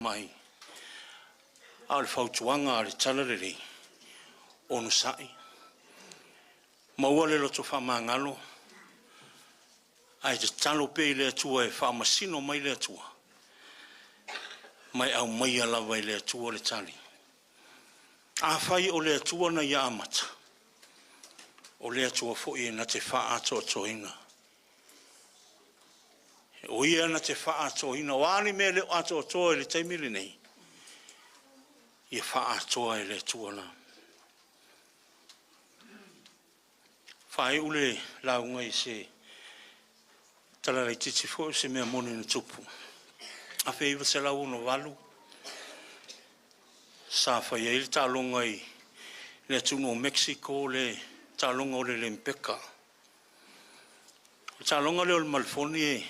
mai al fautuanga al chalereri onu sai mawale lo to fama ngalo ai te talo pe le tua e fama sino mai le tua mai au mai ala vai le tua le tali a fai o le tua na ya amata o le tua fo e na te fa ato toina o ia na te fa ato ina wani me le ato to le taimili nei ia fa ato e le tua na fai ule launga i se tala le titi fo se mea moni na tupu a feiva se lau no walu sa fai e il talonga i le tuno Mexico le talonga o le lempeka talonga le o le malfoni e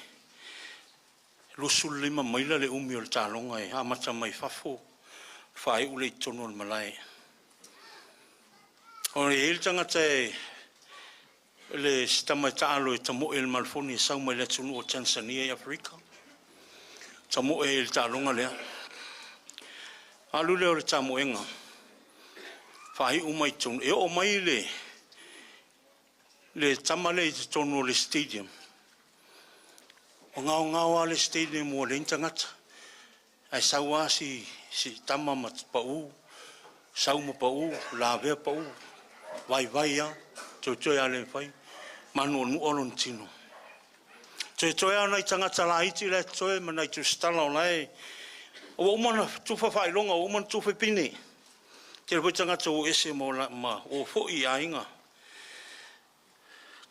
lusul lima maila le umi o le talonga e amata mai fafo fai ule i tono le malai o le il tangata e le stama talo e tamo el malfoni e sau mai le tunu o Tanzania e Afrika tamo e il talonga lea alu leo le tamo enga fai umai tonu e o mai le tamale i tonu le stadium o ngao le stadium o le intangata ai saua si tama mat pau sau ma pau la ve pau vai ya toi ale fai manu nu olon tino toi ana i tangata la iti le toi mana i tu stala lai o mana tu fa fai longa o man tu fa pini te po tangata o ese mo ma o fo i ainga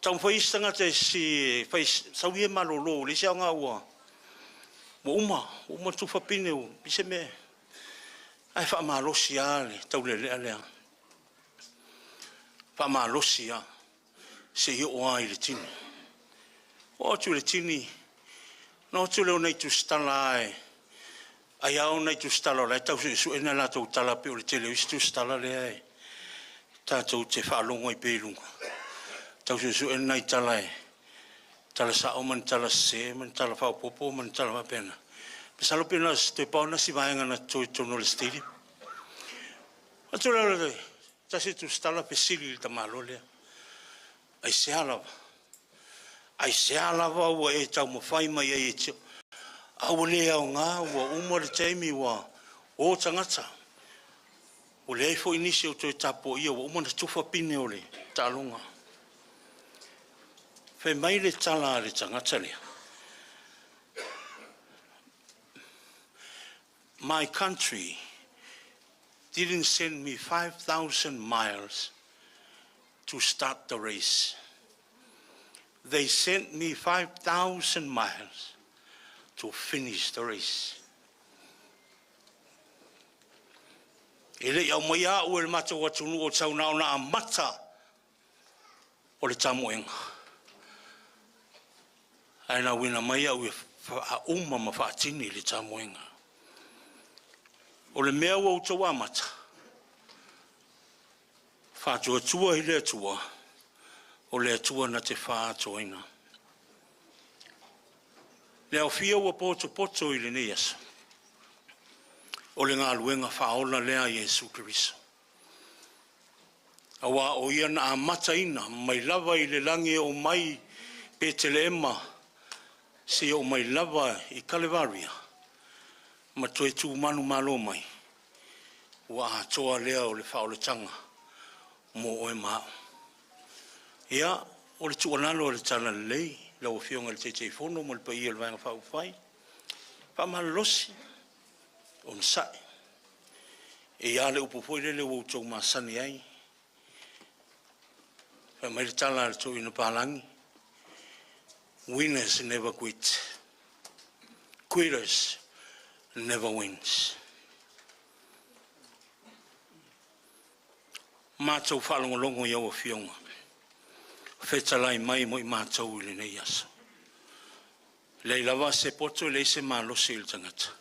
tau fai tangata si fai sauie malolo le sia nga wa uma tu fa pini o bise me ai fa malo siale tau le fa malo sia se yo ai le tini o tu le tini no tu le nei tu stala ai au nei tu stala le tau su ena la tu tala pe o le tele tu stala le ai ta tu te fa longo i pe lunga tau su ena i tala tala sa o man tala se man tala fa popo man tala pena pesalo pena te pa na si vaenga na tu no le stadium o tu le ta se tu stala pe sili ta malo le ai se alava wa e tau mo fai mai e tio au le au nga wa umor taimi wa o tangata o le fo inisi o to tapo ia wa umor tufa pine o le talunga fe mai le tala le tangata le my country didn't send me 5,000 miles to start the race. They sent me 5,000 miles to finish the race. Ele ia mai a o le mata o tunu o tau na ona mata o le tamoenga. Ai na wina mai a a uma ma faatini le tamoenga. O le mea o tau amata. Fatua tua i le tua, o le tua na te wha atoina. Le au fia ua poto i le neas, o le ngā luenga whaola lea Jesu Kiriso. Awa o ia na amata ina, mai lava i le langi o mai petele ema, si o mai lava i Kalevaria, ma toi tu manu malo mai, ua atoa lea o le whaola tanga. Mo o e mao. Ia, o le tuanalo o le tala lei, lau o fionga le teitei fono, mo le pa ia le vanga whau whai. Wha malolosi, o nsai. E ia le upopoi le o tau masani ai. Wha mai le tala le tau ina palangi. Winners never quit. Quitters never wins. Mātou whalongolongo iau a fionga. Whetalai mai mo i mātou ili nei asa. Lei lawa se poto lei se mālosi ili tangata.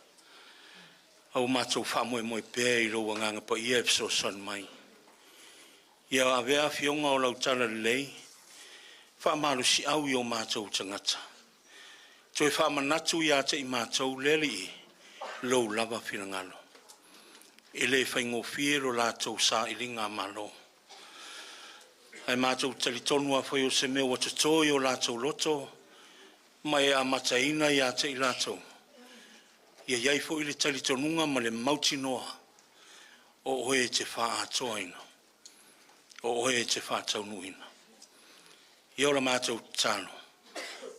Au mātou whamoe mo i pēr i roa nganga pa ia so son mai. Ia a vea fionga o lau tala lei. Wha mālosi au i o mātou tangata. Toi wha manatu i ate i mātou leli i. lou lava finangalo. E le whaingofie lo lātou sa i ringa malo. Ai mātou talitonu a whai o se mea watatoi o lātou loto, mai a mataina i a te i lātou. Ia iai fo i le talitonunga ma le mauti noa, o oe te wha atoaina, o oe te wha taunuina. Ia o la mātou tāno,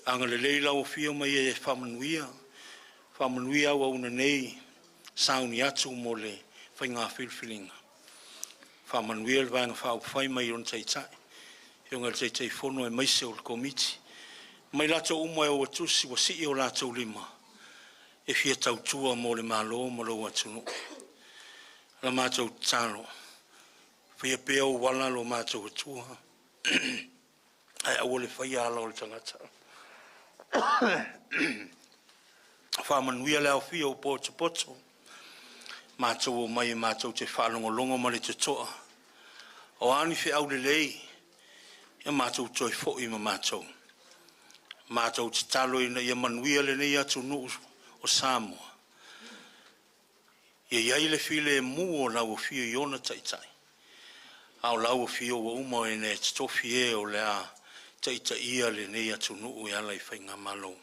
anga le leila o fio mai e whamanuia au una nei, sauni atu mo le whainga whilwhilinga. Whamanuia le vanga whao whai mai on teitai, hionga le teitai whono e maise o le komiti, mai lato umo e o atusi wa si o lato lima, e fia tautua mo le malo mo lo atunu. La mātou tāno, whia pēo wala lo mātou atua, ai au le whaia ala o le tangata. Whamanuia leo fia o poto, mātou o mai e mātou te whaalongolongo ma le tutoa. O ani whi au le lei, ia mātou toi fo i ma mātou. Mātou te talo ina ia manuia le nei atu nuu o Samoa. Ia iai le file e mua o lau o fio i ona taitai. Au lau o fio o umo e ne te tofi e o le a taitai ia le nei atu nuu i ala i whainga malo.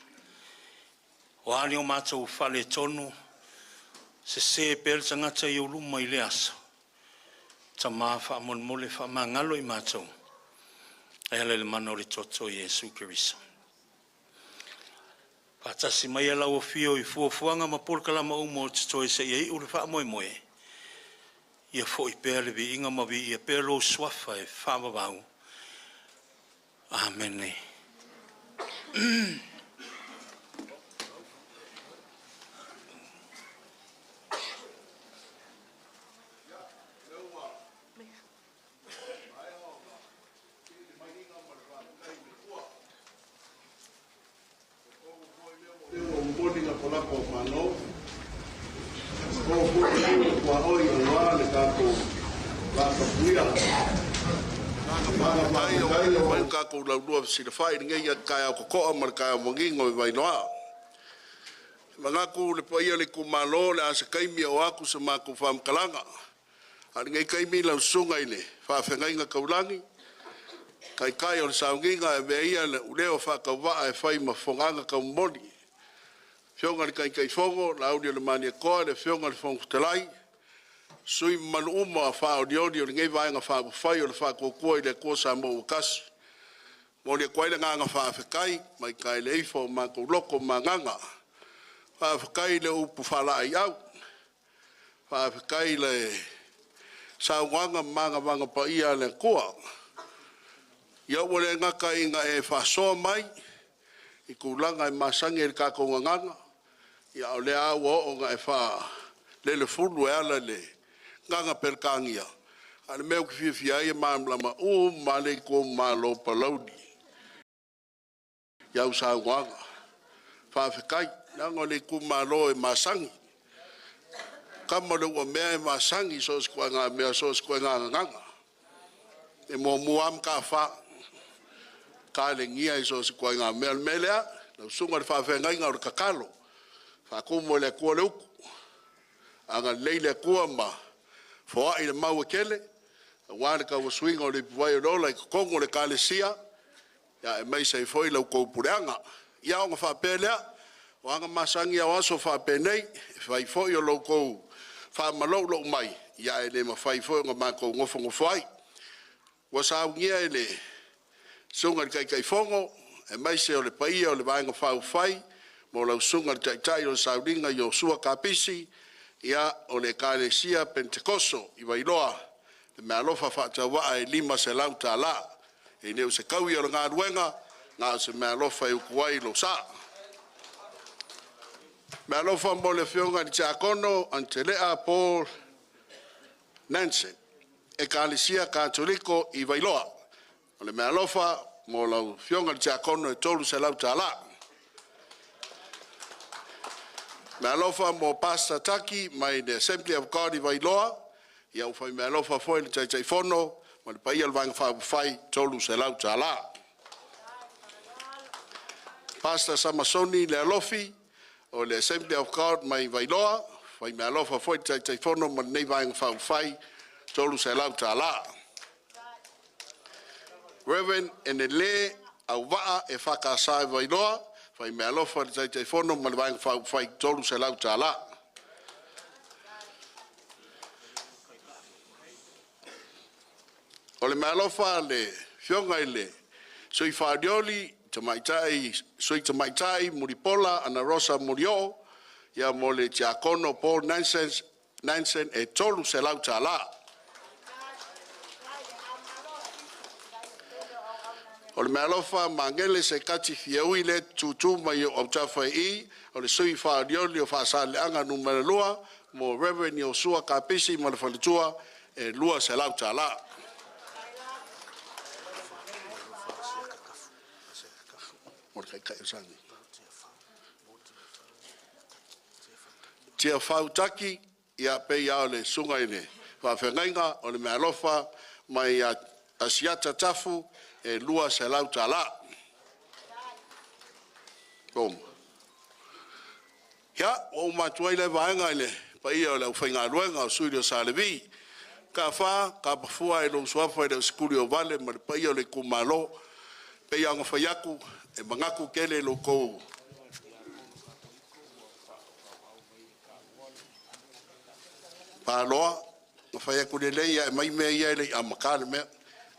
O ani o mātou whale tonu, se pel tangata i o luma i le asa. Ta maa wha mole wha maa ngalo i mātou. E ale le mana o le toto i Jesu Kiriso. Patasi mai ala o fio i fuafuanga ma polkalama umo o te toi se iei ure wha moe moe. Ia fo i pēr le vi inga ma vi ia pēr lo swafa e whamawau. Amen. Ko la lua si le fai ngai ka ko ko mar ka mongingo vai noa manga ku le paia le kumalo le asa kaimi o aku se ma ku fam kalanga ali ngai kaimi la sunga ile fa fengai nga kaulangi kai o saunginga e veia le uleo fa ka va e fai ma fonga ka moli fionga kai fongo la audio le mani ko le fionga le fongo telai sui manu uma fa audio ngai vai nga fa fai o le fa ko le ko sa mo kas mo le kwai le nganga whaafekai, mai kai le ifo ma ko loko ma nganga. Whaafekai le upu whala ai au. Whaafekai le sauwanga manga wanga pa ia le kua. Ia wale ngaka inga e whasoa mai, i kulanga e masangi e kako nganga. Ia o le au o nga e wha le fulu e ala le nganga perkangia. Ale meo ki whiawhia e maamlama ma le ko ma lo Palauli. Iau sa wanga. Whaafekai, nanga le kumalo e masangi. Kama le ua mea e masangi so si kua ngā mea so si kua ngā nganga. E mo muam ka wha. Ka le ngia i so si kua ngā mea melea. Lau sunga le whaafengai ngā ora kakalo. Whakumo le kua le uku. Anga leile kua ma. Foa i le mau kele. Wāne ka waswinga o le puwai o rola i kongo le ka le sia. Ya e mai sei foi lau kou pureanga. Ia o ngā whapelea, o anga masangi au aso whapenei, whai foi o lau kou whamalou lau mai. Ia e le ma whai foi o ngā mākou ngofo ngofai. Wa sa ngia e le sunga ni kai fongo, e mai sei o le paia o le vaenga whau whai, mo lau sunga ni taitai o sauringa i o sua kapisi, ia o le kālesia Pentekoso i Wailoa, le mea lofa whaatawaa e lima se lau tā la. E neu se kaui o ngā ruenga, ngā se mea lofa e ukuai lo sa. Mea lofa mo le whionga ni Tiakono, Antelea Paul Nansen, e kālesia Katoliko i Wailoa. O le mea lofa mo lau whionga ni Tiakono e tolu se lau tā la. Mea lofa mo Pastor Taki, mai the Assembly of God i Wailoa, ia ufai mea lofa foi le taitai fono, ma le paia le vanga whai tolu se lau tā la. Pastor Samasoni le alofi, o le Assembly of God mai vailoa, fai me alofa foi tai fono ma nei vai ngafau fai, tolu se lau ta la. Reverend Enele au waa e whakasai vailoa, fai me alofa tai fono ma vai ngafau fai, tolu se lau ta la. O le me alofa le fionga ile, sui whaadioli, sui tamaitai, Muripola, Ana Rosa Murio, ia mo le Tiakono Paul Nansen e tolu se lau ta la. O le mealofa mangele se kati fiaui le tutu mai o tawhai I, o le sui whaadioli o whaasale anga numere lua, mo Reverend Yosua Kapisi mo le whalitua e lua se lau ta la. Tia whautaki ia pei ao le sunga ine. Whawhengainga o le mea lofa mai a asiata tafu e lua se lau ta la. Kom. Ia, o matuai le vaenga ile pa ia o le whainga ruenga o suirio sa le vi. Ka wha, ka pafua e lo suafa e le skuli o vale ma le pa ia o le kumalo pe ia nga whaiaku e mangaku kele lo kou. Paloa, nga whaiaku le leia e mai mea ia le a makale mea.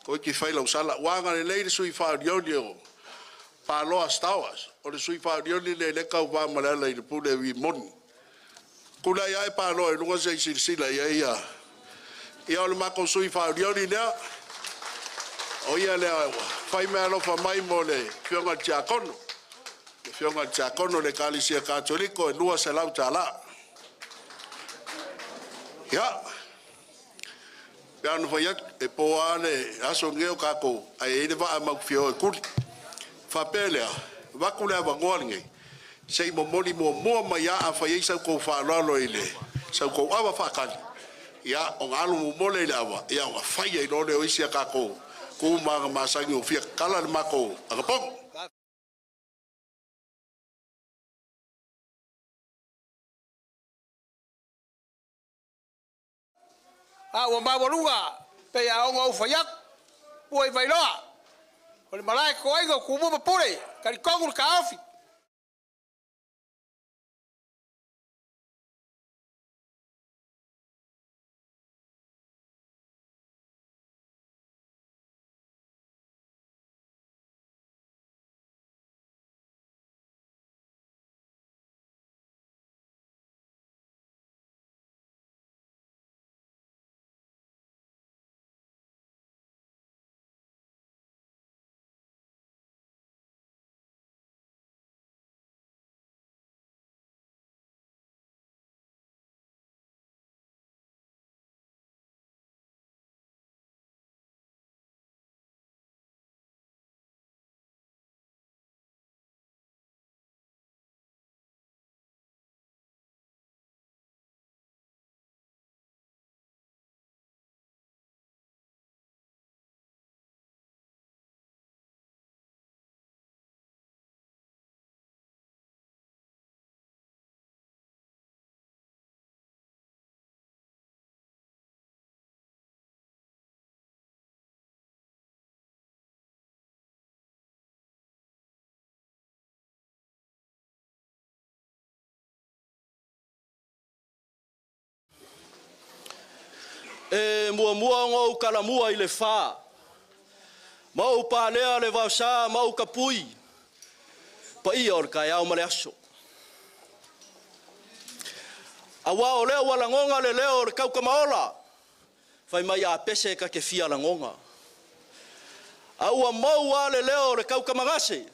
Koe ki whaila usala, wanga le leire sui whaarioli o Paloa Stawas. O le sui whaarioli le kau wā malala I le pule wi moni. Kula ia e Paloa e lunga se I sirisila ia ia. Ia o le mako sui whaarioli lea. O ia le whai mea lofa mai mo le fionga Tiakono. Le fionga Tiakono le kalisia katoliko e lua se lau ta la. Ia. Pea no whaiak e poa le aso ngeo kako ai e le waa mau fio e kuli. Whapelea, waku lea wangoa ngei. Sei mo moni mo mua mai a whai sau kou whaalalo I le. Sau kou awa whakali. Ia, o ngā alu mo mole le awa. Ia, o ngā whai ai lone o isia kako. Kou maa masangi o fia kala le mako agapong. Wa mawarunga pe a onga ufayak poi vailoa. O le malai ko aiga kumu mapure kari kongu ka afi. E mua ngau kalamua I le wha. Mau pālea le vausa, mau kapui. Pa ia o le kai au male aso. Awa o leo walangonga le leo le kau kamaola. Fai mai a pese ka ke fia langonga. Aua mau a le leo le kau kamagase.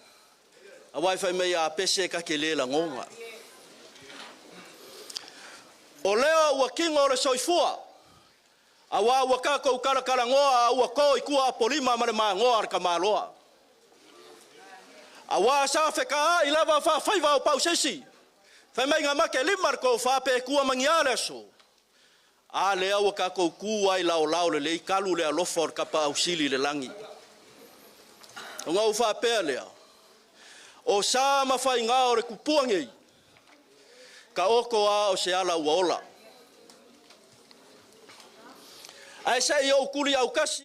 Awa fai mai a pese ka ke le langonga. O leo ua kingo le soifua. Awa waka ko kala ngoa awa ko ikua polima mare ma ngoa ka maloa. Awa sa feka I lava fa faiva o pausesi. Fa mai nga make limar ko fa pe kua mangiale so. A le awa ka ko kua I lao le kalu le alofor ka pa ausili le langi. Nga u fa pe le. O sa ma fa inga o re kupuangi. ka oko a o se ala ua ola. Ai sa i o kuli au kasi.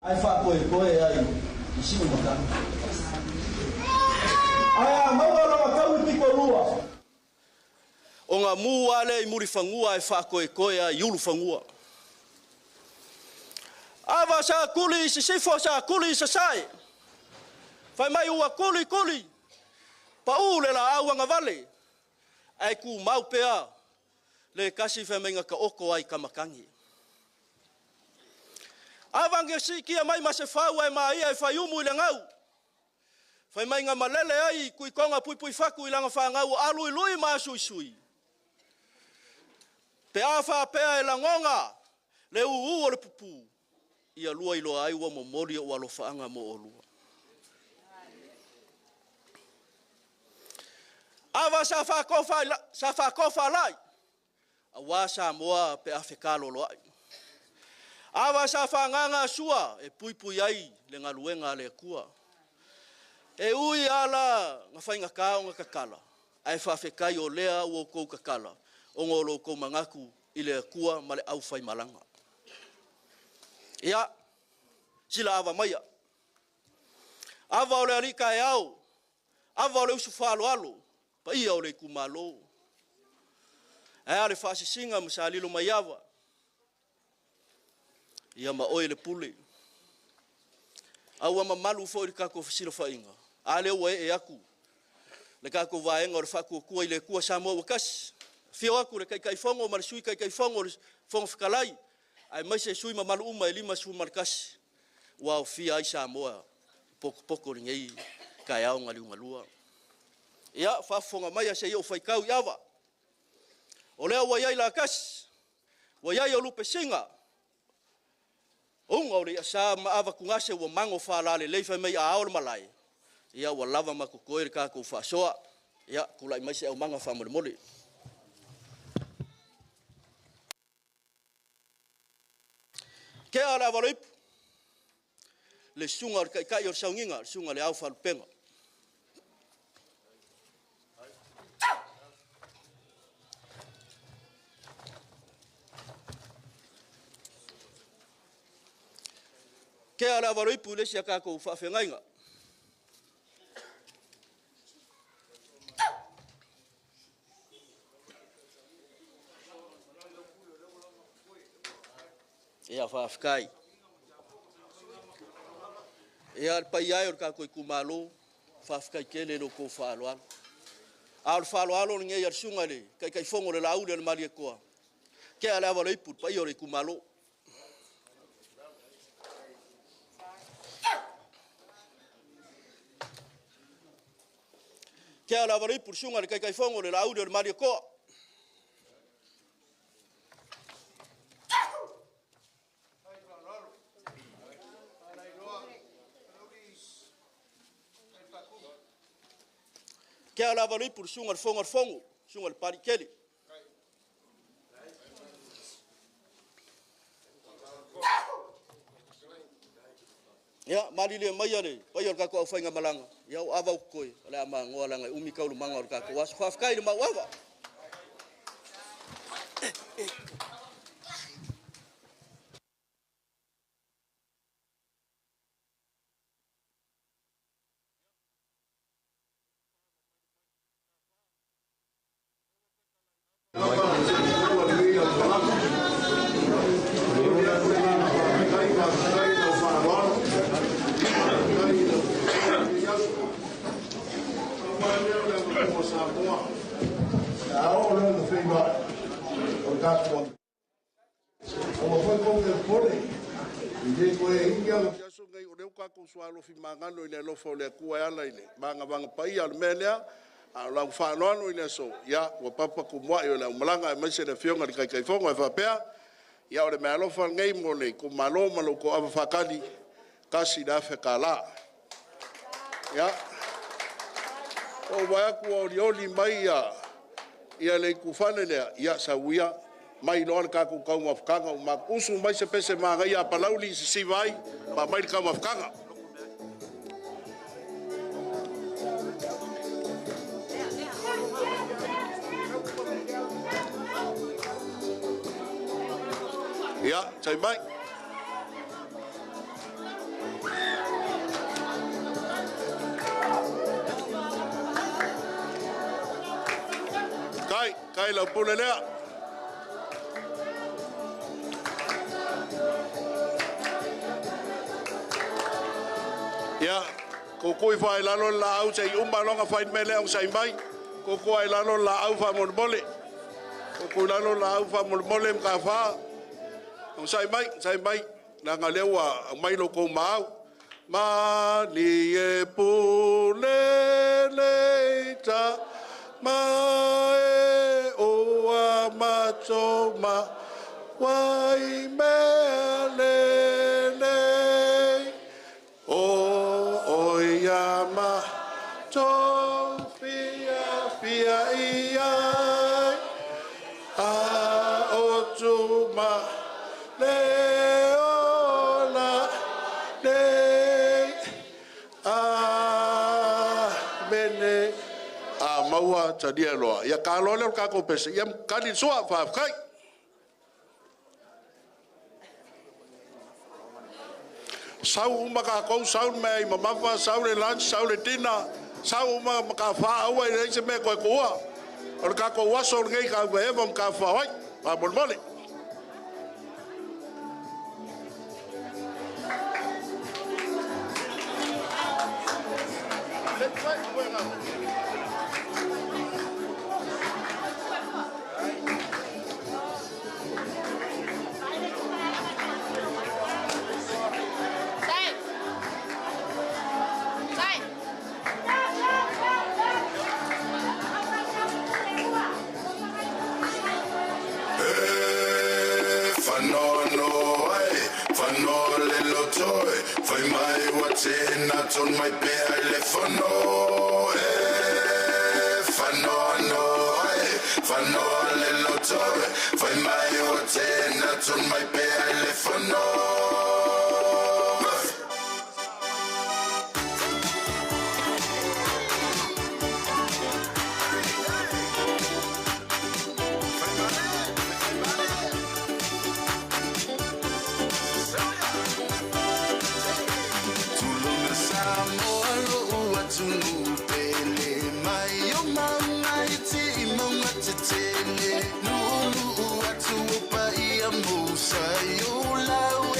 Ai fa koe ai i sinu maka. Ai maua la kau piko lua. O ngā mua le i muri whangua ai fa koe ai iulu whangua. Awa sa kuli si sifo sa kuli sa sai. Whai mai ua kuli. Pa ule la auanga vale. Ai ku mau pea le kasi whamenga ka oko ai kamakangi. Avange si kia mai ma se whau ai mai ai whai umu i le ngau. Whai mai ngā malele ai kui konga pui whaku i langa whangau alui lui ma sui. Pe awha pea e langonga le uu o le pupu. Ia lua i loa ai ua mo mori o alo whaanga mo o lua. Awa sa whakofa lai. Awa sa moa pe awhekalo loai. Awa sa whanganga sua e pui ai le ngaluenga le kua. E ui ala ngā whainga kao ngā kakala. Ai whawhekai o lea o kou kakala. O ngolo kou mangaku i le kua ma le au whai malanga. Ia, sila awa maia. Awa o le arika e au. Awa o le usu whalo. Pa ia o le Itumalo. Ai ale whasisinga msa lilo mai awa. Ia ma oe le pule. Aua ma malu fo i kako fasilo whainga. Ale ua e aku. Le kako vaenga o le whaku kua i le kua Samoa wakasi. Fio aku le kai fongo ma le sui kai fongo le fongo whakalai. Ai mai se sui ma malu uma e lima sui markasi. Ua o fia ai Samoa. Poko ringei kai au ngali ungalua. Ia whafonga mai a se iau whaikau i awa. O lea ua iai la kasi. Ua iai o lupe singa. Unga ori sa ma ava kungase ua mango whalale leifa mai a aole malai. Ia ua lava ma kukoere ka ku whasoa. Ia kulai mai se au manga whamole mole. Ke ala avalip. Le sunga ori kai ori saunginga. Sunga le au whalupenga. Ke ala waripu le sia kako whawhengainga. Ia whawhikai. Ia pai ai or kako Itumalo whawhikai kele lo ko whaaloalo. Ao le whaaloalo ngei ar sunga le kai fongo le lau le maria koa. Ke ala waripu pai or Itumalo. Ke ala wari pursunga le kai fongo le audio le mario ko. Ke ala wari pursunga le fongo, sunga le pari keli. Ya, mali le mai ale, pai or kako au fainga malanga. Ya ava ukoi, ala ama ngoa langa umi kaulu manga or kako. Was whafkai le mawawa. o Samoa. Ao le o whema o kātua. O whai kong te pole. I te koe ingia o te aso ngai o reo kako sualo fi mangano i le lofo le kua ala i le. Manga vanga pai al menea. A lau whanoano i le so. Ia, ua papa kumua i o le umalanga e maise le fionga di kai fonga e whapea. Ia o le mea lofa ngai mo le ko malo malo ko awa whakani. Kasi da whekala. Ia. O waiaku o rioli mai ia le kufane lea. Ia sa uia. Mai loa kako kau mafkanga. Ma usu mai se pese maa ngai a Palauli si si vai. Ma mai kau mafkanga. Ia, tai mai. Kai lau pule lea. Ia, ko kui whai lalo la au sei umalonga whai mele au sai mai. Ko kui lalo la au wha monmole. Ko kui lalo la au wha monmole mka wha. Sai mai, na ngā lewa mai loko mau. Ma ni e pule leita, ma e oa matoma, wai mea lele. O ia ma to fia iai, a o tu ma Leola, mene maua tadia loa. Ia ka loa leo kako pese. Ia kani soa whafkai. Sau uma ka kou, sau mea i mamafa, sau le lunch, sau le tina. Sau uma ka wha aua i reise mea koe kua. O le kako waso ngei ka wehewa mka whawai. Pa molmole. Fai mai wa tena ton mai pe telefono fano le lotore fai mai wa tena ton mai pe telefono Say you love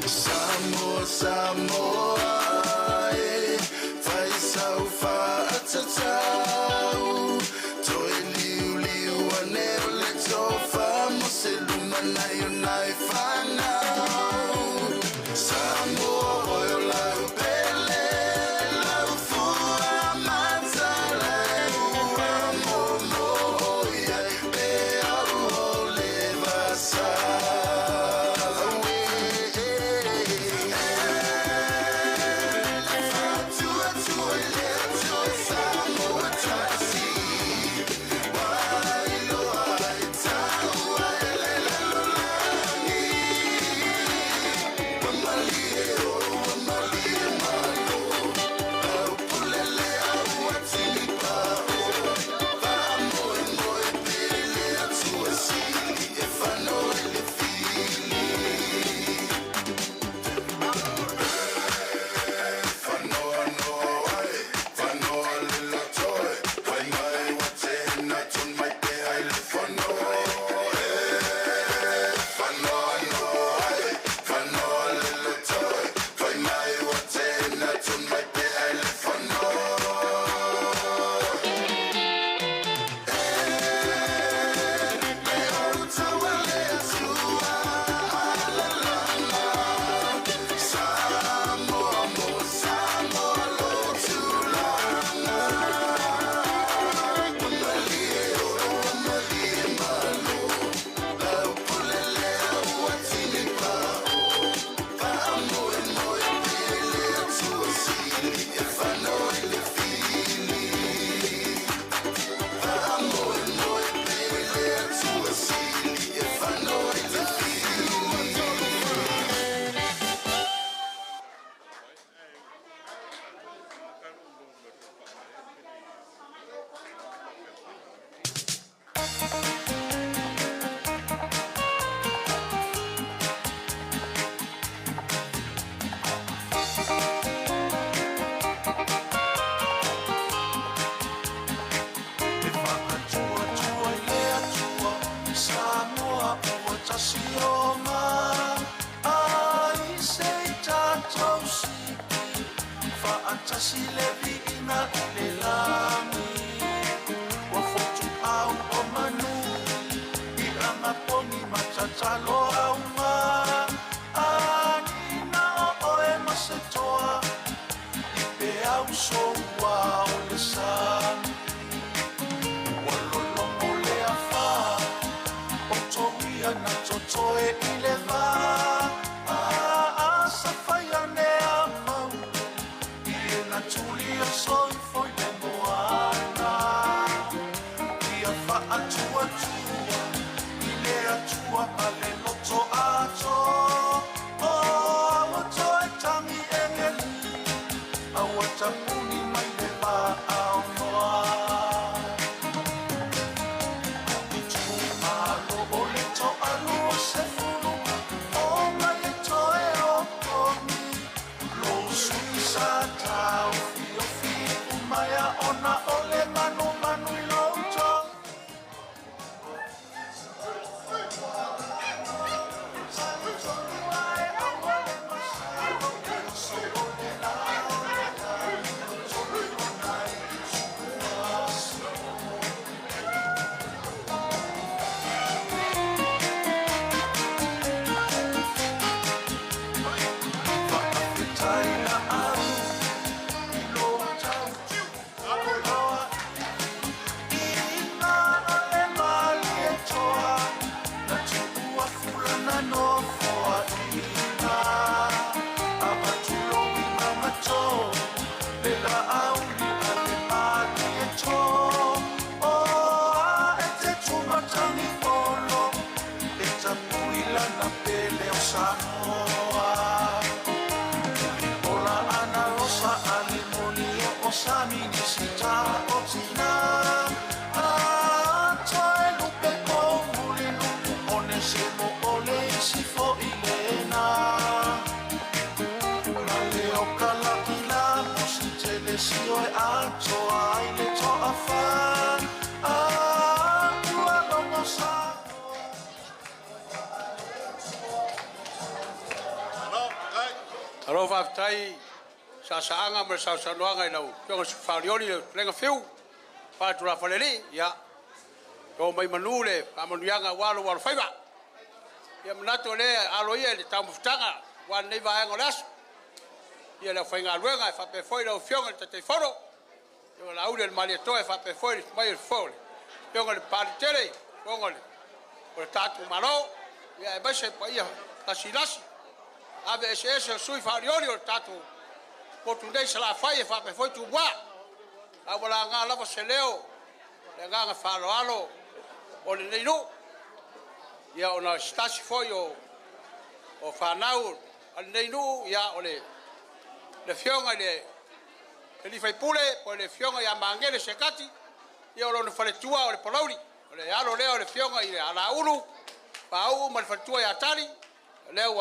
Samoa, Samoa, fai sau fa atatau, toi liu liu aneo le tofa, mo se luma nai o nai whanau. Samoa oio lau pele, lau fua matalai, ua mo mo iai pe au o le vasa. Atua, ile atua, ale loto. Alo whaftai, sa anga me sa noanga i lau. Pionga su whaarioni lenga whiu. Whātura whaleri, ia. Tō mai manule, pāmanuianga walo whaiva. Ia manato lea alo ia le tau mawhitanga. Wan nei vaenga lasu. Ia leo whainga luenga e whape whoi lau whionga le tatei whoro. Ia la ule le malia toe e whape whoi mai le whore. Whionga le pāritere, whionga le. O le tātu maro. Ia e maise pa ia lasi. Ave ese sui whaarioni o le tātu. Potu nei sa la whai e whape whoi tu wā. A wala ngā lava se leo. Le ngā whaaloalo. O le nei no. Ia o na stasi foi o whanau al nei nu ia o le whionga le li fai pule o le whionga ia mangele se kati ia o le whaletua o le Palauli o le alo leo le whionga i le ala uru pa au ma le whaletua ia tari leo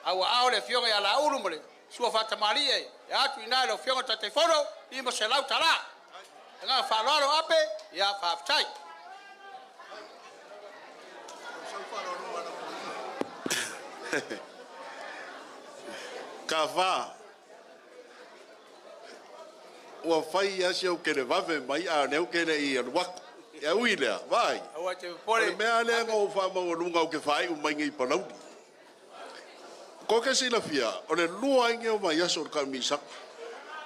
au le whionga ia ala uru mo le sua whatamari e atu ina le whionga tate whono i mo se lau tala ngā whalaro ape ia whaftai. Ka wha ua whai asi au kere wawe mai a neu kere i anuaku e ui lea, vai o mea lea ngau whamau lunga au ke whai u mai ngai Palauli ko ke sila fia o le lua inge o mai aso ka misak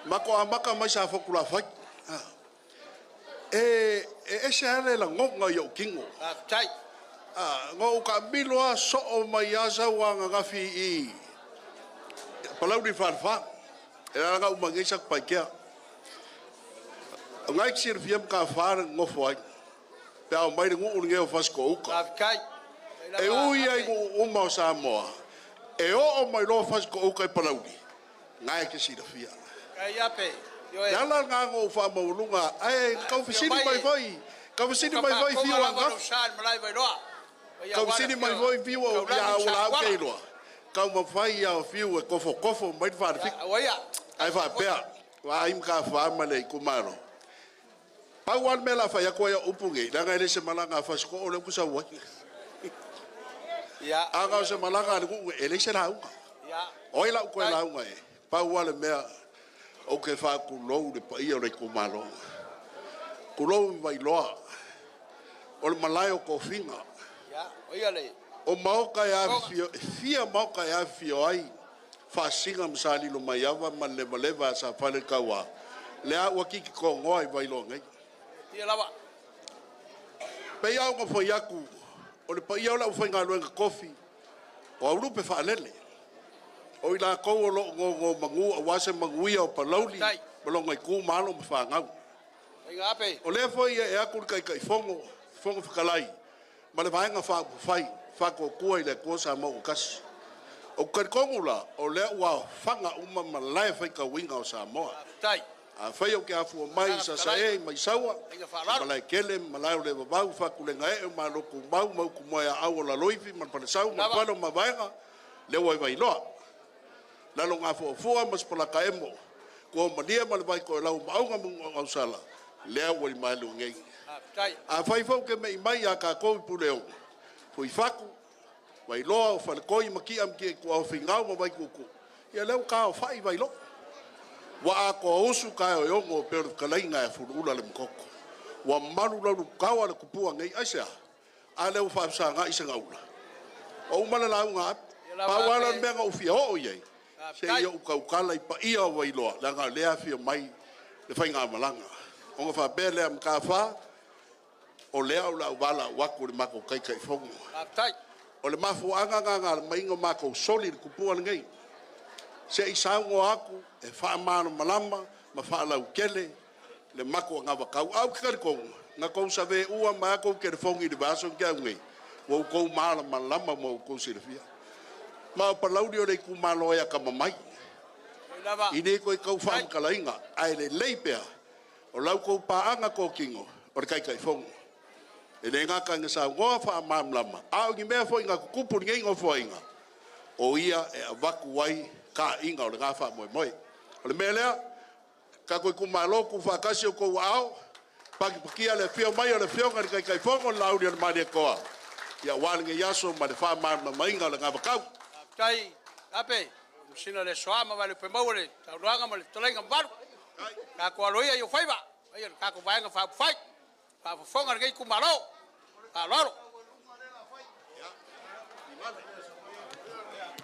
mako a maka mai sa whakula whai e se hale la ngonga i au kingo Tai ngau ka miloa so o mai asa wanga ngafi i Palauli whanwha e ranga umangisak pai kia ngai kisir fiam ka whara ngofo ai pe au mai ngu unge o fasko uka e ui ai ngu umau Samoa e o mai lo fasko uka i Palauli ngai kisir fia kai ape Yala ngā ngō whamaulunga ai kau fisini mai voi kau fisini mai voi fiu anga kau fisini mai voi fiu o ia ula au keiloa kau mawhai au fiu e kofo mai whārwhik ai whāpea wa im ka whāma nei kumaro pau an mela whai ako ia upungi nanga ele se malanga whasko o le kusa wai anga o se malanga ele se launga oi lau koe launga e pau ale mea o ke wha kulou le pa ia o le kumaro. Kulou mai loa. O le malai o kofinga. O maoka ya fia maoka ya fio ai. Wha singa msali lo mai awa ma le malewa sa whale kaua. Le a ua kiki ko ngoa i wailo ngai. Ia lawa. Pei au nga fwai aku. O le pa ia o la ufai ngā luenga kofi. O au lupe wha alele. O ila kou o lo mangu a wase manguia o Palauli malonga i ku malo ma whangau o le foi e aku kai fongo whakalai ma le vaenga whako kua i le kua sa mau kasi o karikongula o le ua whanga uma ma lai whaika winga o Samoa a whai o ke afu o mai sa e mai saua ma lai kele ma lai o le wabau whakulenga e ma loku mau kumoia au o la loifi ma palesau ma palo ma vaenga le ua i vailoa lalo ngā fua mas palaka emo ko mania ma le vai ko lau maunga munga au sala lea wali mai lu ngei a fai fau ke mei mai a ka kou puleo fui faku vai loa o falkoi maki am ki ko au fingau ma vai kuku ia leo ka o fai vai lo wa a ko usu ka o yongo pero kalainga e furula le mkoko wa malu lau kawa le kupua ngei asia a leo fa sa nga isa ngaula o umala lau ngā pa wala menga o fia o yei se ia ukala i pa ia o wailoa la ngā lea fia mai le whai ngā malanga o ngā wha lea mka wha o lea o la wala waku le mako kai fongo o le mafu anga ngā mainga mako soli le kupua ngei se i saungo aku e wha mano malama ma wha lau kele le mako ngā wakau au kikari kongu ngā kou sa ve ua ma ako ke le fongi le vaso kia ngei wau kou mala malama mo kou se le fia ma Palauli o le kumalo ia ka mamai ine ko kau wha kalainga ai le leipea o lau kou paanga ko kingo o le kai fongo e le ngā kanga sa ngoa wha mamlama au ki mea fo inga kukupu ngei ngo fo inga o ia e avaku wai ka inga o le ngā wha moe o le mea lea ka koe kumalo ku whakasi o kou au pakipakia le fio mai o le fionga le kai fongo lauri o le maria koa ia walinga yaso ma le wha mamlama inga o le ngā wakau Tai, ape, sina le soama vale pe maure ta ruanga male tolenga baru ka ko aloia yo faiva ai ka ko vaenga fa fai fa fonga ngai kumalo ka loro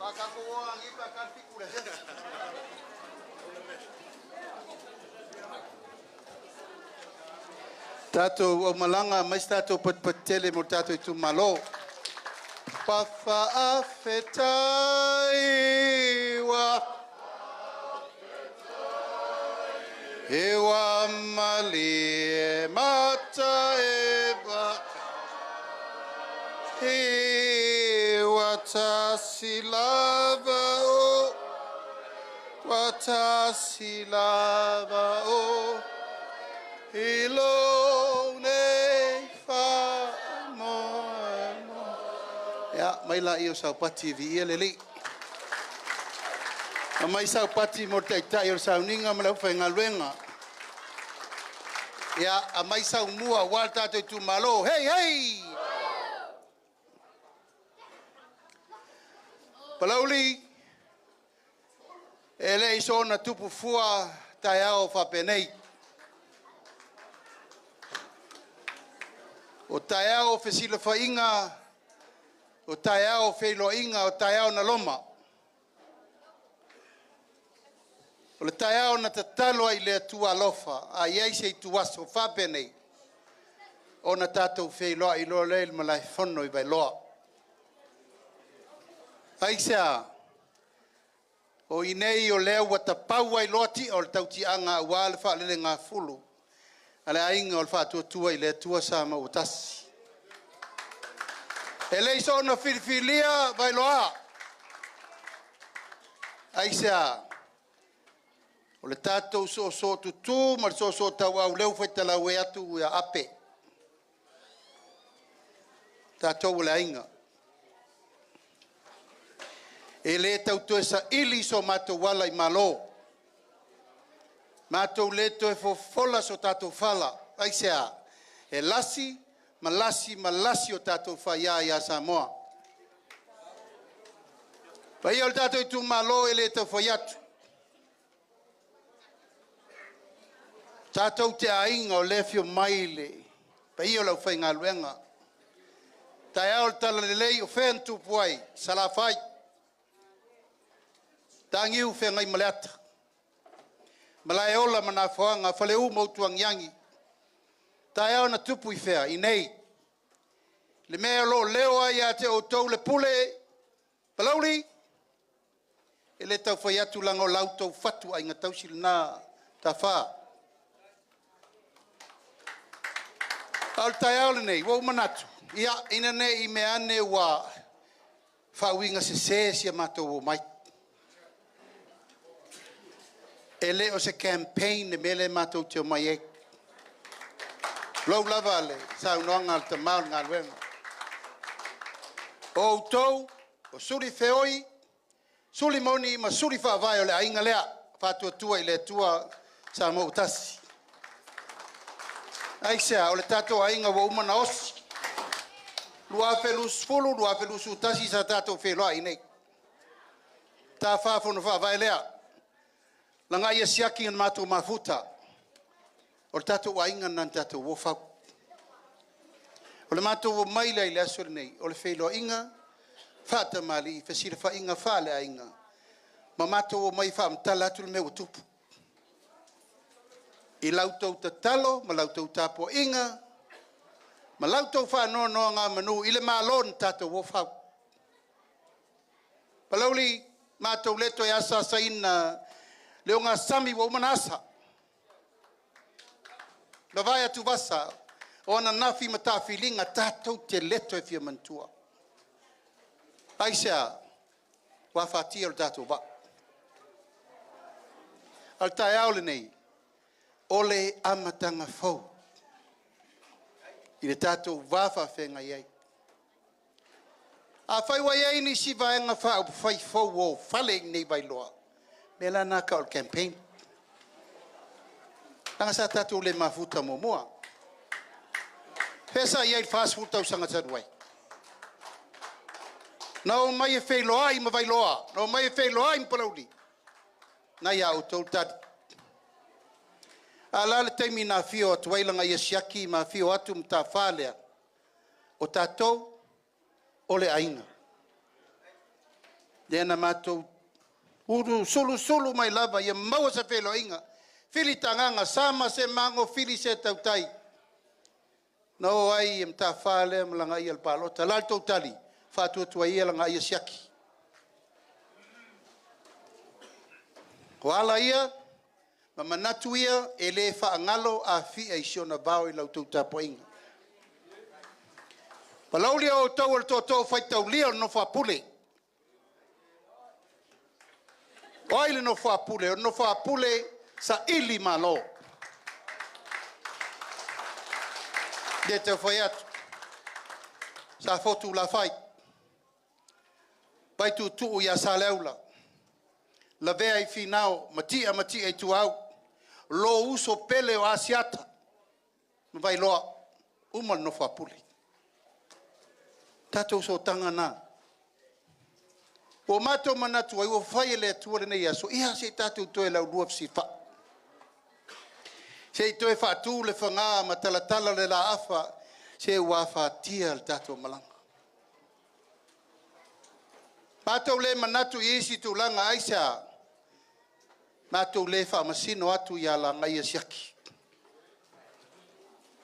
Ka ko angi ka ka pikure. Tato o malanga mais tato patele mo tato Itumalo. Pafa afetai wa Ewa mali mata eba Ewa tasilava o Watasilava o Ilo ne fa mo Ya maila io sa pati vi leli Mai sa pati mo tai tai o sa ninga ma lau fainga luenga Ya mai sa mua walta te Itumalo hey hey Palauli ele iso na tupu fua tai ao fa penei O tai ao fesila fainga O tai ao feilo inga o tai ao na loma O le tai ao na tatalo ai le tua lofa a iei se tuaso fa penei O na tatou feilo ai lo le malai fono I vai loa Aisa O inei o leo wata pau ai loti o le tauti anga ua le wha lele ngā fulu. Ale ainga o le wha tua I le tua sa ma utasi. E le iso na filifilia vai loa. Aisa o le tatou so tutu ma le so tau au leu whaita lau e atu ia ape. Tatou le ainga. E le tau toe sa ili so matou wala I malo. Matou le toe fofola so tatou fala. Aisea, e lasi, malasi o tatou whaia ia Samoa. Pai o le tatou Itumalo e le tau whaiatu. Tatou te ainga o lefio maile. Pai o lau whainga luenga. Tai au le tala lelei o whentu puai, salafai. Tangiu whengai maleata. Malai ola mana whaanga, whaleu mautuang yangi. Tai au na tupu I whea, I nei. Le mea lo leo ai a te o tau le pule. Palauli. E le tau whai atu lango lau tau whatu ai ngā tausil nā ta wha. Al tai au le nei, wau manatu. Ia, ina ne I mea ane wa whauinga se sia mātou o mai. Ele o se campaign ne mele matou te mai e. Lau lava le, sa unoanga al tamau ngā luenga. O tau, o suri feoi, suri moni ma suri whaavai o le ainga lea, whātua tua I le tua sa mo utasi. Aisea, o le tato ainga wa umana osi. Lua felus fulu, lua felus utasi sa tato feloa I nei. Tā whaafono whaavai lea. Langa ia siaki ngan mātou mafuta. O le tātou wainga nan tātou wofau. O le mātou maila I le asore nei. O le whailoa inga, whata mali, whasira wha inga whale a inga. Ma mātou mai wha mtala atu le meu tupu. I lautou ta talo, ma lautou tāpo inga, ma lautou wha no ngā manu, I le mālon tātou wofau. Palauli, mātou leto e asa sa ina, leo ngā sami wa umanasa. Na vai atu vasa, o ana nafi mata filinga tātou te leto e fia mantua. Aisea, wa whatia o tātou ba. Al tai aole nei, ole amatanga fau. I le tātou wafa whenga iei. A whaiwa iei ni si vaenga wha whai fau o whale nei vai loa. Mela nā ka o campaign. Nanga sa tātou le mafuta mo mua. Pesa iei fast food tau sanga taruai. Na o mai e whailoa i ma vailoa. Na o mai e whailoa i Palauli. Na ia o tau tari. A la le taimi na fio atu wailanga ia siaki ma fio atu mta whalea. O tātou o le ainga. Dena mātou uru sulu mai lava ia maua sa whailoa inga. Fili tanganga sama se mango fili se tautai. Na o ai e mta whalea malanga ia palota. La tau tali. Fatu tua ia langa ia siaki. Ko ala ia. Ma manatu ia e le whaangalo a fi ai siona vau i lau tau tapoinga. Palauli o tau al tō whaitau lia no whapule. O ile no whapule sa ili malo. De te whai atu. Sa fotu la whai. Baitu tuu ia sa leula. La vea i finao, matia i tuau. Lo uso pele o asiata. Vai loa, umal no whapule. Tatou so tanga na. O mato manatu ai o whai le tuare nei aso. Iha se tatou toe lau lua psi wha. Se toe wha tu le whanga ma talatala le la afa. Se ua wha tia le tatou malanga. Matou le manatu i isi tu langa aisa. Matou le wha masino atu ia la ngai a siaki.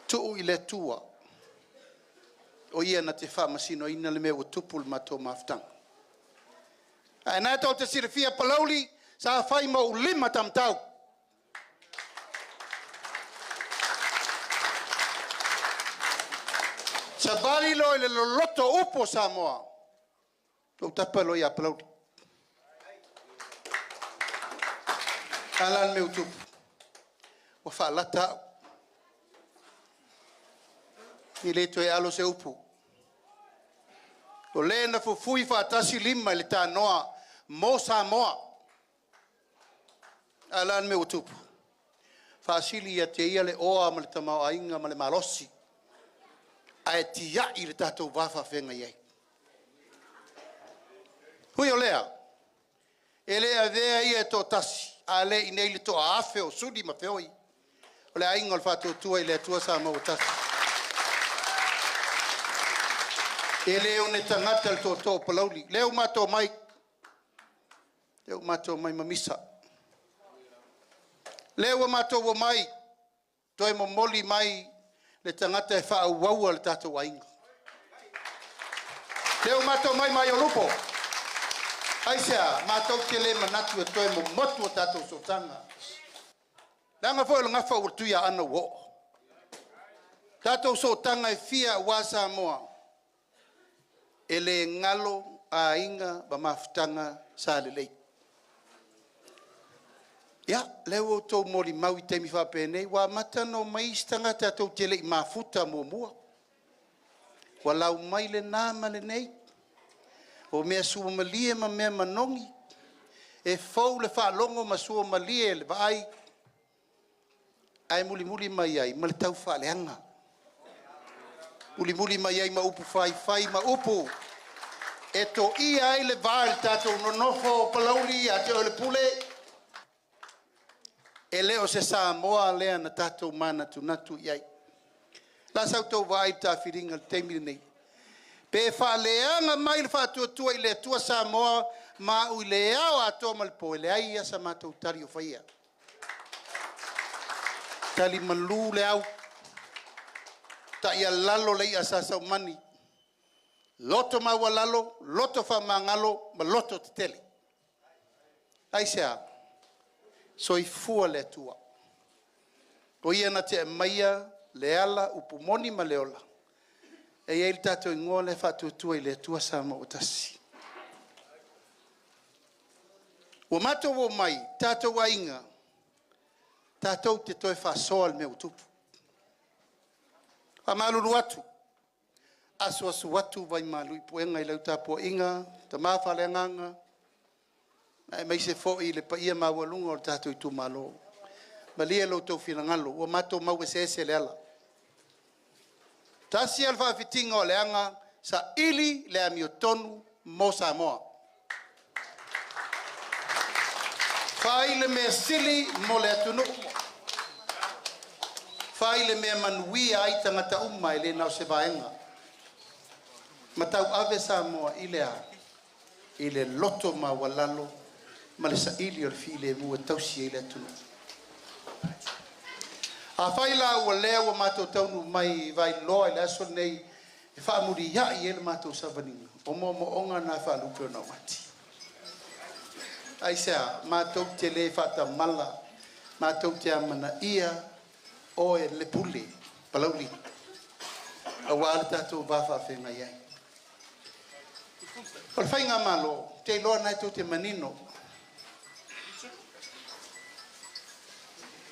Tuu i le tua. O ia na te wha masino ina le mea o tupul matou maftanga. Ai nā tau te sirifia Palauli, sa whai mau lima tamtau. Sa valilo i le loloto upo sa moa. Tau tapalo ia Palauli. Alan meu tupu. O wha lata. Ni le toe alo se upu. O le na fufui whaatasi lima le tā noa. Mo sa moa. Alan meu tupu. Whaasili ia te ia le oa ma le tamau ainga ma le malosi. Ae tia i le tātou wafa whenga iei. Hui o lea. E lea vea ia tō tasi. A le i nei le tō afe o sudi ma whioi. O le ainga o le whātou tua i le atua sa mau tasi. E leo ne tangata le tō Palauli. Leo mato mai. Leo mato mai mamisa. Leo mato wa mai. Toi mo moli mai. Le tangata e wha waua le tātou ainga. Leo mato mai mai o lupo. Aisea, mātou te le manatu e toi mo motu o tātou sotanga. Nanga fo le ngafa ua tuia ana wo. Tātou sotanga e fia wasa moa. E le ngalo a inga ba mafutanga sa le lei. Ia, leo o tau mori mau I teimi whapene, wa matano mai stanga tātou te le I mafuta mua. Wa lau mai le nāma le nei. O mea sua malie ma mea manongi. E fau le whaalongo ma sua malie le vai. Ai muli mai ai, ma le tau whaaleanga. Muli mai ai ma upu whai ma upu. E to ia ai le vai tātou nonofo Palauli a te o le pule. E leo se sa moa lea na tātou mana tunatu iai. La sau tau vai tā whiringa le teimi nei. Pe whaaleanga mai le whātua I le tua sa moa ma ui le au ato mal po le ai asa mātou tari o whaia. Tali malu le au. Ta ia lalo le asa sau mani. Loto maua lalo, loto whamangalo, ma loto te tele. Aisea, soi fua le tua. O ia na te maia le ala upumoni ma leola. E ia il tātou ingoa le whātuatua I le tua sama o tasi. Ua mātou o mai, tātou a inga, tātou te toi whasoa le meu tupu. A maluru atu, asu atu vai malu I puenga I lau tāpua inga, ta mawhale anganga, e mai se fo I le paia mawalunga o le tātou Itumalo. Ma lia lau tau whilangalo, ua mātou mau e se le ala. Tasi alfa fitinga o leanga sa ili le ami o tonu mo Samoa. Fai le mea sili mo le atunu. Fai le mea manui ai tangata uma i le nau se vaenga. Matau ave Samoa i le loto ma walalo ma le saili o le fi le mua tausi i le atunu. A fai la ua lea ua mātou taunu mai vai loa i le aso nei e whaamuri iai e le mātou savaninga. O mo onga na whaalupe o na mati. Ai sea, mātou te le whata mala, mātou te amana ia o e le pule, Palauli. A wāle tātou wāwha whenga iai. O le whainga malo, te loa nai tō te manino.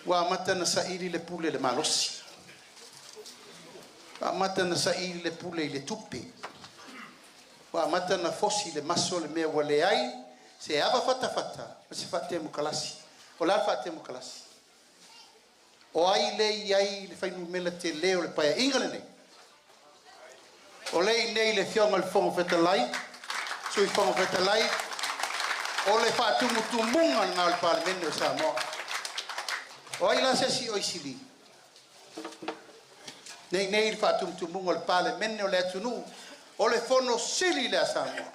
Wa mata na sairi le pule le malosi. Wa mata na sairi le pule le tupe. Wa mata na fosi le maso le mea wale ai. Se ava fata. Se fate mo kalasi. O la fate mo kalasi. O ai le iai le fainu mela te leo le paia ingale nei. O le nei le fionga le fongo feta lai. Sui fongo feta lai. O le fatumu tumunga nga le parlamento Samoa. O ai la se si o isili. Nei il fatum tumungo le pale menne o le atunu. O le fono sili le Samoa.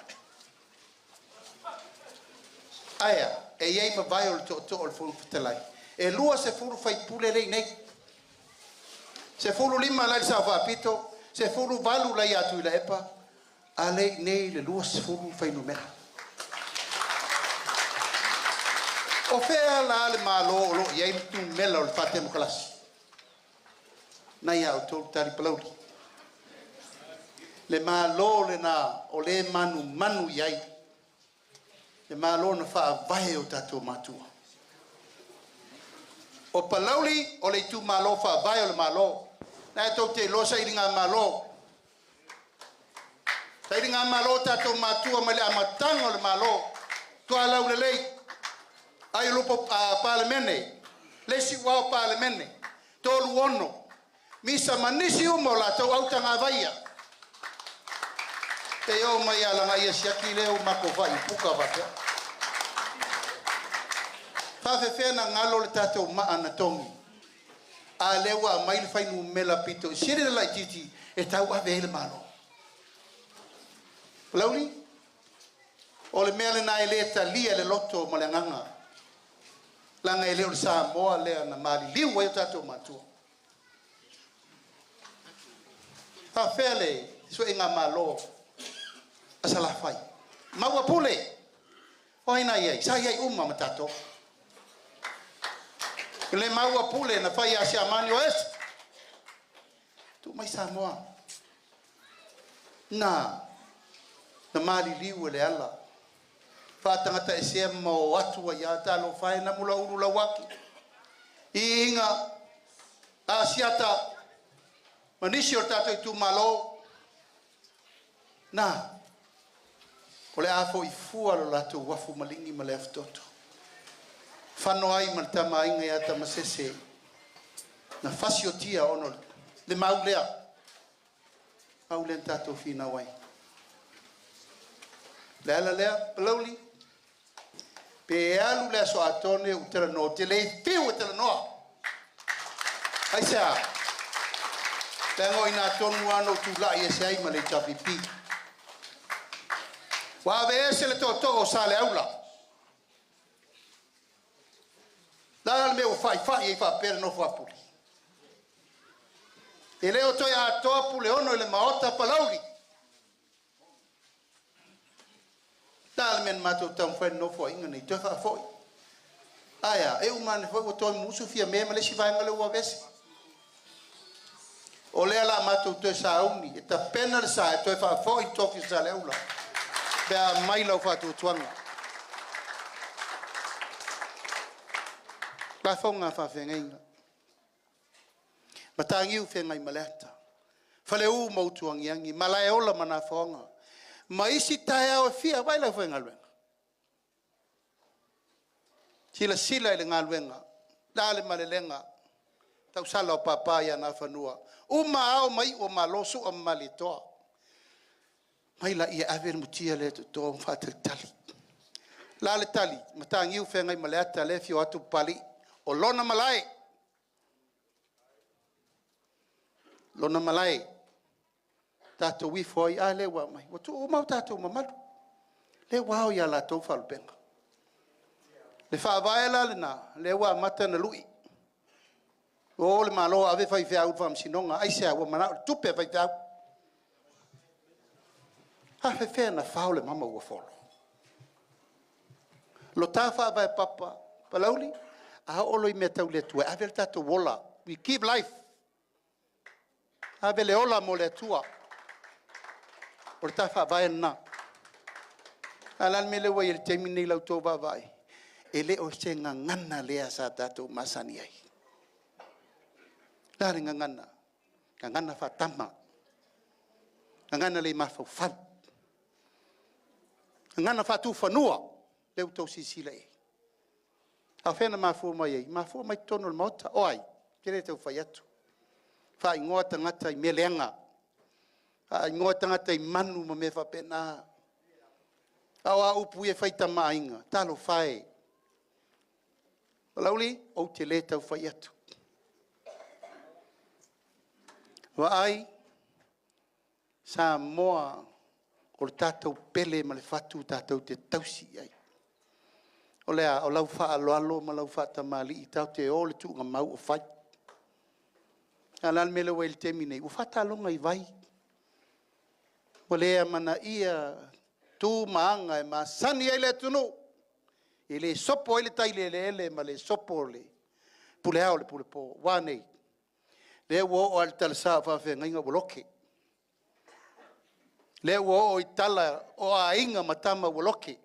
Aya, e iei ma vai o le to o le fono fitalai. E lua se fulu fai pule rei nei. Se fulu lima lai sa whapito. Se fulu valu lai atu i la epa. A lei nei le lua se fulu fai numera. O fea la le malo o lo iai tu mela o le fate mo kalasi. Nai au tō tari Palauli. Le malo le na o le manu iai. Le malo na wha vai o tato matua. O Palauli o le tu malo wha vai o le malo. Nai tō te losa i ringa malo. Ta i ringa malo tato matua ma le amatanga o le malo. Tua lau le lei. Ai lupo parlamene, lesi wao parlamene, tolu ono, misa manisi umo la tau auta ngā vaia. Te o mai ala ngai e siaki leo mako vai, puka vata. Whawhewhena ngalo le tātou maa na tongi. A lewa mai le whainu mela pito, sire lai titi e tau ave ele malo. Lauli, o le mele na ele talia le loto ma le nganga. Langa e leo le Samoa lea na mali liu e o tatou matua. Whawhea le, so e ngā malo, asa la whai. Maua pule, o ina iei, sa iei uma ma tatou. Le maua pule na whai a se amani o esi. Tu mai Samoa. Na mali liu e le ala. Whātangata e sea mo atua ia talo whae na mula uru la waki. I inga a siata manisi o tato Itumalo. Na, o le afo i fua lo lato wafu malingi ma le aftoto. Whano ai ma tama inga ia tama sese. Na fasio tia ono le maulea. Maulea tato fina wai. Le ala lea, Palauli. Pe alu le so atone u tera no te le fiu e tera noa. Ai sea. Tengo ina tonu ano tu la i ese ai ma le tapipi. Wa ve ese le to o sale aula. Dal me o fai e fa per no fa puli. E le o to ya to pule ono le maota Palauli. Dal men mato tam fa no fo inga nei te fa foi. Aya, e umane foi o to musu fia me ma le si vai ngale o vesi. O le ala mato te sa uni, e ta pena sa e to fa foi to fi sa le ula. Be mai lo fa tu tuanga. Ba fonga fa fenga. Matangi u fenga i maleta. Fale u mo tuangiangi, malai ola mana fonga. Maisi taia o fia vai la foi ngalwenga. Sila ile ngalwenga. Dale malelenga. Tau sala o papaya na fanua. Uma au mai o malosu o malitoa. Mai la ia ave mutia le to fa tali. La le tali, mata ngiu fengai maleata le fio atu pali o lona malai. Lona malai. Tato wi foi a le wa mai. Wa tu o mau tato mamalu. Le wao ya la to fa benga. Le fa vai la le na, le wa mata na lui. O le malo ave fai fea u fam sinonga, ai se wa mana tupe fai fea. Ha fe fea na fa le mama wa folo. Lo ta fa vai papa, Palauli, a olo I meta le tua, ave le tato wola. We keep life. Ave le ola mo le tua. O le ta fa vai na. Alan me le wa il temini lau to va vai. Ele o se ngana lea sa tato masani ai. Lari ngana fa tama. Ngana le mafau fan. Ngana fa tu fanua. Leu tau sisile. A fena mafua mai tono le mauta. Oai, kere tau fai atu. Fa ingoa tangata I melenga. Fa ingoa tangata I manu ma me fa pena. Awa upu e fai tamainga. Talo fai. Palauli, o te le tau fai atu. Wa ai, sa moa o le tātou pele ma le fatu tātou te tausi ai. O lea, o lau wha alo ma lau wha tamali I tau te o le tu ngā mau o whai. Alan mele wa il temi nei, o whata alonga I vai. O lea mana ia tu maanga e ma sani ai le tunu. I le sopo ai le tai le ele ma le sopo le. Pule hao le pule po, wānei. Le wo o al tal sa fa fe ngai ngaboloke. Le wo o I tala o a inga matama woloke.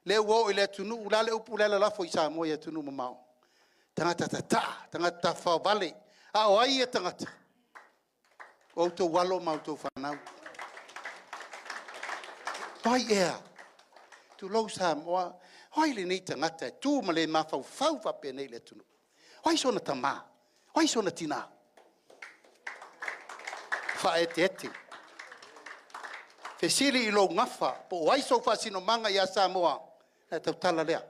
Le wo I le tunu ulale upulala la fo isa mo ya tunu mamao. Tangata tangata fa vale. A o ai tangata. O to walo mau to fanau. Pai ea. Tu lo sa mo hoi le nei tangata tu male ma fa fa pe nei le tunu. Hoi sona tama. Hoi sona tina. Fa ete. Fe sili I lo ngafa. Po wai so fa sino manga ya Samoa. E tau tala lea.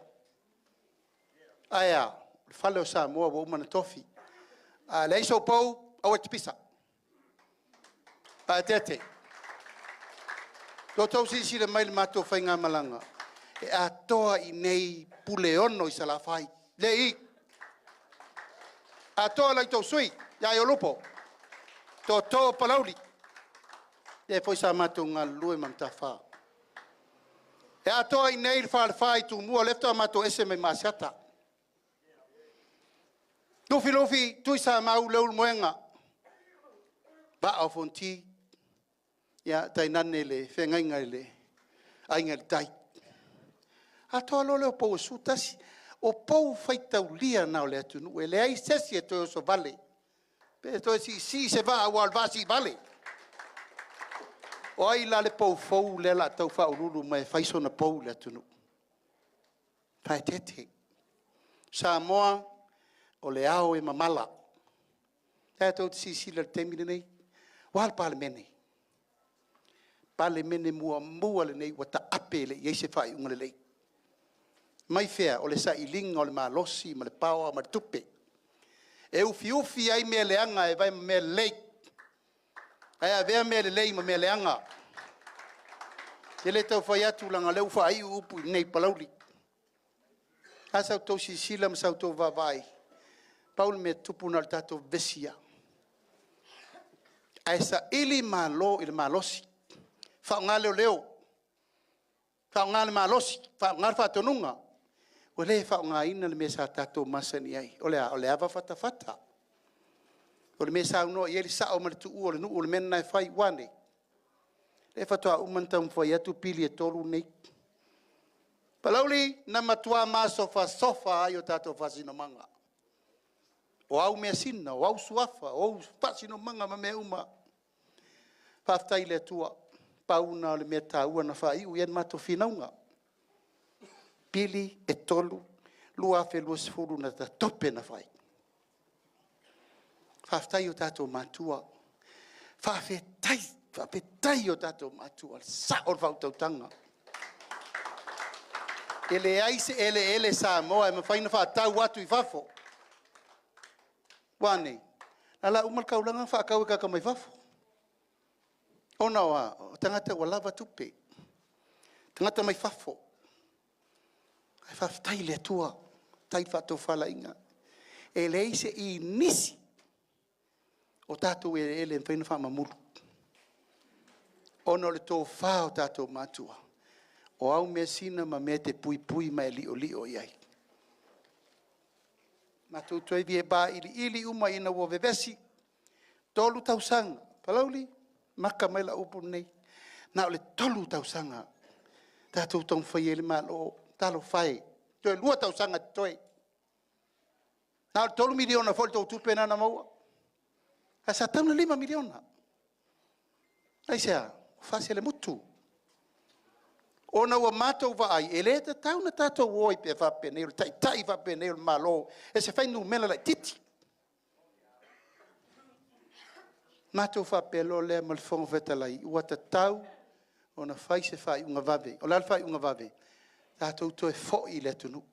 Aia. Fale o Samoa wa umana tofi. Le iso pou au e pisa. Pa ete. Lo tau si le mail mato fai ngā malanga. E a toa I nei pule ono I salafai. Le I. A toa lai tau sui. Ya yo lupo. To Palauli. E foi sa mato ngā lue mamtafa. E a toa I nei fai tu mua lefta mato ese me masiata. Lufi, tui sa mau leul moenga. Ba au fonti. Ya tai nane le, whengainga le. Ainga le tai. A toa lo leo pou sutasi. O pou faitau lia nao le atunu. E le ai sesi e toi o so vale. Pe toi si se va au alvasi vale. O ai la le pou fou le la tau fa ururu mai faiso na pou le atunu. Pai tete. Samoa o le ao e mamala. E tau si le temine nei. Wal pale mene. Pale mene mua le nei wata ape le yeise fai unga le lei. Mai fea o le sa ilinga o le malosi ma le paua ma le tupe. E ufi ai me le anga e vai me le lei. Ai a vea me le lei ma me le anga. E le tau fai atu langa leu fai upu nei Palauli. Asa tau si sila ma sau tau vavai. Paul me tupu na le tato vesia. Ai sa ili malo ili malosi. Fa ngale leo. Fa ngale malosi. Fa ngale fa tonunga. O le fa ngaina le mesa tato masani ai. O le ava fata. O le mesa uno i ele sa o malitu o le nu o le mena e fai wane. Le fa toa umantam fai atu pili e tolu nei. Palauli na matua ma sofa ai o tato fasino manga. O au mea sina, o au suafa, o au fasino manga ma mea uma. Paftai le tua. Pauna le mea taua na fai u yen mato finaunga. Pili e tolu, lua fe lua sifuru na ta tope na fai. Faftai o tato matua. Fafetai whapetai o tātou mātua, sa o whautautanga. Ele aise ele sa moa, e mawhaina whaatau atu I whafo. Wane, ala umal kaulanga whaakau e kaka mai whafo. Ona wa, tangata wa lava tupe. Tangata mai whafo. Ai whaftai le atua, tai whato whala inga. Ele aise I nisi. O tātou ele mwhaina wha mamuru. Ono le tō whao tātou mātua. O au mea sina ma mea te pui pui mai li o iai. Mātou toi vie bā ili uma ina wo vevesi. Tolu tausanga. Palauli, maka mai la upu nei. Nā o le tolu tausanga. Tātou tong whai ele malo. Talo whai. Toi lua tausanga toi. Nā o le 3 miliona fol tau tupe nana maua. Asa tauna 5 miliona. Ai sea, whase le mutu. Ona wa mātou wa ai, ele te tauna tātou oi pe whape nei, tai whape nei, malo, e se whainu mena lai titi. Mātou whape lo lea mal whongo whetalai, ua ta tau, ona whai se whai unga vave, o lal whai unga vave, tātou toe fōi le tunu.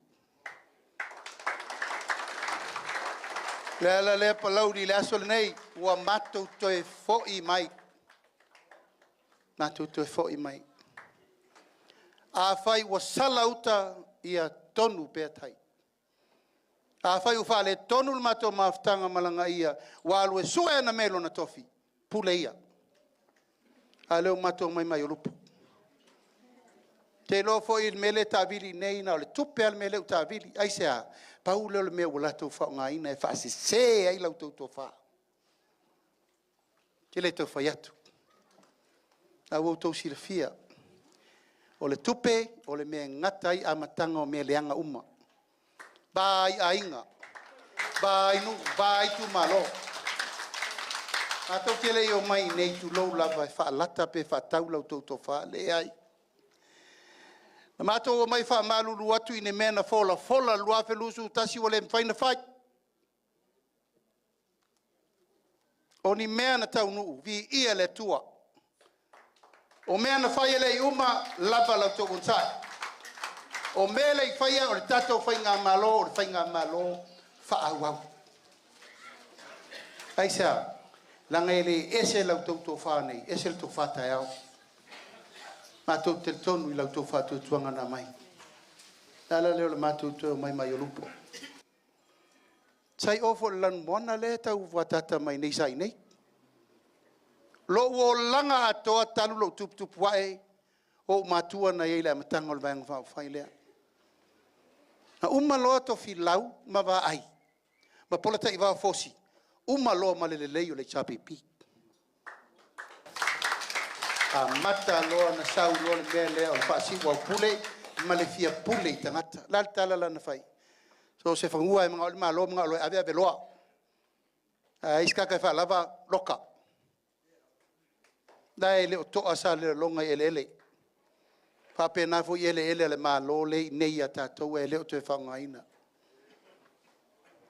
Lea Palauli le aso le nei, ua mātou toe fōi mai. Mātou toe fōi mai. A whai ua sala uta ia tonu pētai. A whai u whale tonu le mātou maafutanga malanga ia, wa alue sua na melo na tofi, pule ia. A leo mātou mai o lupu. Te lo fo il mele tāwili nei na o le tupe al mele u tāwili, ai sea, pau leo le mea ula tau whao ngā ina e whaase se ai lau tau tō wha. Te le tau whai atu. A wau tau sira fia. O le tupe, o le mea ngatai a matanga o mea leanga uma. Bai ainga. Bai nu, bai Itumalo. A tau te leo mai nei tu lau lava e wha lata pe wha tau lau tau tō wha le ai. Na mātou o mai wha malulu atu I ne mea na fola lua felusu tasi o le mwhaina whai. O ni mea na tau nuu, vi ia le tua. O mea na whai ele uma lava lau tō unsai. O mea le whaia o le tatou whai ngā malo, o le whai ngā malo, wha au au. Aisa, langa ele ese lau tō whanei, ese le tō whatai au. Mātou te tonu I lau tō whātou tuanga nā mai. Nāla leo le mātou tō mai o lupo. Sai ofo lan moana le tau watata mai nei sai nei. Lo o langa atoa talu lo tup wae o matua na ele matanga le vang fa fai lea. Na uma lo to filau ma va ai. Ma polata I va fosi. Uma lo ma le o le chapipi. A mata lo na sau lo le mele o fa si wa pule ma le fia pule tangata. La tala la na fai. So se fangua mga malo mga lo ave loa. Iska ka fa lava loka. Dai le to asa le longa ele. Fa pena fo ele le malo le nei ata to ele o te fanga ina.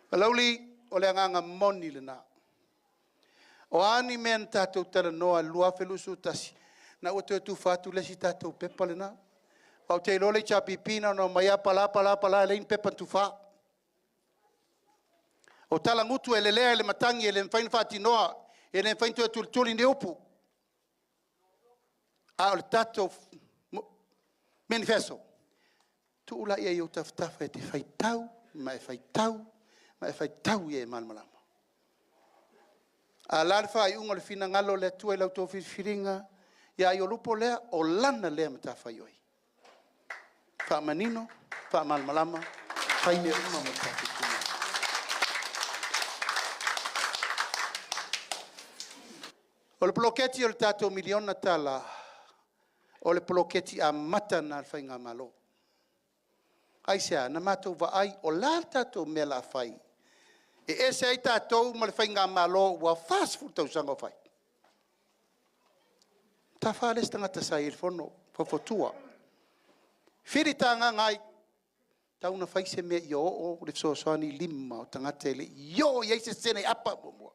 Palauli o le nganga moni le na. O ani men tatou tala noa lua felusu tasi. Na o te tu fatu le si tatou pepa le na. Pau te lole chapipina no maya pala le in pepa tu fa. O tala ngutu ele lea ele matangi ele mfain fati noa. Ele mfain tu tultuli ndi upu. A o le tatou manifesto. Tu ula ia iau taftafa e te faitau, ma e faitau ia e malmalama. A larfa ai unga le fina ngalo le tua I lau tō whiringa, ia i o lupo lea o lana lea matafa ioi. Wha manino, wha malmalama, whai mea uma matafa tuma. O le poloketi o le tātou miliona tala, o le poloketi a mata na whai ngā malo. Aisea, na mātou wa ai o la tātou mea la whai. E ese ai tātou ma le whai ngā malo ua fast food tau sanga whai. Ta whales tangata sa il fono, whawhotua. Whiri tanga ngai, tau na whai se mea i o le soani 5 o tangata ele, iei se sene apa mua.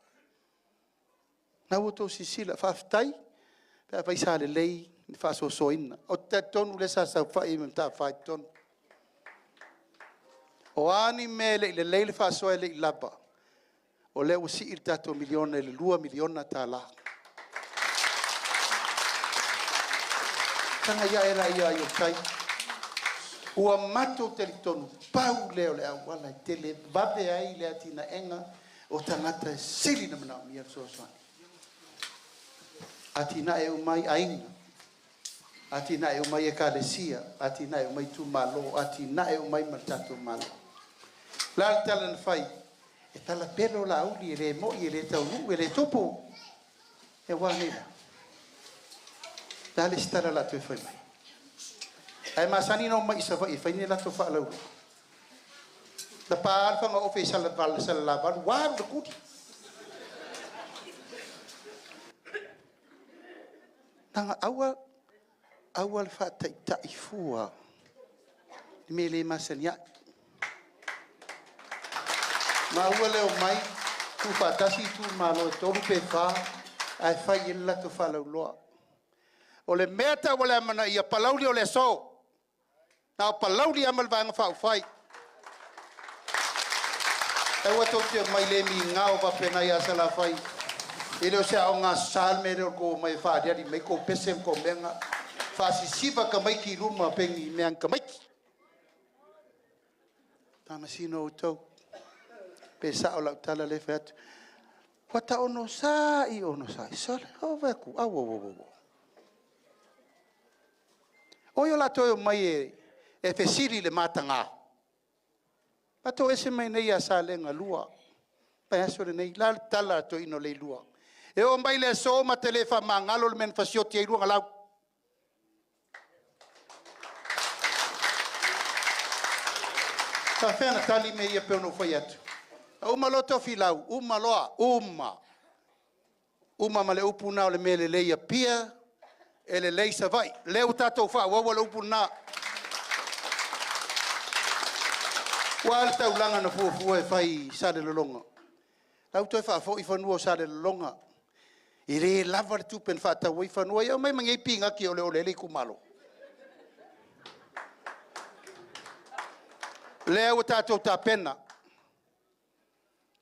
Na uto sisila, whaftai, Pe vai sa le lei ni fa so soina. O te tonu le sa fai me ta fai tonu. O ani me le lei le fa so le lapa. O le usi il tato milione le 2 miliona tala. Tanga ia era ia yo kai. Ua mato te tonu pau leo le awala tele babe ai le atina enga o tangata sili na mana mia so so. Atina e umai ainga. Atina e umai ekalesia, atina e umai Itumalo, atina e umai martato malo. La talan fai e tala pelo la uli e le mo e le tau e le topo e wanela. Dale stara la tu fai mai. Ai masani no mai sa fai ni la to fa la. Da pa fa nga official la val sa la val wa de kuti. Tanga awal fa ta ifua. Me le masania. Ma wale o mai tu fa tasi Itumalo to pe fa ai fa illa to fa la lo. O le meta wala mana ia Palauli o le so. Na Palauli amal va fa fai. E wa to te mai le mi ngao va pena ia sala fai. Ele o se a nga salme ro ko mai fa dia di mai ko pesem ko menga. Fa si siva ka mai ki luma pengi me an ka mai. Tamasino to. Pesa o la tala le fet. Wata ono sa I ono sa. Sole o veku awo. O yo la to mai e fesiri le matanga. Pato ese mai nei asa lenga lua. Pa aso le nei la tala to ino le lua. E o mai le so ma telefa mangalo le men fasio ti lua ngala. Ta fena tali me ia pe no foi atu. Uma loto filau, uma loa, uma male upuna le mele leia pia, ele leisa vai. Leu tato fa, wa le upuna. Wa tau langa na fu e fai sa de longa. Lau to fa fo I fanua sa de longa. I re lava tu pen fa ta wi fanua ia mai mangai pinga ki ole le kumalo. Leu tato ta pena.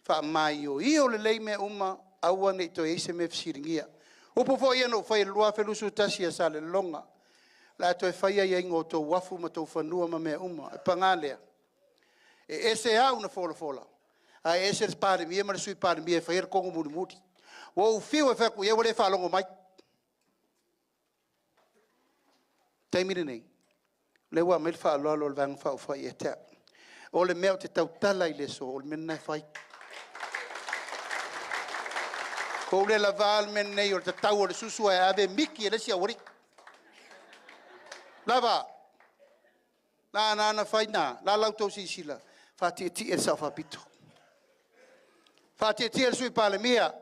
Fa mai o I o le lei me uma aua nei to ese me fsiringia. Upo fo ia no fai lua felusu tasi sa le longa. La to fai ia ingo to wafu ma to fanua ma me uma e pangalea. E ese a una fola. A ese spare mi ma sui par mi e fai ko muti. Wo fiu e fa ku ia wole fa longo mai. Taimine nei. Le wa mel fa lo vang fa fai eta. O le meo te tau tala I le so o le mena fai. Ko le laval men nei o te tau o le susu e ave miki e le si awari. Lava. Na fai na. La lautou si sila. Fati ti e sa fa pito. Fati ti e sui pale mia.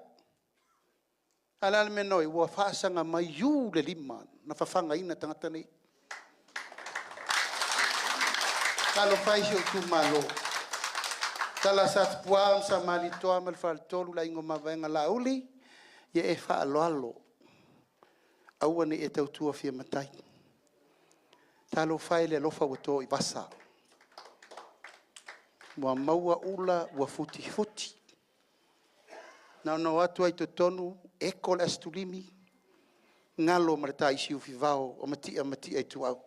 Ala men noi wa fa sanga mai yu le lima. Na fa fanga ina tangata nei. Kalau fai si Itumalo. Kala sat puam sa malito amal fal tolu la ingo mavenga la uli. Ye e fa alo. Aua ni e tau tua fia matai. Talo fai le lofa wato I vasa. Wa maua ula wa futi. Na watu ai tonu eko le astulimi. Ngalo martai si ufivao o mati ai tuau.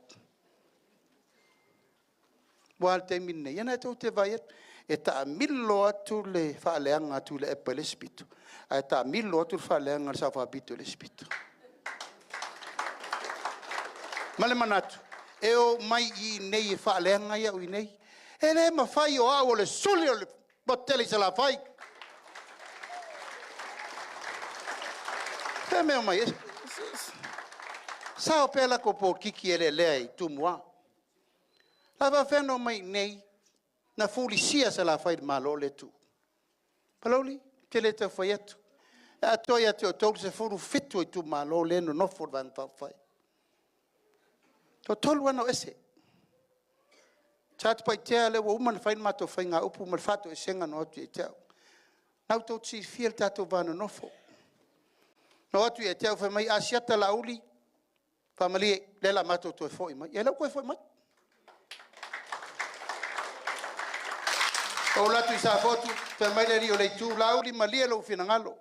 Wal te minne. Yana tau te vaiet. E ta millo atu le faaleanga atu le epa le spito. E ta millo atu le faaleanga le safa bito le spito. Male manatu. E o mai I nei e faaleanga ia ui nei. E le ma fai o au le suli o le boteli se la fai. Te meo mai. Sao pela ko po kiki ele lei tumua. Lava feno mai nei. Na fulisia se la fai malo le tu. Palauli, te le te fai atu. A toia te o tolu se furu fitu Itumalo le no for van fai. To tolu ano ese. Chat pai te le wo uman fai mato fai nga upu mal fato e senga no atu e te. Nau to tsi fiel tato vano no fo. No atu e te au whai mai asiata la uli. Whamali le la mato to e fwoi mai. E lau koe fwoi mai. O latu I sa fotu. Whai mai le rio le tū la uli ma lia lo whina ngalo.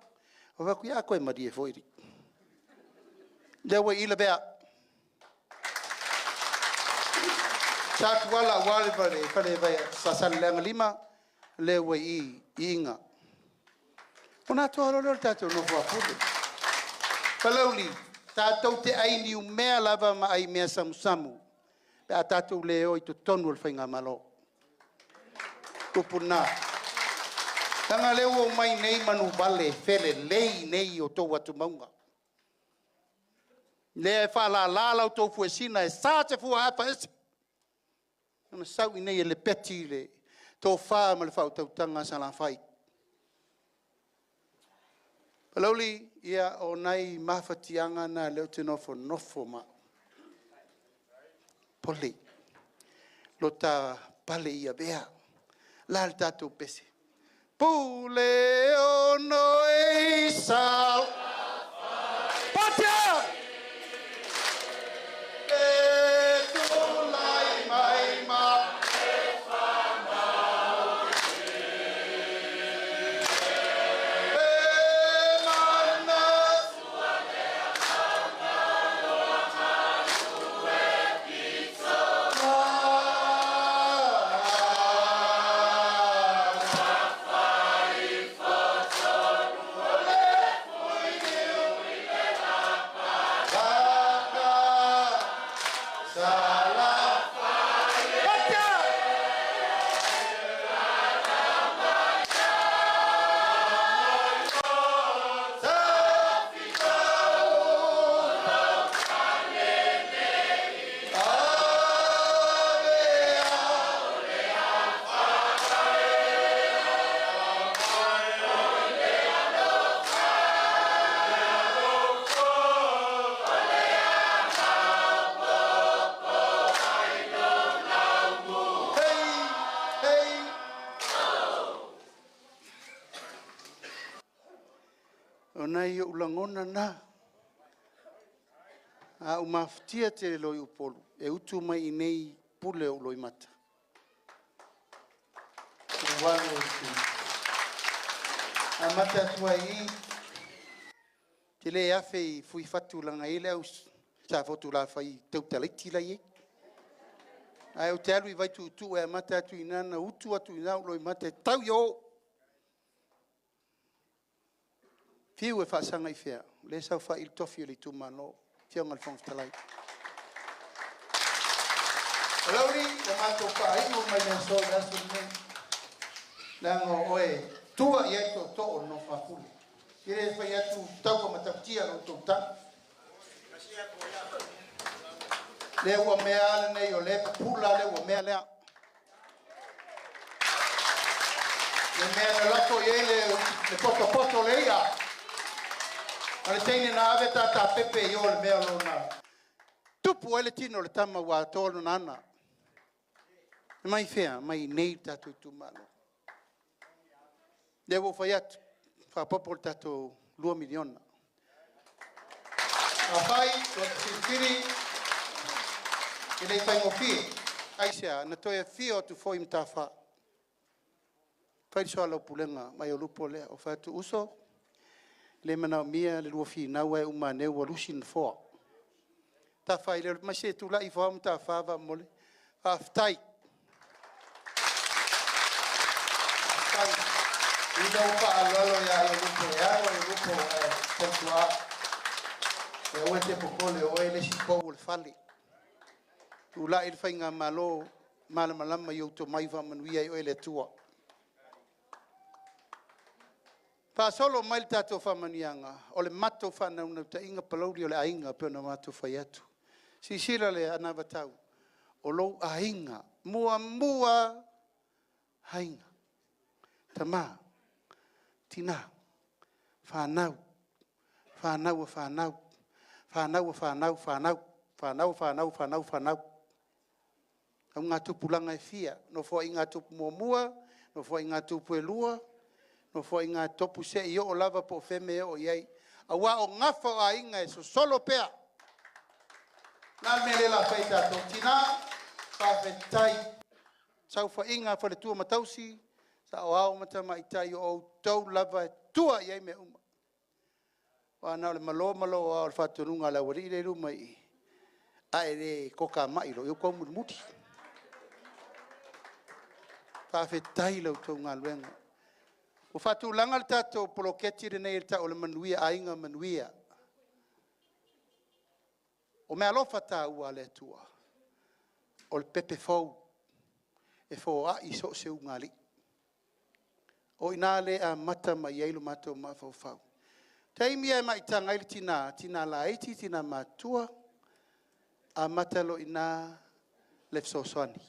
O waku ia koe mari e fwoi ri. Le ua ila bea. Sa tuala wale vale vai sasana lenga lima. Le ua I inga. Ona toa lolo tato no fua fude. Palauli, tātou te aini mea lava ma ai mea samu. Pea tātou leo I to tonu al whainga malo. Tupuna. Tanga leo o mai nei manu vale, fele lei nei o tau atu maunga. Le whala lala o tau fuesina e sa te fua hapa ese. Ana sau I nei e le peti le tō wha ma le whau tau tanga sa la whai. Palauli, ia o nai mawhatianga na leo te nofo ma. Poli. Lo ta pale ia bea. La le tātou pese. Pule o noi sal. Patia! E tu lai mai ma. Onai o ulangona na. A umaftia te loi upolu. E utu mai I nei pule o loi mata. Walo tu. A mata tua I. Te le afe I fui fatu langa I leo. Sa fotu la fai tau taliti la I. Ai o te alu I vai tu utu e a mata atu inana. Utu atu inana loi mata. Tau yo. Fiu e whaasanga I whea. Le sau wha il tofi o li Itumalo. Fiu ngal whong talai. Palauli, o mātou whaingo mai na so rasu nei. Lango oe, tua I aito to'o no whapule. Ire whai atu tauka mataptia no tau tang. Le ua mea ale nei o le pula le ua mea lea. Le mea na lako I le poto le ia. Ale teine na ave tata pepe I o le mea lona. Tupu ele tino le tama wa tolo nana. Mai fea, mai nei tatu Itumalo. Le wo fai atu. Fa popo tatu 2 miliona. A fai, o tiri, I le fai ngofi. Aisea, na toe fio tu foi mtafa. Fai soa lau pulenga, mai o lupo lea. O fai atu uso. Le mana mia le lua fi na wa uma ne wa lusin fo ta fai le ma se tu la I fo ta fa va mole aftai I no pa lo ya lo lupo tentua e o te popole o ele si po ul fali tu la il fainga malo malama yo to mai va manuia o ele tua Pa solo mai tato whamanianga, o le mato whanau ta inga Palauli o le ainga peo na mato whai atu. Si sira le anawa tau, o lo ainga, mua hainga. Tama, tina, whanau, Au ngā tupu langa e fia, no fo I ngā tupu mua, no fo I ngā tupu e lua, no fo I ngā topu se I o lava po feme o iai. Awa o ngafa o ainga e so solo pea. Nā mele la whai tātou tina, whawhetai. Sau wha inga whare tua matausi, sa o ao matama i tai o tau lava e tua iei me uma. Wāna ole malo o ao le whatonunga la wari re ruma i. Ae re koka mai lo, iu kou muti. Whawhetai lau tau ngā luenga. O whatu langa le tātou poloketi re nei ta o le manuia ainga manuia. O mea lofa tā ua le tua. O le pepe fau. E fo a i so se ungali. O ina le a mata mai eilu mato ma fau fau. Taimi e mai tanga ili tina la eiti, tina matua. A mata lo ina lefso soani.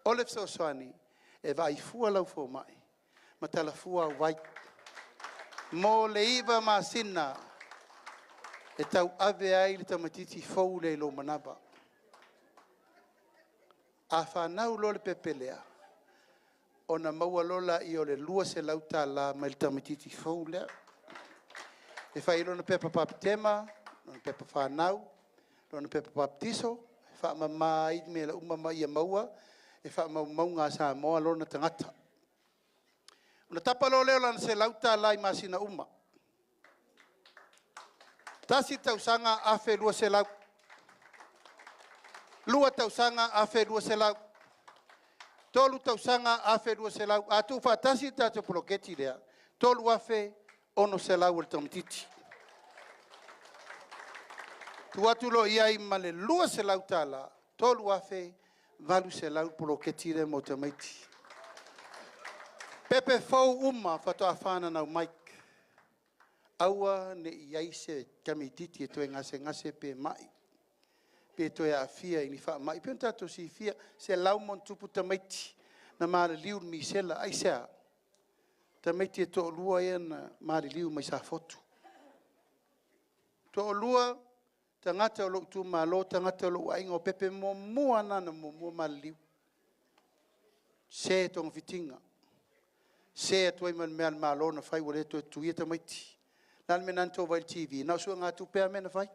O lefso soani e vai fua lau fo mai. Matala fua vai. Mo le iwa ma sina. E tau ave ai le tamatiti fau le lo manaba. A whanau lo le pepelea. O na maua lola i o le lua se lauta la mai le tamatiti fau lea. E whailo na pepa papitema, na pepa whanau, na pepa papitiso, e wha mamai me la umama ia maua, e wha maunga sa moa lo na tangata. Ona tapa lo leo lana se lauta la i masina uma. Tasi tausanga afe lua se lau. Lua tausanga afe lua se lau. Tolu tausanga afe lua se lau. Atu fatasi tato poloketi lea. Tolu afe ono se lau el tamatiti. Tuatu lo iai male lua se lau tala. Tolu afe valu se lau poloketi lea mo tamaiti. Pepe fau uma fato afana na Mike. Aua ne iai se kamititi e toe ngase pe mai. Pe toe a fia ini wha mai. Pe tato si fia se lau mon tupu tamaiti. Na maare liu mi sela ai sea. Tamaiti e to lua e na maare liu mai sa fotu. To lua tangata o lo tu malo tangata o lo ainga o pepe mo mua nana mo mua maare liu. Se tong fitinga. Se toi man meal malo na fai wale to tuia tamaiti. Nan me nanto vai TV. Na so nga tu pe me na fai.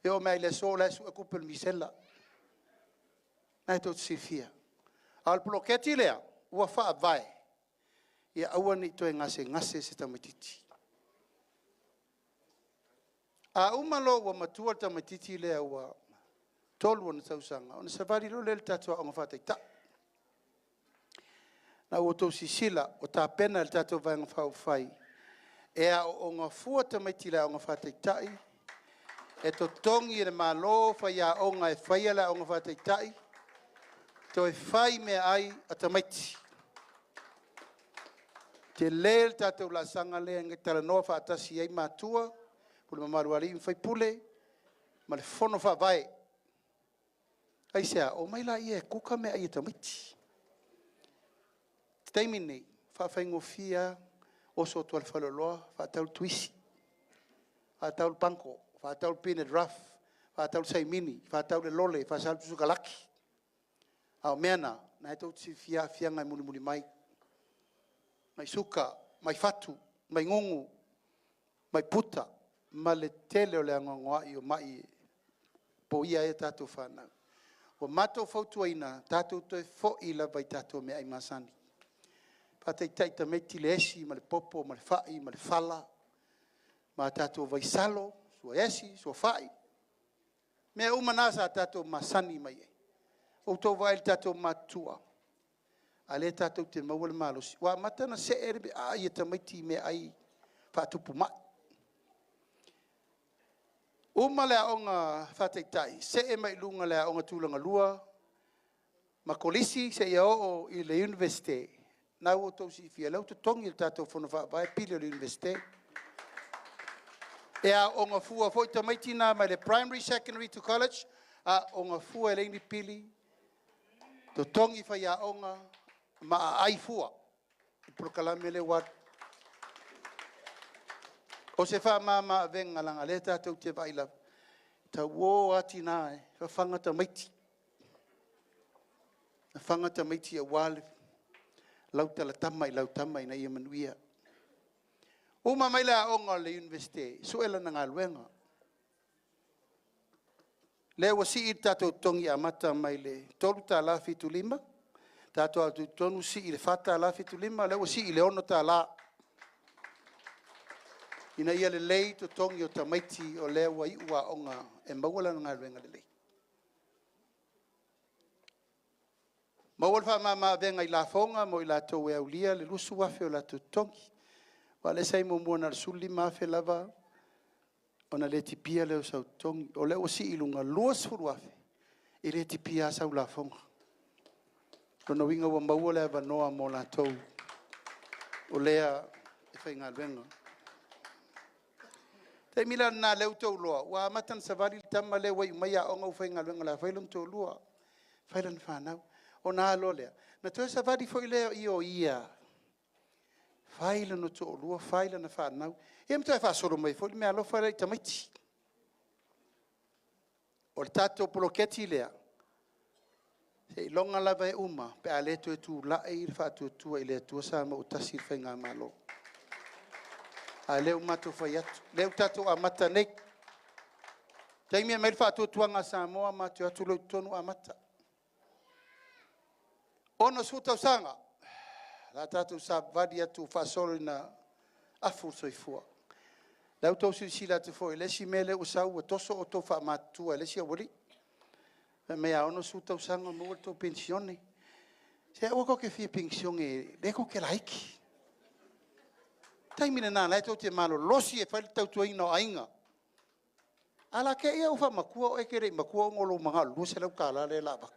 E o mai le so la su kupel misela. Na to sifia. Al bloketi lea ua fa vai. Ia aua ni to ngase se tamatiti. A umalo wa matua tamatiti lea ua tolu na sausanga. Ona savari lo le tatu o fa ta. Na o to sisila o ta pena le tatu vai ngfa fai. E a o ngā fuata mai tila o ngā whataitai. E to tongi e malo whai a o ngā e whai ala o ngā whataitai. To e whai me ai a tamaiti. Te leel tātou la sanga lea ngai tala noa whaatasi ei mātua. Pule ma maruari in whai pule. Ma le whono whawai. Ai sea, o mai la ia kuka me ai a tamaiti. Teimi nei, whawhaingo fia. Oso tu alfaloloa, whātaul tuisi, whātaul panko, whātaul peanut rough, whātaul saimini, whātaul lole, whātaul tusukalaki. Ao meana, na he tau tisi fia ngai muli mai. Mai suka, mai fatu, mai ngungu, mai puta, ma le tele o le angongoa i o mai po ia e tātou whanau. O mato fautua ina, tātou toi fo i la vai tātou mea i masani. Patai taita meti le esi, ma le popo, ma le fai, ma le fala. Ma tātou vai salo, sua esi, sua fai. Mea umanasa tātou masani mai e. O tau vai tātou matua. A le tātou te mawale malosi. Wa matana se erebe, a ia tamaiti me ai whātupu mai. Uma lea onga whataitai, se e mai lunga lea onga tūlanga lua. Ma kolisi se ia o i le universite. Nau o tau si fia, lau te tongi le tātou whono whapai, pili o le universite. E a o ngā fua fwoi tamaiti nā mai le primary, secondary to college, a o ngā fua e leini pili, to tongi whai a o ngā, ma a ai fua, i prokalame le wat. O se wha mama a venga langa le tātou te vaila, ta wō ati nā e, whanga tamaiti. Whanga tamaiti a wāle, lau tala tamai na ia manuia. Uma mai la onga le university, suela na ngaluenga. Le wasi i tatou tongi amata mai le tolu ta la fitu lima. Tatou atu tonu si i le fata la fitu lima, le wasi i le ono ta la. Ina ia le lei to tongi o tamaiti o le wa i ua onga e mawala na ngaluenga le lei. Mawal fa mama venga i la fonga mo i la tau e aulia le lusu wafe o la tu tongi. Wa le sai mo mua na suli mafe lava ona le tipia le sau tongi o le osi ilunga luas furuafe i le tipia sau la fonga. Kona winga wa maua le avanoa mo la tau o lea e whai ngā luenga. Te mila na leu tau loa wa matan savali tama le wai umaya onga u whai ngā luenga la whailan tau loa whailan whanau. O nā lo lea. Na toi sa vadi foi leo i o ia. Whaila no to o lua, whaila na whanau. E mtua e whasoro mai foi, mea alofa rei tamaiti. O le tato poloketi lea. Se i longa lava e uma, pe a leto e tu la e i whatu tua i lea tua sa ma utasi whai ngā malo. A leo mato whai atu. Leo tato a mata nei. Taimia mai whatu tua ngā Samoa mato atu leu tonu a mata. Ono suta sanga. La tatu sa vadi atu fasolo na afu soifua. Lau tau si la te foi lesi mele usau toso o to fa matua lesi awali. Me a ono suta sanga mo to pensione. Se o ko ke fi pensione de ko ke laiki. Tai mina na la to te malo losi e fal tau tu ina ainga. Ala ke ia u fa makua o e ke re makua ngolo manga lu se lau kala le la ba.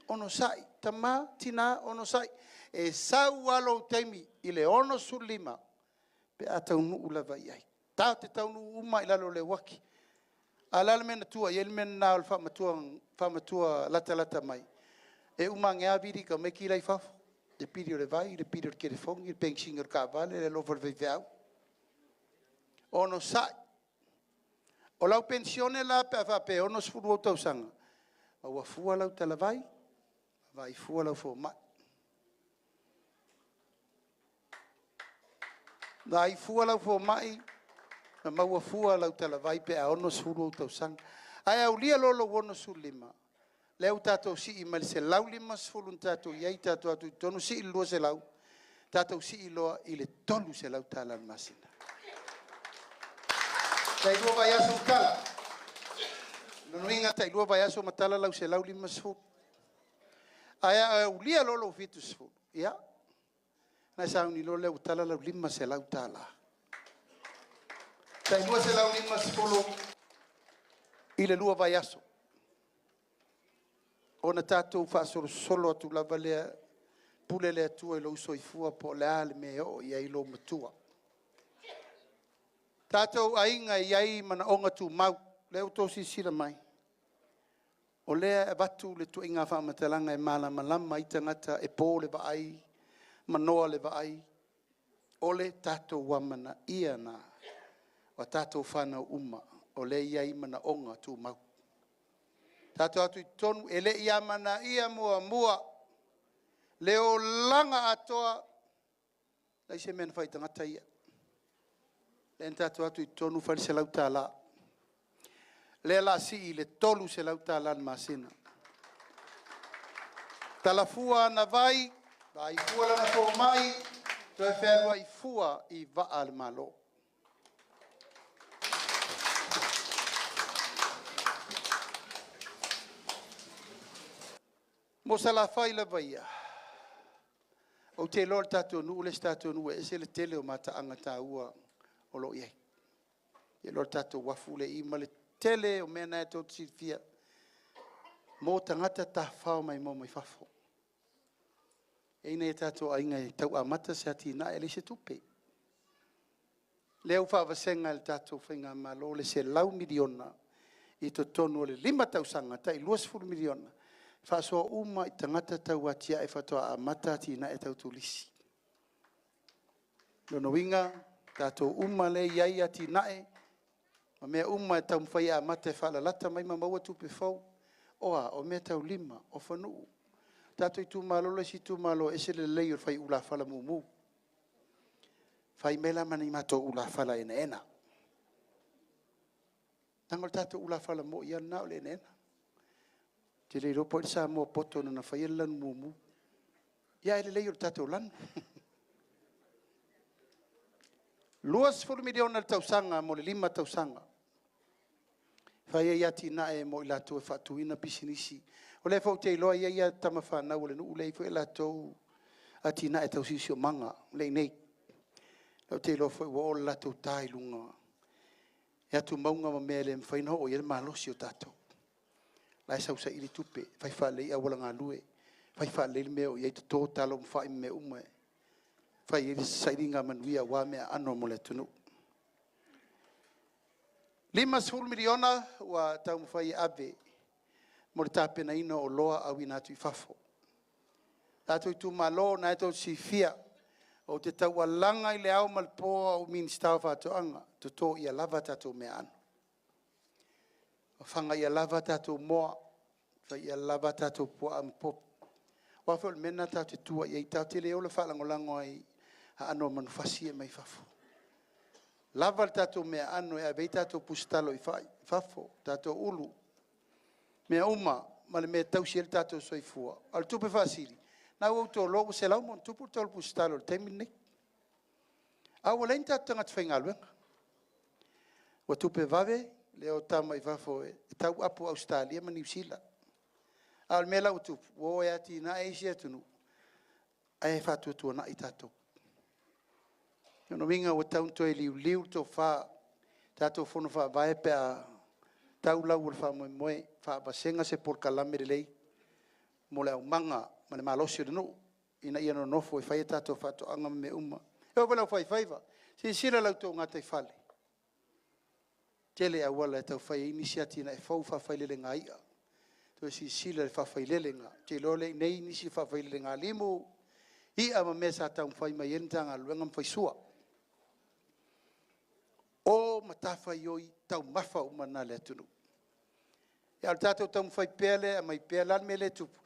Ono sai, tama, tina, ono sai. E sau alo teimi, i le ono sulima, pe a taunu ula vai ai. Tau te taunu uma i lalo le waki. A lalo mena tua, i elmen na al whamatua lata mai. E uma ngea viri ka me ki lai fafo. Le pirio le vai, le pirio le kere fongi, le pensinga le ka vale, le lofa le veiveau. Ono sai. O lau pensione la pe a whape, ono sfuru o tau sanga. Ma ua fua lau tala vai. Vai fua lau fo mai. Vai fua lau fo mai. Na maua fua lau tala vai pe a ono suru tau sang. Ai au lia lolo wono su lima. Leu tatou si i mali se lau lima sfulun tatou iai tatou atu tonu si i lua se lau. Tatou si i loa i le tolu se lau tala masina. Tai lua vai aso kala. Nuinga tai lua vai aso matala lau se lau lima sfulun. Ai ulia lolo fitus fu. Ya. Na sa uni lolo utala la lima se la utala. Tai lua se la lima sfolo. Ile lua vai aso. Ona tatou fa solo atu la valea pule le tua lo soifua po le ale me o ia i lo matua. Tatou ainga iai mana onga tu mau le utosi sira mai. O lea e batu le tu inga whamatalanga e malama i tangata e pō le vaai, manoa le vaai. O le tātou wamana ia nā, wa tātou whanau uma, o le ia i mana onga tū mau. Tātou atu i tonu, e le ia mana ia mua, le o langa atoa, lai se mena whai tangata ia. Le tātou atu i tonu, whai se lau tā la. Le la si i le tolu se lau talan masina. Talafua na vai fua lana fo mai, to e whenua i fua i waa le malo. Mo sa la fai la vaia. O te lor tato nu, le stato nu, e se le tele o mata angata ua o lo iei. E lor tato wafu le ima le tele o mena e tō tifia. Mō tangata ta whao mai mō mai whafo. Eina e tātou ainga e tau amata se ati na e le se tupe. Leo whawasenga le tātou whainga malo le se lau miliona i to tonu o le 5 tausanga ta i 2 miliona. Whasoa uma i tangata tau atia e whatoa amata ati na e tau tulisi. Lono winga, tātou uma le iai ati na e ma mea uma e tau mwhai a mata e whalalata mai ma maua tupe whau. Oa, o mea tau 5, o whanuu. Tātou i tūmalo le si tūmalo e se le lei o whai ula whala mumu. Fai mela mani mato ula fala ena. Tangol tato ula fala mo ia na ole ena. Te le ropo i sa mo poto na fai lan mumu. Ia ele le tato lan. Luas 4 miliona tausanga mo le 5 tausanga. Fai ia tina e mo ila to fa tuina bisinisi. Ole fo te loa ia tamafa na ole no ule fo ila to atina e tausisi o manga le nei. Lo te lo fo o la to tai lunga. Ya tu maunga ma mele fai no o ia malosi o tato. Lai sa usa ili tupe fai fa le ia wala ngalue. Fai fa le me o ia to talo fai me ume. Fai ili sairinga manuia wa me ano mo le tunu. 5 miliona wa tau fai ave. Mo le tapena ino o loa au ina tu i fafo. Tato Itumalo na eto si fia. O te taualanga i le au malpoa o minstau whātoanga. Tuto ia lava tato mea anu. O whanga ia lava tato moa. Wha ia lava tato poa ampop. Wafo le mena tato tua ia i tau te leo le whalangolango ai a ano manufasi e mai fafo. Lava tato mea anu e a vei tato pustalo i fafo. Tato ulu. Mea uma, ma le mea tausi el tato soifua. Al tupe fasili. Na o to logo se lau mon tupu tol pustalo te minne. A o lenta tanga tfenga luenga. O tupe vave le o tama I vafo e tau apu Australia ma New Zealand. Al mela o tupu o e ati na e sia tunu. Ai fatu tu na I tato. No minga o tau to e liu to fa tato fono fa vai pe a tau lau fa moe fa basenga se por kalame lei. Mo le manga ma le malosi no ina ia no nofo e fai tato fato anga me uma e o vela fai faiva si sila lau to ngata fale tele a wala tau fai inisiatina e fau fa fai le ngai to si sila fa fai le nga te lole nei inisi fa fai le nga limu I ama mesa tau fai mai entanga luenga fai sua o matafa yoi tau mafa umana le tunu e al tato tau fai pele a mai pele me le tupu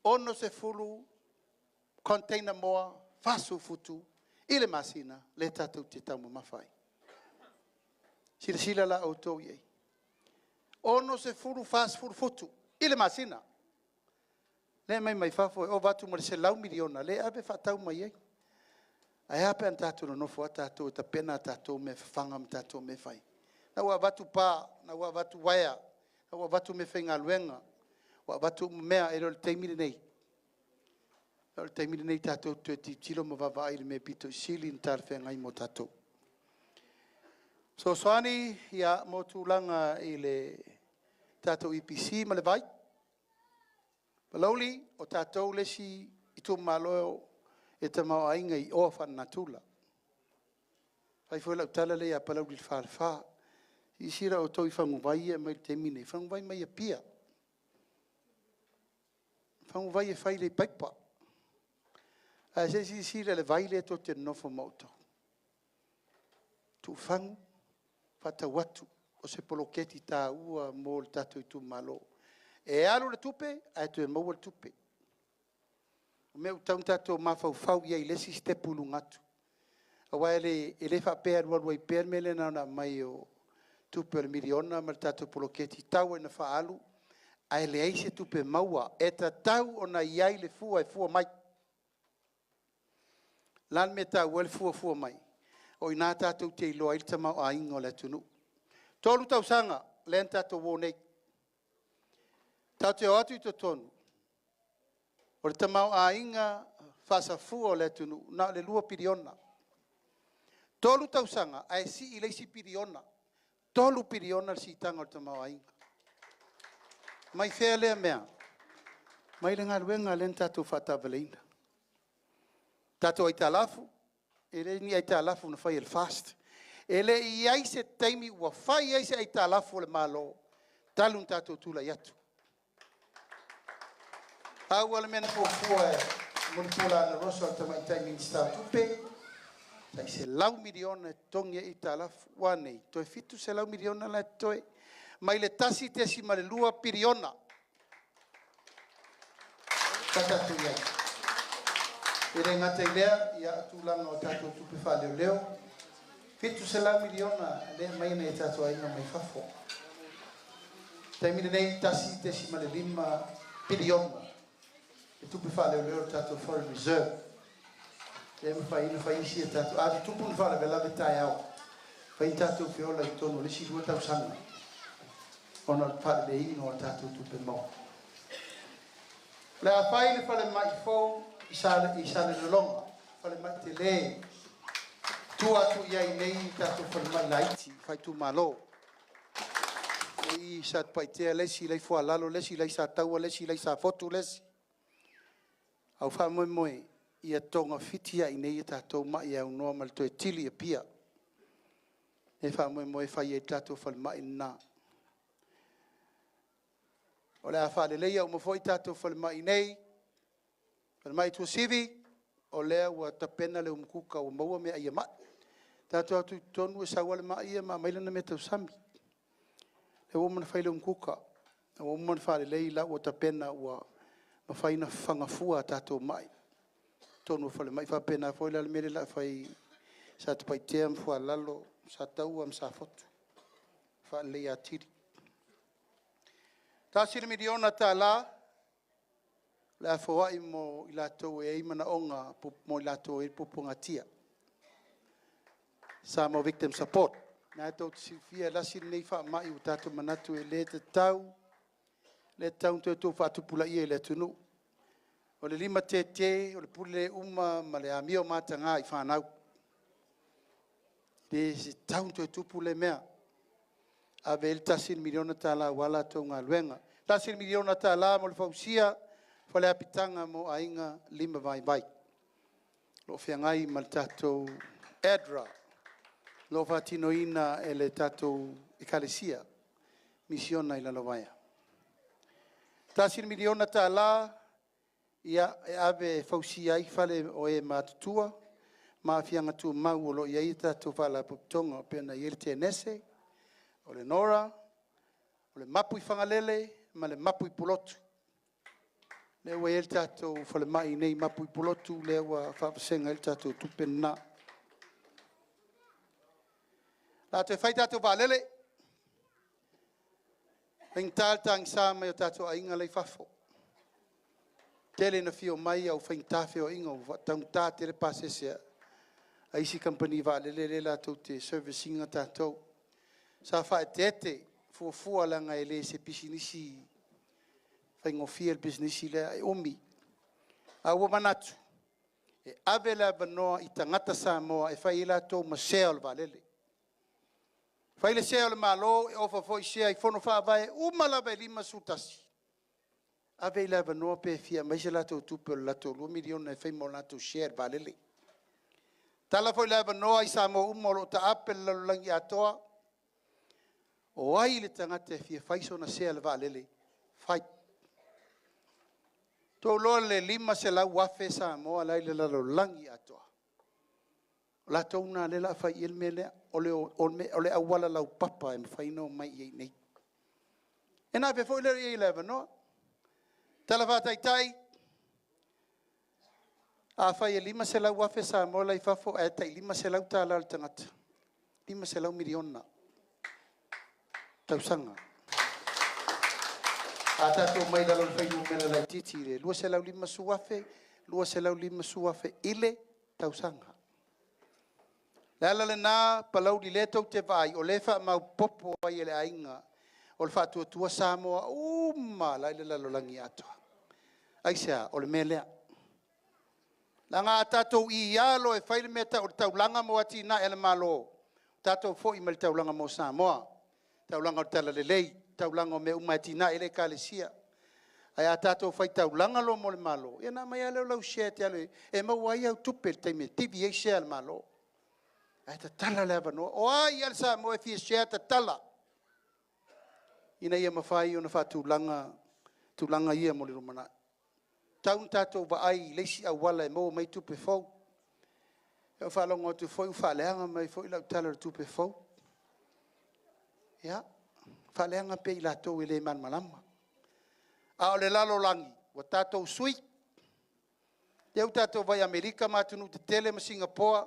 ono se fulu container moa fasu futu ile masina le tatu te tamu mafai sila la auto ye ono se fulu fast food futu ile masina le mai fafo o vatu mo se lau miliona le ave fatau mai ye ai ape tatu no fo tatu ta pena tatu me fanga tatu me fai na wa vatu pa na wa vatu waya na wa vatu me fenga luenga wa batu mea e le taimiri nei. Le taimiri nei tatou te tilo ma vava ile me pito sili ntar fe ngai mo tatou. So soani ia mo tulanga ile tatou IPC ma le vai. Palauli o tatou lesi Itumalo e tamau ainga I ofa natula. Fai foi la tala le a Palauli falfa. I sira o toi fangu vai e mai taimini fangu vai mai pia. Fangu vai e fai le paipa. A se si le vai le to te nofo moto. Tu fangu fata watu o se poloketi ta ua mo le tato Itumalo. E alu le tupe a tu mo le tupe. O meu tau tato mafau fau ia I lesi stepulu ngatu. A wale ele fa pe alu ai per mele na mai o tupe le miliona ma tato poloketi tau e na fa alu. Ai le aise tupe maua e ta tau ona iai le fua e fua mai. Lan me tau e le fua mai. O ina tatou te iloa il tamau a ingo le tunu. Tolu tau sanga, len tatou wonei. Tau te o atu I to tonu. O le tamau a inga fasa fua le tunu, na le lua piriona. Tolu tau sanga, ai si I leisi piriona. Tolu piriona si tanga o le tamau a inga. Mai fea lea mea. Mai le ngaruenga len tatou whatawaleina. Tatou ai talafu. Ele ni ai talafu na fai el fast. Ele I ai se taimi ua fai ai se ai talafu le malo. Talun tatou tula yatu. Au ala mena fua mulpula na rosa al tamai taimi nista tupe. Sai se lau miliona tongia I talafu. Wanei. Toi fitu se lau miliona la toi. Mai le tasi te si male lua piriona. Tatatu iai. Ere ngata lea ia tulanga o tatou tupe fa leo. Fitu sela miliona le mai nei tatou ai mai fafo. Taimine nei tasi te si male 5 biliona. E tupe fa leo tatou foreign reserve. E me fai si tatou a tupu ni fa le vela betai au. Fai tatou fiola I tonu le si 2,000. Ona fa le ino tatou tupe mo. La fai le fale mai fo isale le longa. Fale mai te le. Tua tu ia nei tatou fale mai laiti. Fai Itumalo. I sa paitea lesi lei fo alalo lesi lei sa taua lesi lei sa fotu lesi. Au fa moe ia tonga fitia I nei tatou mai au noa mal to tili e pia. E fa moe fai e tatou fale mai na. O le a whale leia o mawhoi tātou whale mai nei. Whale mai tua civic. O lea ua tapena le umkuka o maua mea ia mai. Tātou atu tonu e sawale mai ia ma mailana me tau sami. Le womana whaile umkuka. Le womana whale leila ua tapena ua mawhaina whangafua tātou mai. Tonu whale mai whapena whaile ale mere la whai sa tupai tea mwhua lalo sa tau am sa fotu. Whale leia tiri. Tasiri miliona ta la fawai mo ilato e imana onga mo ilato e pupunga tia. Sa mo victim support. Na to sifia la siri nei fa mai utato manatu e le tau to fatu pula ia le tunu. O le 5 tete o le pule uma ma le amio matanga I whanau. De si tau to pule mea. Ave el tasir miliona tala wala tonga luenga. Tasir miliona tala mo le fausia fale apitanga mo ainga 5 vai. Lo fiangai mal tatou edra. Lo fatinoina ele tatou ekalesia. Misiona ila lovaya. Tasir miliona tala ia ave fausia I fale o e matutua. Ma fianga tu mau lo ia tatou fala putonga pena yelte nese. O le nora, o le mapu I whangalele, ma le mapu I pulotu. Le ua el tatou whale mai nei mapu I pulotu, le ua whapasenga el tatou tupena. La te whai tatou whalele. Whaing tātang sā mai o tatou a inga lei whafo. Tele na fio mai au whaing tāwhi o inga o taung tā tere pasesea. A isi company whalele le la tau te servicinga tatou. Sa fa tete fu langa ele se pisinisi fa ngofia el business le ai omi a wo manatu e avela bano I tangata sa mo e fa ila to masel valele fa ile sel malo e ofa foi se ai fono fa vai umala be 5 sutasi avela bano pe fia mai se la to tupe la to 2 milione e fa mo la to share valele tala foi la bano ai sa mo umolo ta apel langi atoa o ai le tangata fia faiso na se alva lele fai to lo le 5 se la wafe sa mo ala le la langi atoa la to una le la fai el mele ole awala la papa e fai no mai ye nei ena pe foi le 11 no tala va tai a fai el 5 se la wafe sa mo la fafo e tai 5 se la tala le tangata 5 se la miliona tausanga. Atato mai dalo fai mena la titire. Lua se lau 5 suafe ile tausanga. Lala le na Palauli le tau te vai o le fa mau popo ai ele ainga. O le fatu tua Samoa la ile lalo langi atoa. Aisea o le melea. Langa atato I alo e fai le meta o tau langa mo ati na ele malo. Tato fo I mal tau langa mo Samoa. Taulanga o tala lelei, taulanga o me umatina ele kalesia. Ai a tātou whai taulanga lo mo le malo. Ia nā mai aleo lau share te ale, e mau ai au tupe te me tibi e share le malo. Ai ta tala lewa no, o ai al sa mo e fia share ta tala. Ina ia mawhai o na wha tūlanga ia mo le romana. Taun tātou wa ai leisi au wala e mo mai tupe fau. E o whalonga o tu fau, whaleanga mai fau I lau tala tupe fau. Ya, faleanga pe I latou ele man malama. A o le lalo langi, wa tatou sui. Teu tatou vai Amerika matunu te tele ma Singapore.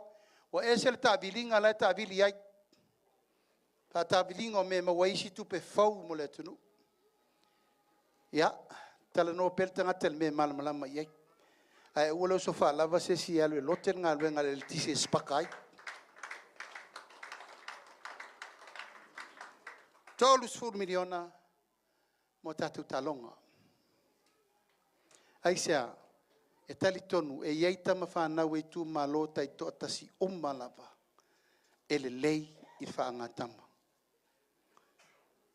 Wa esel ta bilinga la ta bili ai. Ta bilinga o me ma waisi tu pe fau mo le tunu. Ya, tala no pel tanga tel me mal malama ai. Ai ulo so fa lava se si alu loten nga le nga le tisi spakai. Tolus fur miliona mo tatu talonga. Ai sea e tali tonu e iei tama whanau e tu malo tai to atasi lava e le lei i whaangatama.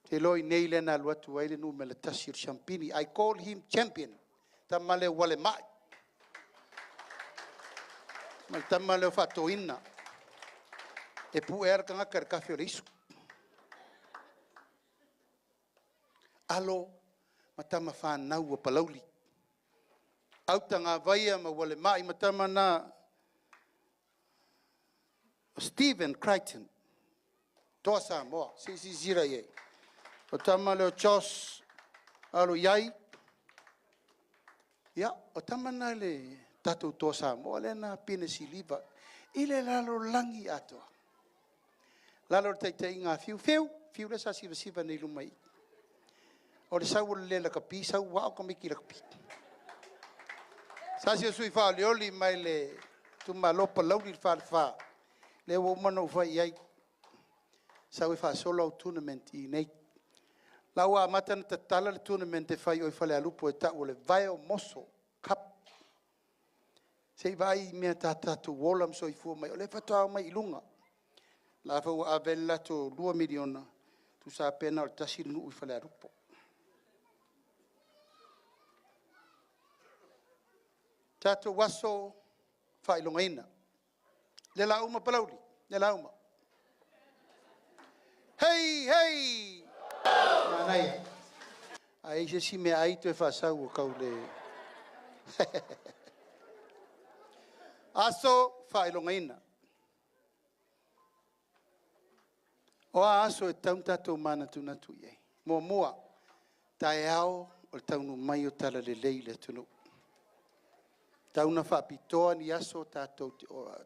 Te loi nei lena aluatu aile nu me le tasir champini. I call him champion. Tamale wale mai. Mal tamale o fatoina. E pu erka ngaka kafe o risu. Alo matama whanau o Palauli. Autanga vaia ma wale mai matama na Stephen Crichton. Toa Samoa, si zira ye. O tama leo Chos alo yai. Ya, o tama na le tatu toa Samoa le na pine si liva. Ile lalo langi atoa. Lalo te inga fiu le sa siva nei lumai. O le sau le la kapi, sau wao ka miki la kapi. Sasi sui fa leoli mai le Itumalo Palauli fa le wo mano fa yai sa we fa solo tournament I nei la wa matan tatala le tournament fa yo fa le alupo e ta o le vai o moso cup sei vai me tata tu wolam so I fu mai o le fa ta mai ilunga la fa wa avella to 2 miliona tu sa pena o tasir nu fa le alupo tato waso fa ilongaina le la uma Palauli le la uma hey manai ai se si me ai to fa sa o kaule aso fa ilongaina o aso e tanta to mana tu na tu ye mo moa taiao o taunu mai o tala le leile tunu tauna fa pitoa ni aso tatou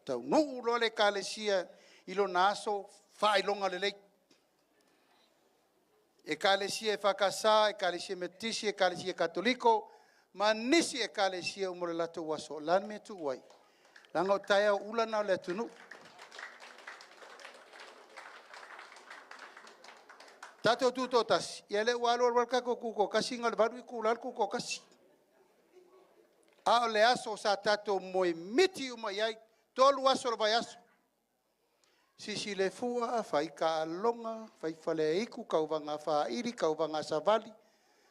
tau no lo le kalesia ilo naso fa ilonga le lei e kalesia fa kasa e kalesia metisi e kalesia katoliko manisi e kalesia o le lato waso lan me tu wai langa taia ula na le tunu tatou tuto tas yele walo walka ko ku ko kasi ngal badu ku lal ku ko kasi a le aso sa tato moi miti uma yai tolu aso le vai aso si le fua fai ka longa fai fale iku ka vanga fa iri ka vanga savali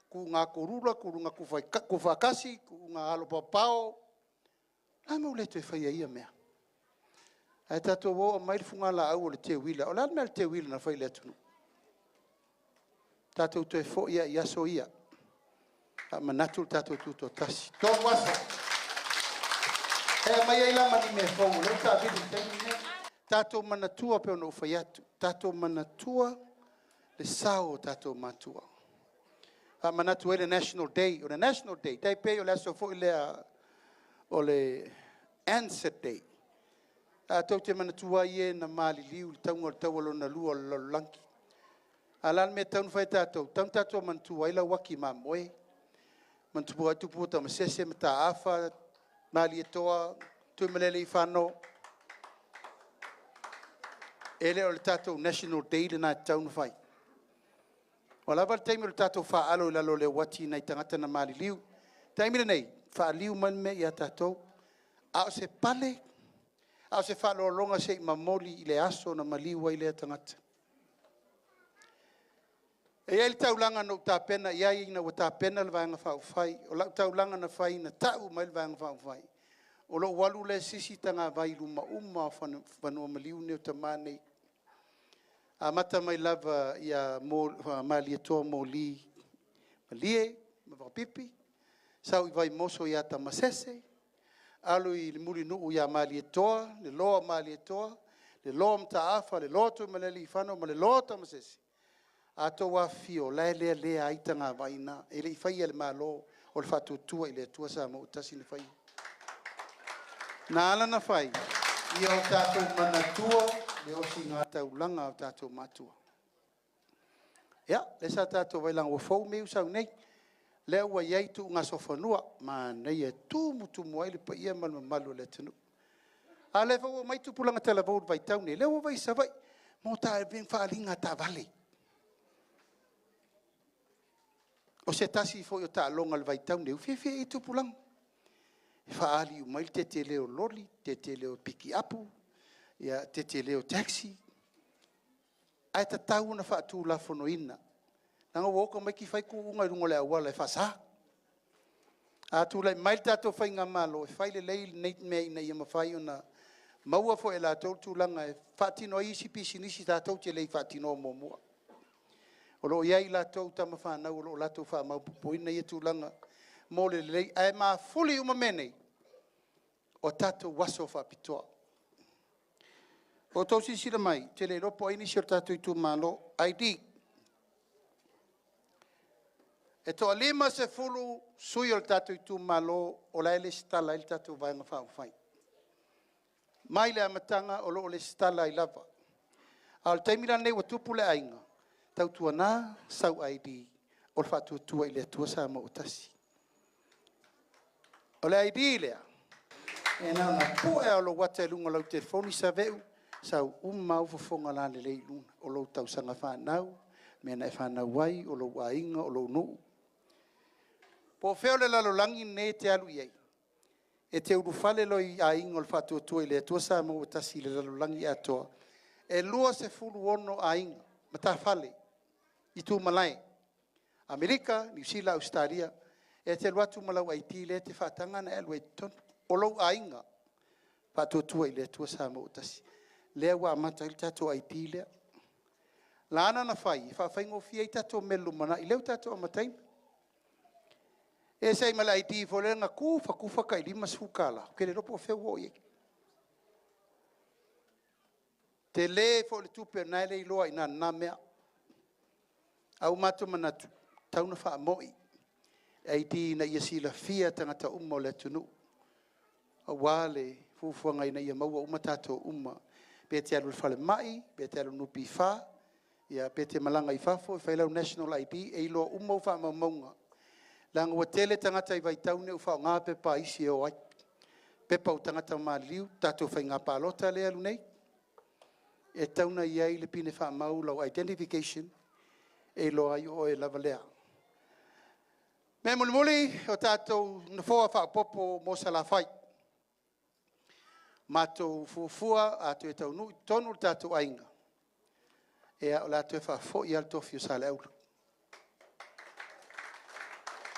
ku nga kurula ku nga ku fai ku fakasi ku nga alo papao amo le te fai ia mea ai tato wo mai funga la au le te wila o la mel te wila na fai le tunu tato te fo ia so ia manatu tato tuto tasi to wasa e mai ila mani me fo le ta bi te tato manatua pe no faiatu tato manatua le sao tato matua manatu ele national day dai pe o le so fo le answer day tato te manatua ye na mali liu tango tawalo na lu lo lanki alan me tan fai tato manatua ila waki mamoe mantua tu puta masese mata afa mali toa tu melele fano ele o le tatou national day le na taunu fai o lava le taimi o le tatou fa'alo I lalo le wati nai tagata na maliliu taimi lenei fa'aliu man me ia tatou a o se pale a o se fa'alologa se'i mamoli I le aso na maliu ai lea tagata e iai le taulaga nou tapena iai ina ua tapena le vaega fa'aufai o la'u taulaga na fai na ta'u mai le vaega fa'aufai o lo'u alu le sisi tagavai lumauma fanua maliu nei o tamā nei amata mai lava ia mali toa moli malie ma pipi sau I vai moso ia tamasese alu I muli nu ia mali toa le loa mali toa le loa mtaafa le loa tu maleli fano ma le loa tamasese ato wa fio la le ai tanga vaina ele fai ele malo o le fatu tua ile tua sa mo tasine fai Nā ala na whai. Ia o tātou manatua, le o si ngā taulanga o tātou matua. Ia, le sa tātou wailang o fau meu sau nei. Le ua iei tu ngā sofanua, ma nei e tūmutu moai le pa ia malu le tanu. A le fau o mai tupulanga tala vau vai tau nei, le ua vai sa vai, mo tā e ben whaalinga tā vale. O se tasi fo o tā longa le vai tau nei, uwhewhe e tupulanga. Whaali umai te leo loli, te leo piki apu, ia te leo taxi. Ai ta tau na whaatu la fono ina. Nanga woka mai ki whai kuunga rungo le awala e whasa. A tu lai mai tato whai ngā malo, e whai le leil neit mea ina ia mawhai o na maua fo e la tau tūlanga e whaatino isi pisi nisi tātou te lei whaatino mō mua. O lo iai la tau tama whanau, o lo la tau wha maupupo ina ia tūlanga mō le lei, ai mā fuli uma menei o tātou waso whapitoa. O tau sisira mai, te le ropo aini si o tātou Itumalo, ID. E toa lima se fulu sui o tātou Itumalo o la ele stala il tātou vaenga whawhai. Mai le amatanga o lo le stala i lava. Al taimira nei wa tupu le ainga, tau tua nā sau ID o le whātua tua i le tua sa ma utasi. O le ID lea, e nā na poe o lo wata lunga lau telefoni sa veu, sau mau fofonga la le lei luna, o lo tau sanga whanau, mena e whanau wai, o lo wainga, o lo nuu. Po feo le lalo langi ne te alu iei, e te urufale loi a inga o le whatua tua i le atua sa mo tasi le lalo langi atoa, e lua se fulu ono a inga, mata fale, i tu malai, Amerika, New Zealand, Australia, e te luatu malau Haiti le te whatanga na elu e tonu, o lo a inga, whatua tua i le atua sa mo tasi. Lea wa amata il tato Haiti lea. Lana na whai, whawhaingo fia i tato melu mana, i leo tato amatain. E sei mala Haiti fo le nga kufa ka i lima sukala, ke le ropo feo o ieki. Te le fo le tupe na ele i loa i na mea. Au mato manatu, tauna wha moi. Haiti na ia sila fia tangata umma o le tunu. A wale, fufuanga ina ia maua umatato umma. Pete alu fale mai, pete alu nupi fa, ia pete malanga i fafo, i whailau National ID, e ilo umau wha maunga. Langa wa tele tangata i vaitaune ufa o ngā pepa isi o ai. Pepa o tangata ma liu, tato whai ngā pālota le alu nei. E tauna i ai le pine wha mau lau identification, e ilo ai o e lava lea. Me muli o tato na foa wha popo mo sala whai. Mato fufua a tu e tau nui tonu tātou ainga. E a o la tu e whafo i alto fiu sa le aula.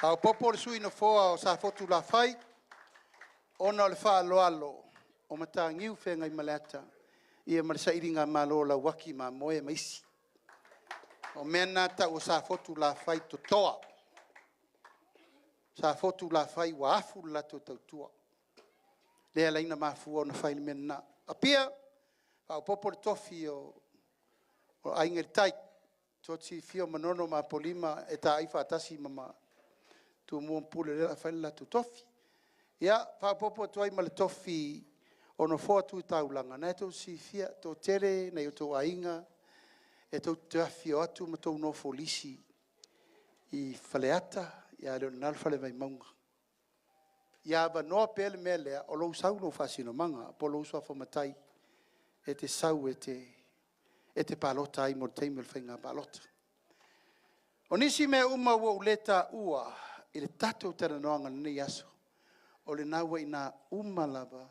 Au popo le sui na foa o sa fotu la whai, ona o le wha alo alo, o mata ngiu whenga i maleta, i e marisa iringa malo la waki ma moe maisi. O mena ta o sa fotu la whai to toa. Sa fotu la whai wa afu la to tautua. Lea laina mafua o na whaile mena. A pia, au popo le tofi o ainga tai, toti fio manono ma polima e ta aifa atasi mama tu muampule le whaile la tu tofi. Ia, wha popo tuai ma le tofi o no foa tu taulanga. Nai tau si fia, tau tere, nei o tau ainga, e tau teafi o atu ma tau no folisi i whaleata, ia leo nal whale mai maunga. Ia ba noa pele melea o lou sau no fasino manga po lou so fa matai e te sau e te palota ai mo teimel whainga palota. O nisi me uma wo leta ua i le tatou tera noanga nei aso o le naua i nā uma lava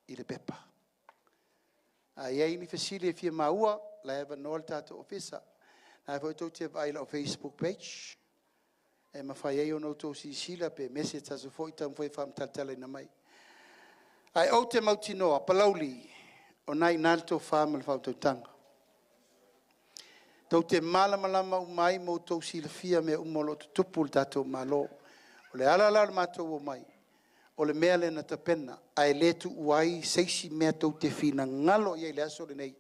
i le pepa. A iei ni fasile e fia maua la eva noa le tatou ofisa na e tau te vai la Facebook page e mawhai ei o no tō si sila pe message aso fo i tam fwoi whamtaltala ina mai. Ai au te mauti noa, Palauli, o nai nalto whamal whautautanga. Tau te malamalama umai mo tō sila fia me umolo tu tupul tato malo. O le alala matou o mai. O le mea le na tapena, ai letu uai seisi mea tau te fina ngalo i le aso le nei,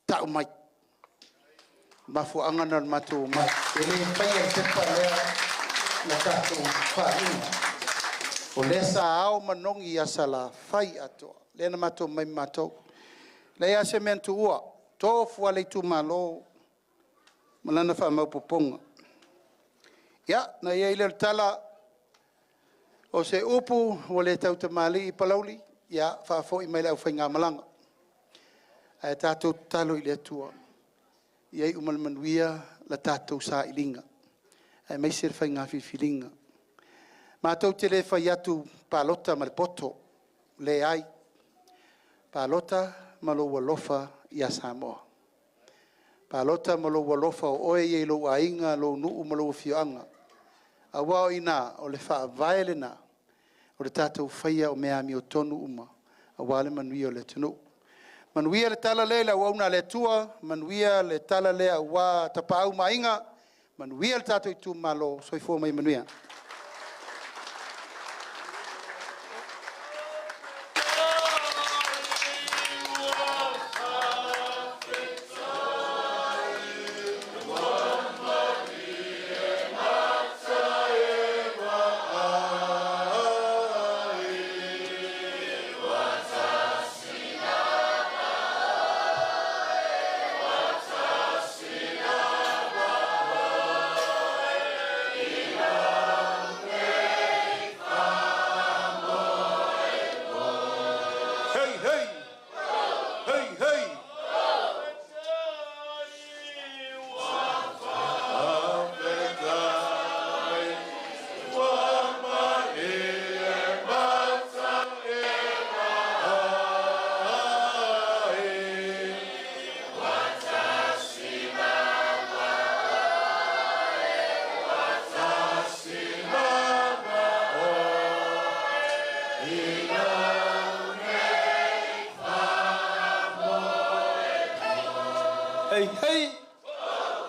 tau mai. Mafu angana matou o mai. E le pai e tepa lea, na tātou whainga. O le sa ao manongi asa la whai atoa. le na mato mai mato le a se men tua to fu le Itumalo malana fa mau poponga ya na ye le tala o se upu o le tau tamali I Palauli ya fa fo I mai le fa ngamalanga ai tatou talo I le tua ye umal manuia la tatou sa ilinga ai mai se fa ngafi filinga matou te le fa yatu palota mal poto le ai palota malo walofa ya Samoa palota malo walofa o ye lo ainga lo nu malo fianga awa ina o le fa vaelena o le tatou faia o mea mi o tonu uma awa le manuia o le tunu manuia le tala le la wauna le tua manuia le tala le wa tapau mainga manuia le tatou Itumalo soifo mai manuia Hey, hey.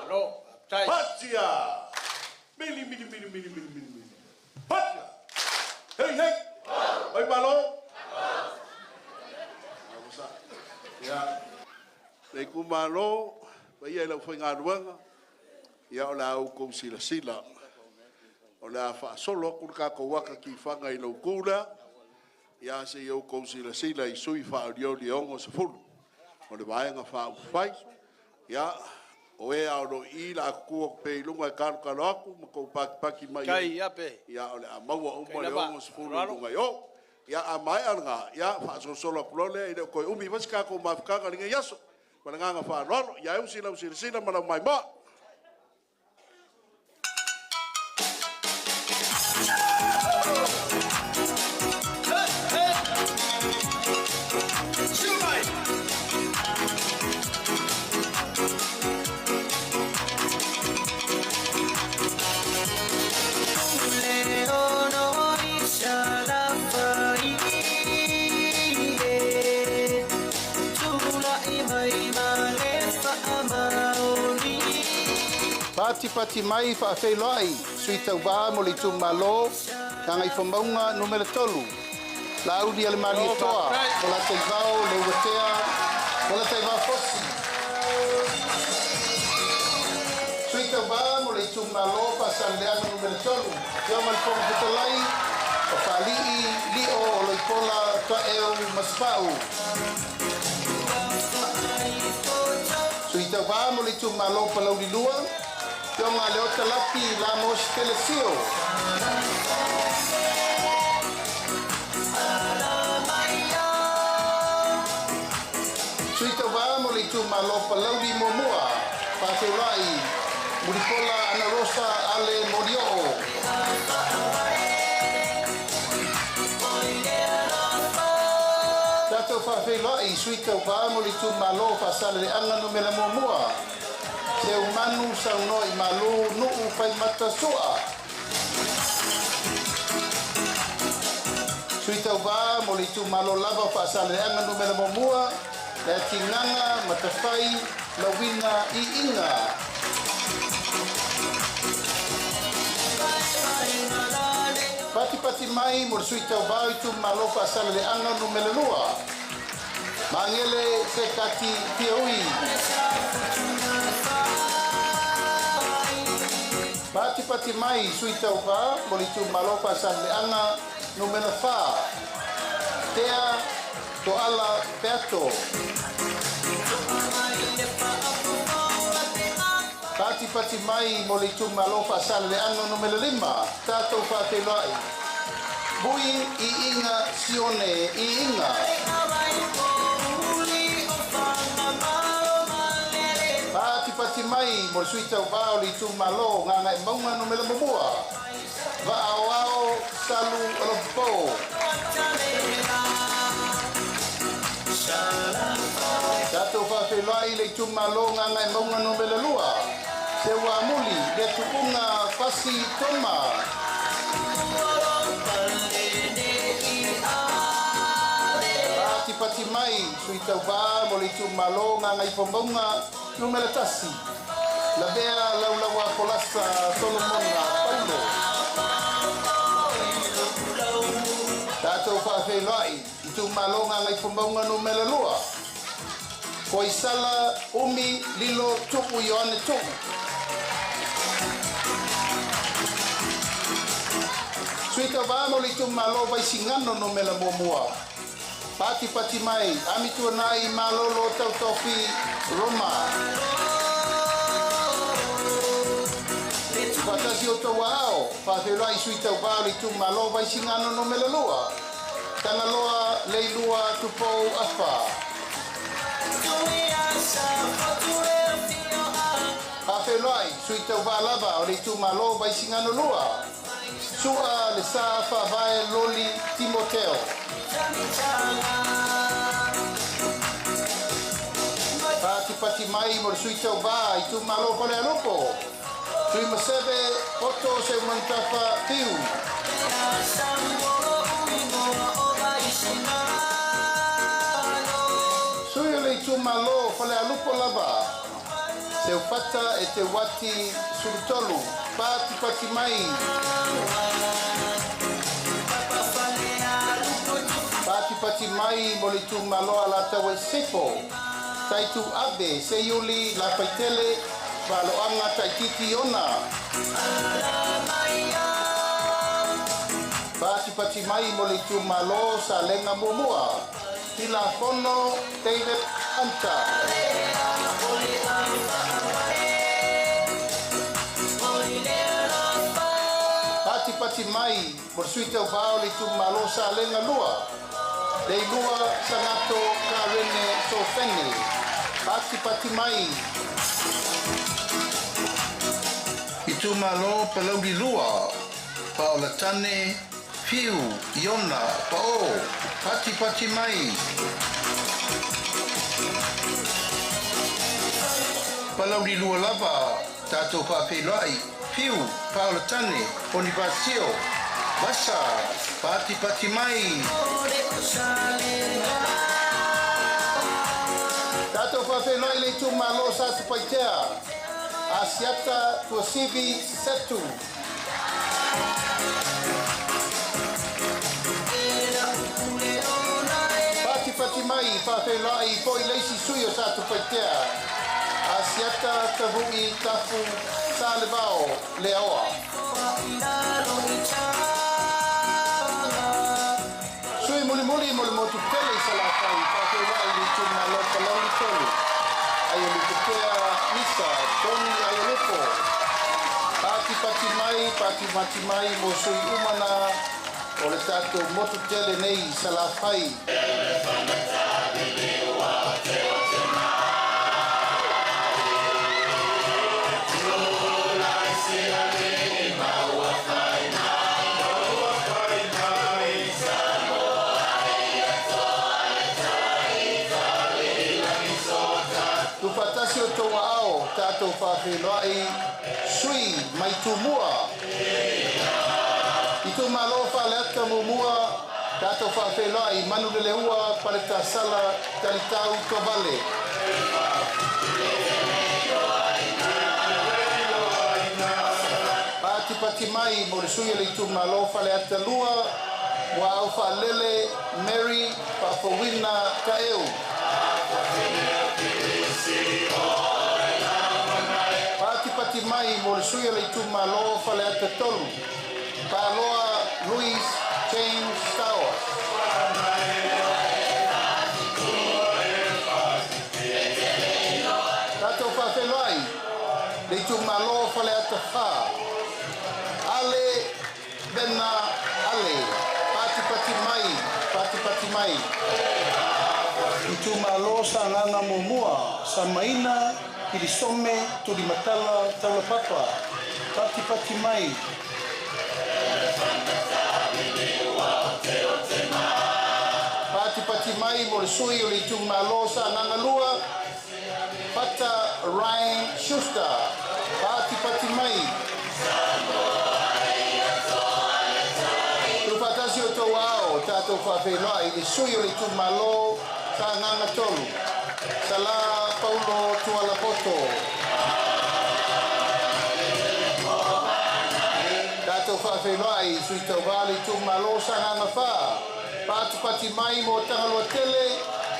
No, tai. Patia! Mili. Patia! Hey! Oi, malo! Ya. Le kumalo, bai ela foi ngaruanga. Ya ola au ko sila. Ola fa solo ku ka ko waka ki fanga I lo kula. Ya se yo ko sila I sui fa rio ongo se fulu. O le vai nga fa fai. Ya o e ao I la ku pe lunga ka aku ko paki mai. Kai ape. Ya ole a maua o mo le ongo se fulu lunga yo. Ya a mai anga ya fa solo plole I ko umi vas ka ko mafka ka linga yaso. Para nga fa rolo ya u sila mana mai ba. Pati mai fa fe loi sui tau ba mo le Itumalo kanga I fomaunga numero 3 la udi ale mali toa o la te vao le wetea o la te va fosi sui tau ba mo le Itumalo pa san le ano numero 3 yo mal pong putalai o pali li o lo ipola to eu maspau sui tau ba mo le Itumalo Palauli lua Yonga leo talapi la mos telesio. Suita wa mo le Itumalo Palauli momua. Patulai muripola ana rosa ale morio. Tato fa felai suita wa mo le Itumalo pasale anga no mela momua. Se umanu sa uno I malu nuu fai mata sua. Suita uba mo le Itumalo lava fa sale anga no mela momua le tinganga matafai lawina I inga. Pati mai mo suita uba Itumalo fa sale anga no mela lua. Mangele se kati piaui. Pati mai suita upa mo le Itumalo pa san le anga numero 4 tea to ala peato. Pati mai mo le Itumalo whaasale le ano numele 5, tātou whawhelai. Bui I inga sione I inga. Pati mai mo le suitau wao le Itumalo nganga e maunga numele mamua. Wao salu alopo. Tātou whawhelai le Itumalo nganga e maunga numele lua. Se wamuli le tuunga fasi toma. Pati mai sui tau wā mo le Itumalo nganga I whamaunga numele tasi. La bea laulawa polasa Solomona Paulo. Tātou whawhelai Itumalo nganga I whamaunga numele lua. Ko isala umi lilo tuku Ioane tuku. Suita vamo le Itumalo vai singano no mela momua. Pati mai, ami tuanai malolo tautofi Roma. Patasi o tau ao, whawhelai suita vamo le Itumalo vai singano no mela lua. Tana loa leilua tupou afa. Whawhelai suita vamo lava o le Itumalo vai singano lua. Sua le sa whawhae loli Timoteo. Pati mai mo sui tau wā Itumalo kone alupo. Sui masebe poto se mantafa tiu. Sui le Itumalo kone alupo lava. Se upata e te wati surutolu. Pati mai. Pati mai mo le Itumalo ala tawe sepo. Taitu abe se yuli la paitele waloanga taititi ona. Pati mai mo le Itumalo sa lenga mumua. Tila fono David Anta. Pati mai mo suita vao le Itumalo sa lenga lua. Dei lua sangato karene sofene. Pati mai. Itumalo Palauli lua. Paulatane fiu Iona pao. Pati mai. Palauli lua lava. Tato whawhelai. Fiu Paulatane Onivasio. Masa, pati mai. Tato whawhelai le Itumalo sa tupaitea. Asiata tua civic setu. Pati mai whawhelai poi leisi suyo sa tupaitea. Asiata tavui tafu sa levao le awa. Muli mo tu tele sala kai pa ke wa I Itumalo Palauli tolu ayo li kea misa toni ayo lepo pati mai mo sui umana o le tato motu tele nei sala kai Tato whawhelai sui mai tumua. Itumalo whaleata mumua. Tato whawhelai manu le leua paleta sala talitau tovale. Pati mai mo le sui le Itumalo whaleata lua. Wa au whalele Mary Pafowina Kaeu. Pati mai mo le sui le Itumalo whaleata tolu. Paloa Louis James Towers. fale atafa. Ale bena ale. Pati mai. Itumalo sa nganga mumua. Sa maina kirisome tuli matala taula papa. Pati mai. Pati mai mo le sui o le Itumalo sa nganga lua. Pata Ryan Schuster. Pati mai. Tupatasi o tau ao, tātou whawhenua i le sui o le Itumalo sa nganga tolu. Sala Paulo Tualapoto. Tātou whawhenua i sui tau wale Itumalo sa nganga wha. Pati mai mo tangaloa tele,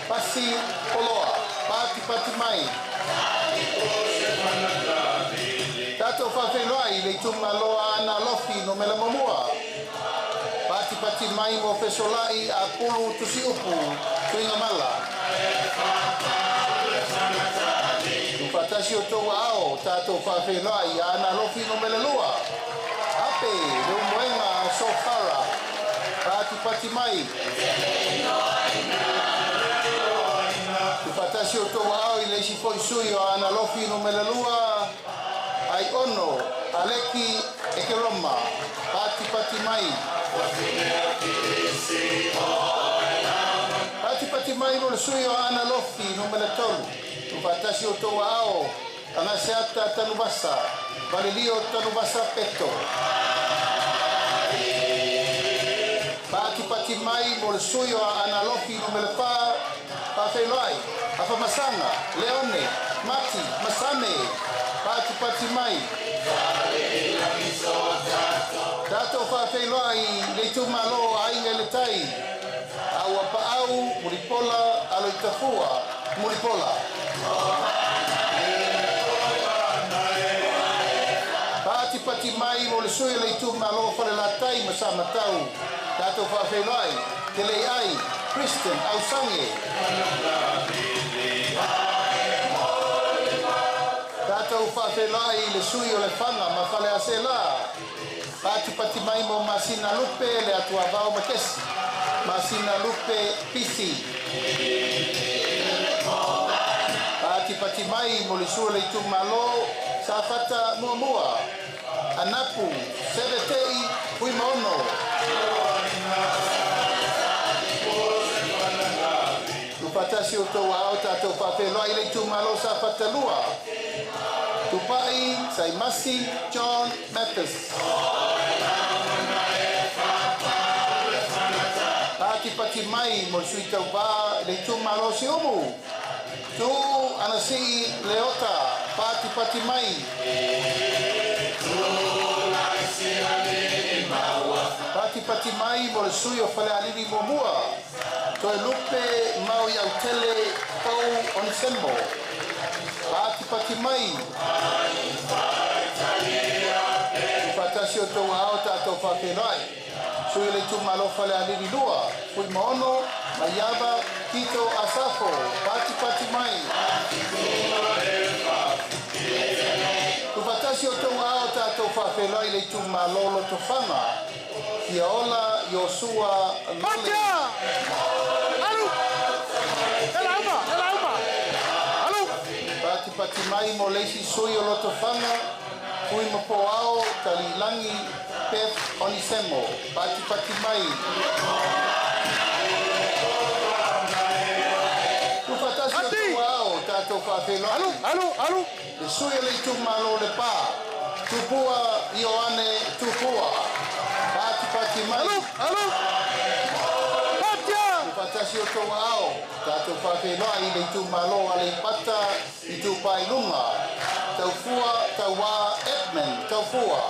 pasi poloa. Pati mai. Tātou whawhenua i le Itumalo ana lofi no mela mamua. Pati mai mo fesolai a pulu tusi upu tuinga mala. Tupatasi o tau ao tātou whawhenua i ana lofi no mela lua. Ape, leo moenga sofara. Pati mai. Tupatasi o tau ao i leisi foi sui o ana lofi no mela lua. Ai ono, aleki e ke roma. Pati mai. Pati mai no le sui o ana lofi no mele tolu. Tupatasi o tau ao, anga seata tanubasa, valilio tanubasa peto. Pati mai mo le sui o ana lofi no mele pa, pawhenoi, apa masanga, leone, mati, masame. Pati mai. Tātou whawhenua i le Itumalo ainga le tai. Au apa'au, muripola, alo i tafua, muripola. Pati mai mo le sui le Itumalo whare la tai masama tau. Tātou whawhenua i, te lei ai, Kristen, au sange. Tātou whawhenua i le sui o le whanga ma whale a se la. Pati mai mo masina lupe le atua vau makesi. Masina lupe pisi. Pati mai mo le sui le Itumalo sa fata mua. Anapu, sebetei, pui maono. Lupatasi o tau ao tātou whawhenua i le Itumalo sa fata lua. Tupai, Saimasi, John Mathis. Pati mai mo sui tau wā le Itumalo si umu. Tu anasi leota, pati mai. Pati mai mo le sui o whale alini mo mua. Toi lupe mau iau tele pau onisembo. Pati mai. Tupatasi o tau ao tātou whawhenoi. Sui le Itumalo whale alini lua. Pui maono, maiaba, Tito Asafo. Pati mai. Tupatasi o tau ao tātou whawhenoi le Itumalo lo tofanga. Kia ola Yosua Lule. Pati mai mo leisi sui o loto whanga, pui mapo ao, talilangi, pef, onisemo. Pati mai. Tupatasi o tau ao, tātou whawhenoi. Alu. Le sui o le Itumalo le pā. Tupua, Ioane, tupua. Pati mai. Alu. Tupatasi o tau ao, tātou whawhenoi i le Itumalo a le pata i tupai lunga. Tau fua, tau wā, Edmund, tau fua.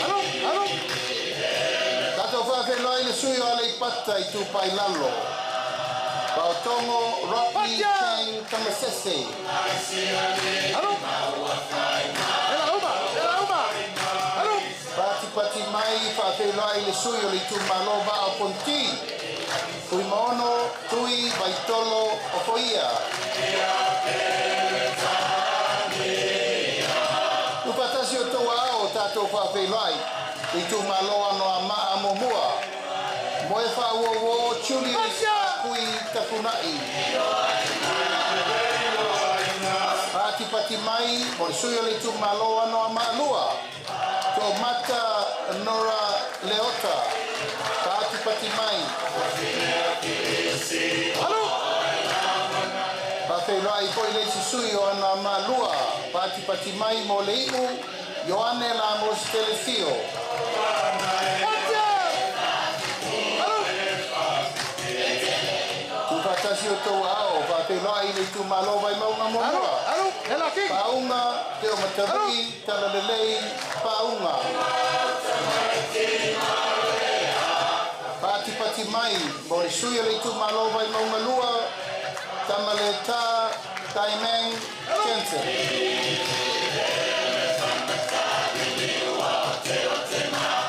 Alu. Tātou whawhenoi le sui o le pata i tupai lalo. Pautongo, Rocky, Kang, Tamasese. Alu. Pati mai whawhenoi le sui o le Itumalo ba o ponti. Pui maono, tui, baitolo, o foia. tātou whawhelai. Itumalo ano a maa momua. Moe whaua Julius Kui Tapunai. Pati mai, mo suyo le Itumalo ano a maa lua. Ko mata Nora Leota. Pati mai. Halo! Whawhelai ko le suyo ano a maa lua. Pati mai mo le iu. Ioane la mo Stelefio. Tupatasi o tau ao, whawhelai le Itumalo vai maunga monua. Paunga, te o matawai, talalelei, paunga. Pati mai, mo le suia le Itumalo vai maunga lua, tamaleta, taimeng, Jensen.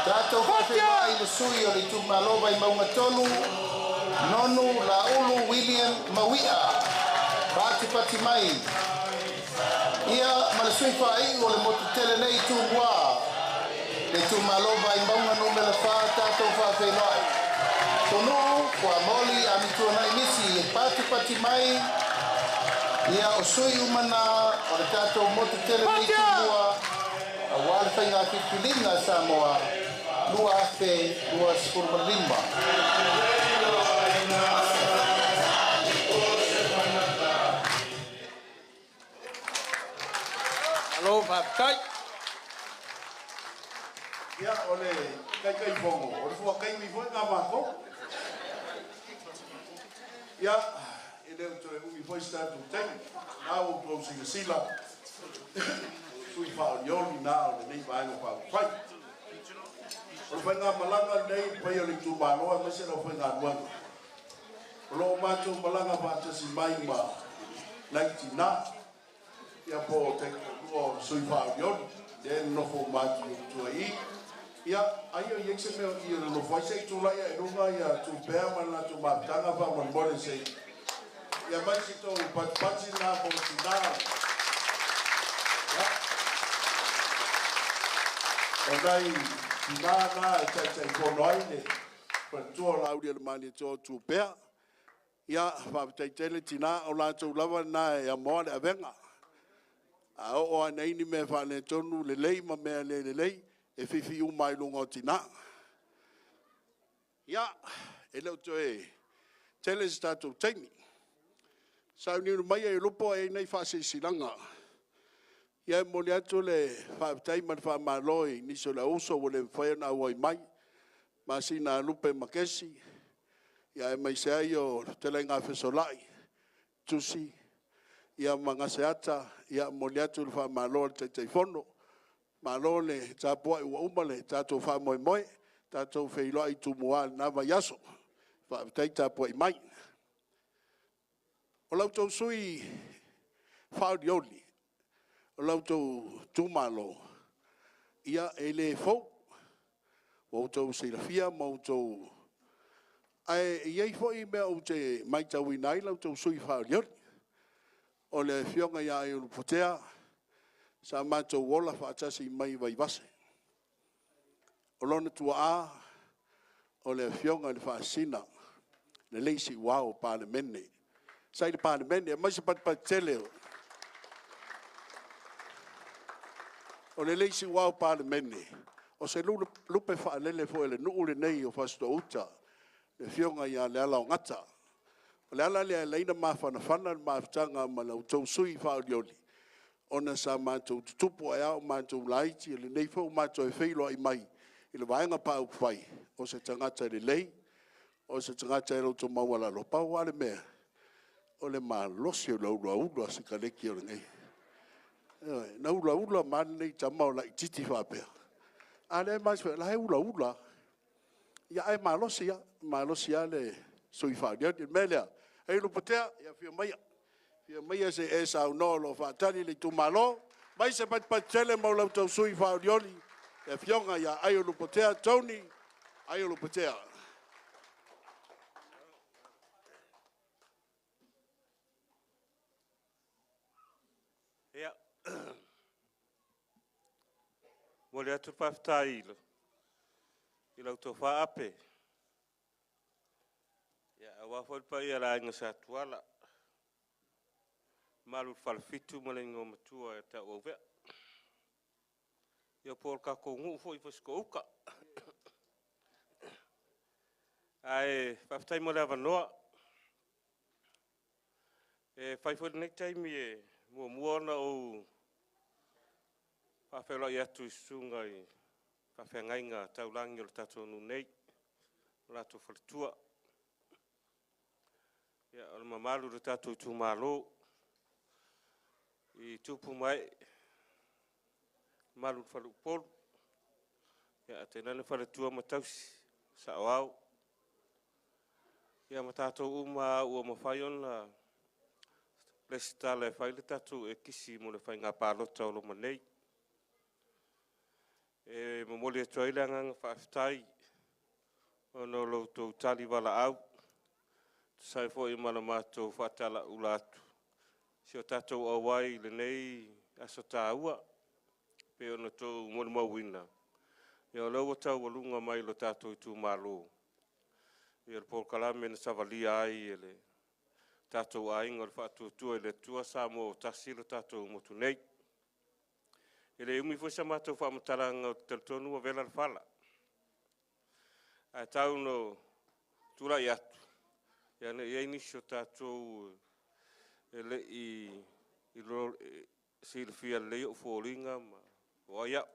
Tātou whawhelai le suia le Itumalo vai maunga tolu, Nonu Laulu William Mawia. Pati mai. Ia malasui whai o le motu tele nei tūmua. Le Itumalo vai maunga numela wha tātou whawhelai. Tonu, kua moli a mitua nai misi. Pati mai. Ia o sui umana o le tātou motu tele nei tūmua. A wale whainga kipilinga Samoa. Lua afe, lua skurmalima. Alo, Papai. Ia ole kai fongo. Ole fua kai mi foi nga mako. Ia ele to mi foi sta tu tai. Na o to sila. Fui fa yoli na o nei vai no pa fai. Ole fa nga malanga nei pa yo le Itumalo ma se no fa nga no. Lo ma to malanga pa te si mai ma. Like na. Ia po te o sui whaarion, then no fo mati o tua I. Ia, ai o iekse meo I o no fai sei tula ia e runga ia tu pēr mana tu matanga pa man mone sei. Ia mai si tō pati nā po tina. Ia. O nai tina nā e tai kono aine. Pa tua lauri ala mani tō tu pēr. Ia, whaapitai tele tina o la tau lava nā e a moa le avenga. A o nei ni me fa le tonu le lei ma me le lei e fifi u mai lungo tina. Ya, e le to e tele sta to taimi. Sa ni mai e lupo e nei fa se silanga. Ya mo le ato le fa tai ma fa maloi ni so la uso o le fa na o mai. Ma sina lupe makesi. Ya e mai se ayo tele nga fe solai. Tusi ia mangaseata ia moliatu le fa malo te fono malo le tapo u umale tato fa moi tato feilo ai tu moa na va yaso fa tai tapo mai o lauto sui fa dioli o lauto tu malo ia ele fo o to silafia mo to ai ia fo I me o te mai tawi nai lauto sui fa dioli o le fionga ia e ulu putea, sa mato wola whaatasi mai vai vase. O lona tua a, o le fionga le whaasina, le leisi wao pālemene. Sai le pālemene, mai se pat tele o. O le leisi wao pālemene. O se lupe whaalele fo ele nuu le nei o whasto uta, le fionga ia le ala o ngata. Le ala le leina mawhanawhana mawhtanga ma lau tau sui whaorioli. Ona sa mātou tutupu ai au mātou laiti, le nei fau mātou e wheilo ai mai. I le waenga pāu whai, o se tangata le lei, o se tangata e rauto mawala lo pau ale mea. O le mā losi o laura ula se kaleki o le nei. Na ula mani nei tamau lai titi whapea. Ale mai se la he ula. Ia ai mā losi ya le sui whaorioli. Melea. Hei lupatea, ia fia maia. Fia maia se e sa unolo whaatari le Itumalo. Mai se pat tele mau lau tau sui whaorioli. E fionga ia ai o lupatea, Tony, ai o lupatea. Ia. Mo le atu paftai i lau tō whaape. Ia, awa whoi pa ia la inga sa tuala. Malu whalawhitu mo le ingo matua e ta ua vea. Ia pōr kako ngu fo i fosiko uka. Ai, paftai mo le avanoa. E whaifo nei taimi e mua na o whawhela i atu i sunga i whawhengai ngā taulangi o le tatonu nei. Lato whalitua. Ia, o le mamalu le tatu Itumalo. I tupu mai. Malu whalupolu. Ia, te nane whalitua matausi. Sa o au. Ia, matatou uma ua mawhaion na le stale fai le tatu e kisi mo le fai ngā pālota o lo manei. E mamoli e toile anganga whaaftai. Ono lo tau tali wala au. Sai fo i mana mātou whaatala ula atu. Si o tātou awai le nei aso tā ua. Pe ono tau moni mawina. E o lau tau walunga mai lo tātou Itumalo. E le pol kalame na savalia ai e le tātou ainga le whaatuatua e le tua sa mo tasi lo tātou motu nei. E le umi fwisa mātou whaamataranga o teletonu a vela le whala. A tau no tura i atu. Ia ne iei nisi o tātou e le i lo silfia le o fōringa ma o aia.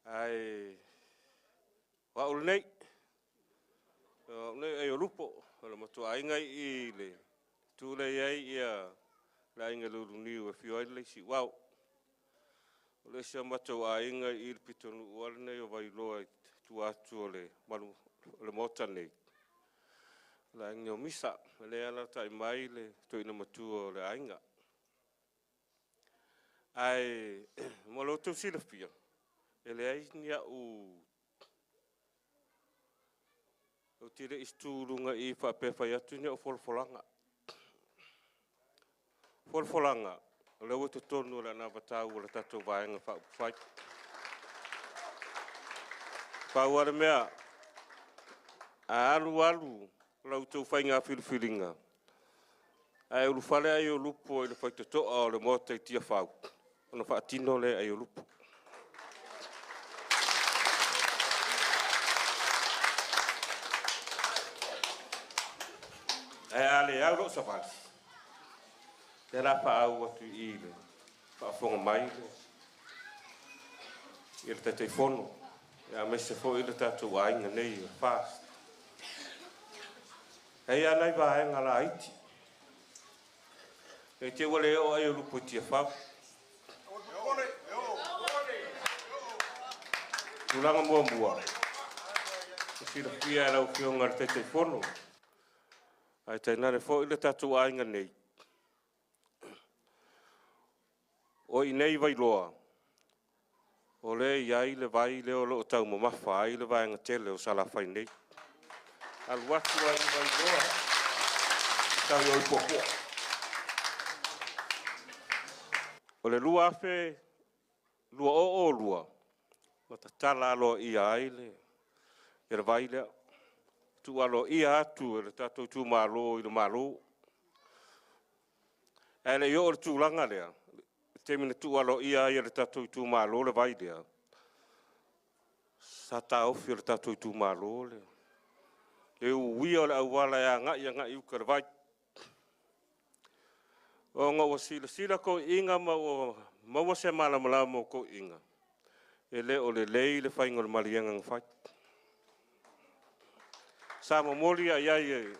Ai wa ule nei. Nei ai o lupo. Ola matua ainga i le tūle iei ia la inga lulu niu e fio ai si wau. Ole sia matua ainga i le pitonu uale nei o vai loa tu atu o le malu le mota nei. La inga o misa, le ala tai mai le to ina matua o le ainga. Ai, mo lo tau sila fia. Ele ai nia o tire istulunga i whapewhai atu ni o folfolanga. Folfolanga. O leo te tonu la na watau o le tatou vaenga whai. Whauare mea. A alu lau tau whai ngā whiriwhiringa. Ai ulu whale ai o lupo i le whai te toa o le mota i tia whau. Ono whaatino le ai o lupo. E ale au lo safari. Te rapa au atu i le. Whaafonga mai le. I le tatei fono. E a mese fo i le tatou ainga nei fast. Hei anai vaenga la iti. E te wale o ai o lupo tia whau. Tulanga mua. Sira pia e lau fionga le tatei fono. Ai tai nare fo i le tatou ainga nei. O i nei vai loa. O le iai le vai leo lo tau mamafa ai le vaenga tele o sala fai nei. Al watu ai vai loa. Tau i popo. O le lua afe, lua o lua. O ta tala alo i ai le. I le vai lea. Tu alo ia atu e le tatou Itumalo i le malo. E le i o le tūlanga lea. Te mine tu alo ia i le tatou Itumalo le vai lea. Sa ta ofi le tatou Itumalo le. Le uia o le auwala e a ngai uka le vai. O ngā o sila ko inga ma o maua se malamalama ko inga. E le o le lei le whainga le marianga ngawhai. Sa mamoli a iai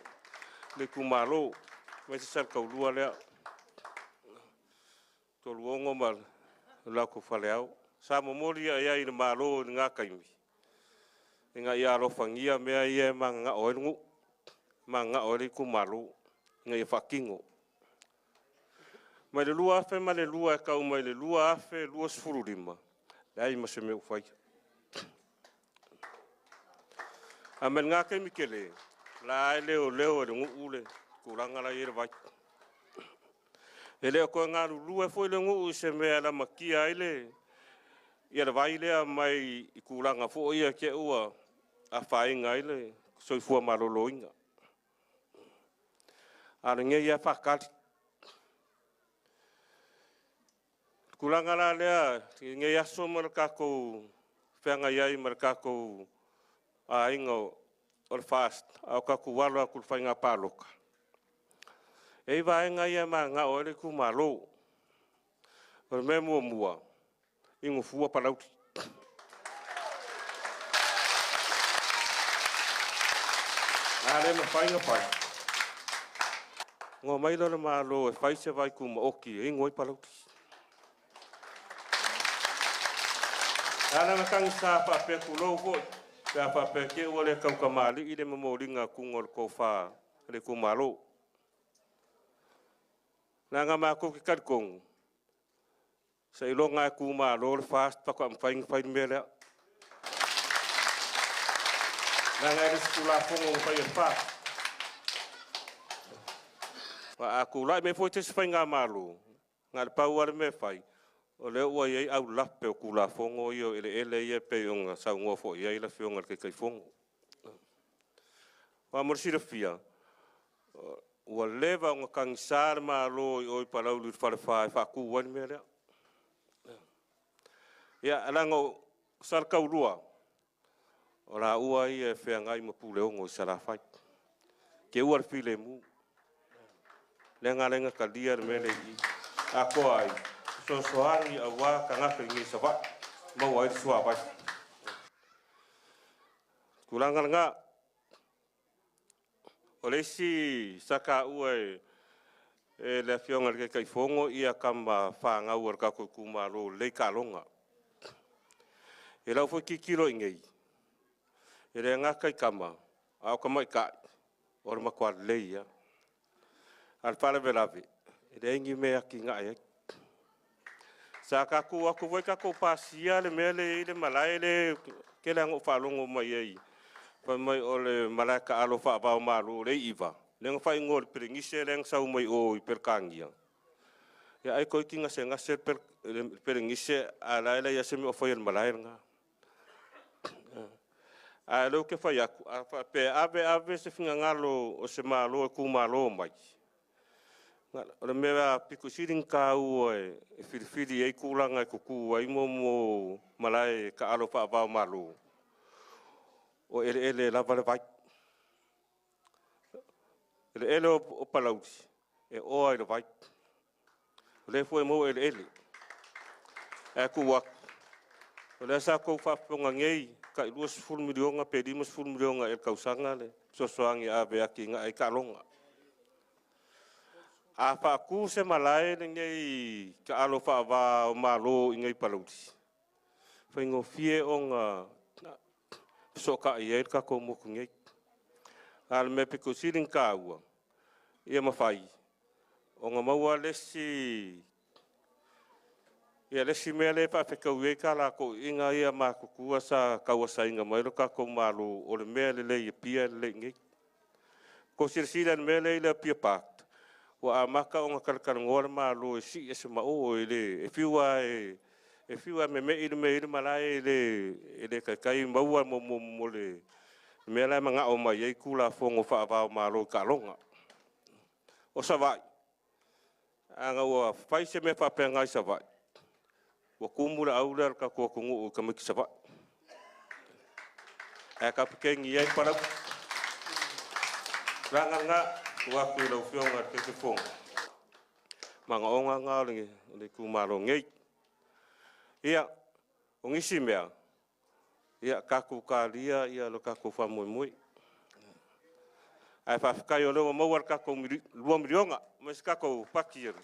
le kumalo, mai se sar kaulua lea. Tō luongo ma lako whaleau. Sa mamoli a iai le malo ni ngā kaimi. E ngā ia rofangia mea ia ma ngā oengu. Ma ngā oere kumalo. Ngā ia whakingo. Mai le lua afe ma le lua e kau mai le lua afe lua sfururima. Lai ma se meu whai. A men ngā kei mikele, la ai leo e le ngu ule, kuranga la ere vai. E leo koe ngā lulu e fwoi le ngu se mea la makia ai le, Ia le vai lea mai I kulanga fo ia ke ua a whainga ile soifua maloloinga. Ara nge ia whakari. Kulanga la lea, nge ia so mara kako whenga iai mara kako a inga o le fast, au kako walo a kul whainga pāloka. Ei vaenga ia ma ngā oere ku malo. O le mea mua mua, ingo fua Palauli. Ale ma whainga whai. Ngō mai lona malo e whaise vai ku maoki, ingo I Palauli. Ana nga tangi sa whape ku lou hoi, pia whape ke ua le kaukamali I le mamoringa kungo le kowha le ku malo. Nā ngā māko ki karikongu, sa ilonga e ku malo le fast pa kwa mwhainga whai mele. Nā ngā ere sikula fongo mwhai e fast. Wa aku lai me fwoi te si whai ngā malo, ngā le pau are me whai. O leo ua iei au lape o kula fongo I o ele ia pe o ngā sau ngua fo iei la whionga ke kai fongo. Wa morisira fia, ua lewa o ngā kangisare malo I oi Palauli wharewhae whaku wani mea lea. Ia, alango sarkau rua, o la ua I e whiangai ma pule ongo I sarafai. Ke ua rewhile mu. Lenga kalia le mele I. A koa ai. So soani a wā ka ngaka I ngi sawa. Mau ai sua vai. Kulanga ngā. O leisi saka ua e le whionga ke kai fongo ia kama whāngau ar kako kumaro lei ka longa. E lau fo ki kilo I ngei. E le ngaka I kama. Au ka mai kai. Ora makua lei ia. Al pare velave. E le ingi mea ki ngā ia. Sa kaku aku voi kako pasia le mele I le malai le ke le ango whalongo mai ei. Pa mai o le malai ka alo whaapao maru le iwa. Le ngā whai ngō le peringise le sau mai o I perkangia. Ia ai koi ki ngase peringise a laila ia semi o whai al malai nga. A leo ke whai aku. A pe ave se whinga ngalo o se malo e ku malo mai. O le mea piku siring ka ua e whiriwhiri e kūranga e kuku ai mo malai ka alo whaapao malo. O ele lava le vai. Ele o Palauli. E oa le vai. O le fue mo ele. E kuwaku. O le sa kou whaponga ngei ka I 2 milionga pe 5 milionga e kausanga le. Sosoangi ave aki nga e kalonga. A whaaku se malai le ngei ka alo whaava o malo I ngei Palauli. Whaingo fie o ngā soka I eir ka kou moku ngei. Ale me piko siring ka ua. Ia mawhai. O ngā maua lesi. Ia lesi mea le whaafekau ei ka la ko inga ia mā kukua sa kaua sainga mairo ka kou malo o le mea le le I pia le ngei. Ko sirisira le mea le pia pak. Wa amaka o ngakar ngor malo e si ese ma o ele e fiwa me malai ele kai maua mo le me la manga o mai e kula fongo fa va malo kalonga o savai anga o fai se me fa penga savai o kumura aula ka ko kungu ka me savai e ka pekengi ai para ranga waku lau whionga te fonga. Manga onga ngā le kumaro ngei. Ia, o ngisi mea. Ia kaku kāria, ia lo kaku whamui mui. Ai whawhikai o lewa mauar kaku 2 milionga. Mas kaku pakiere.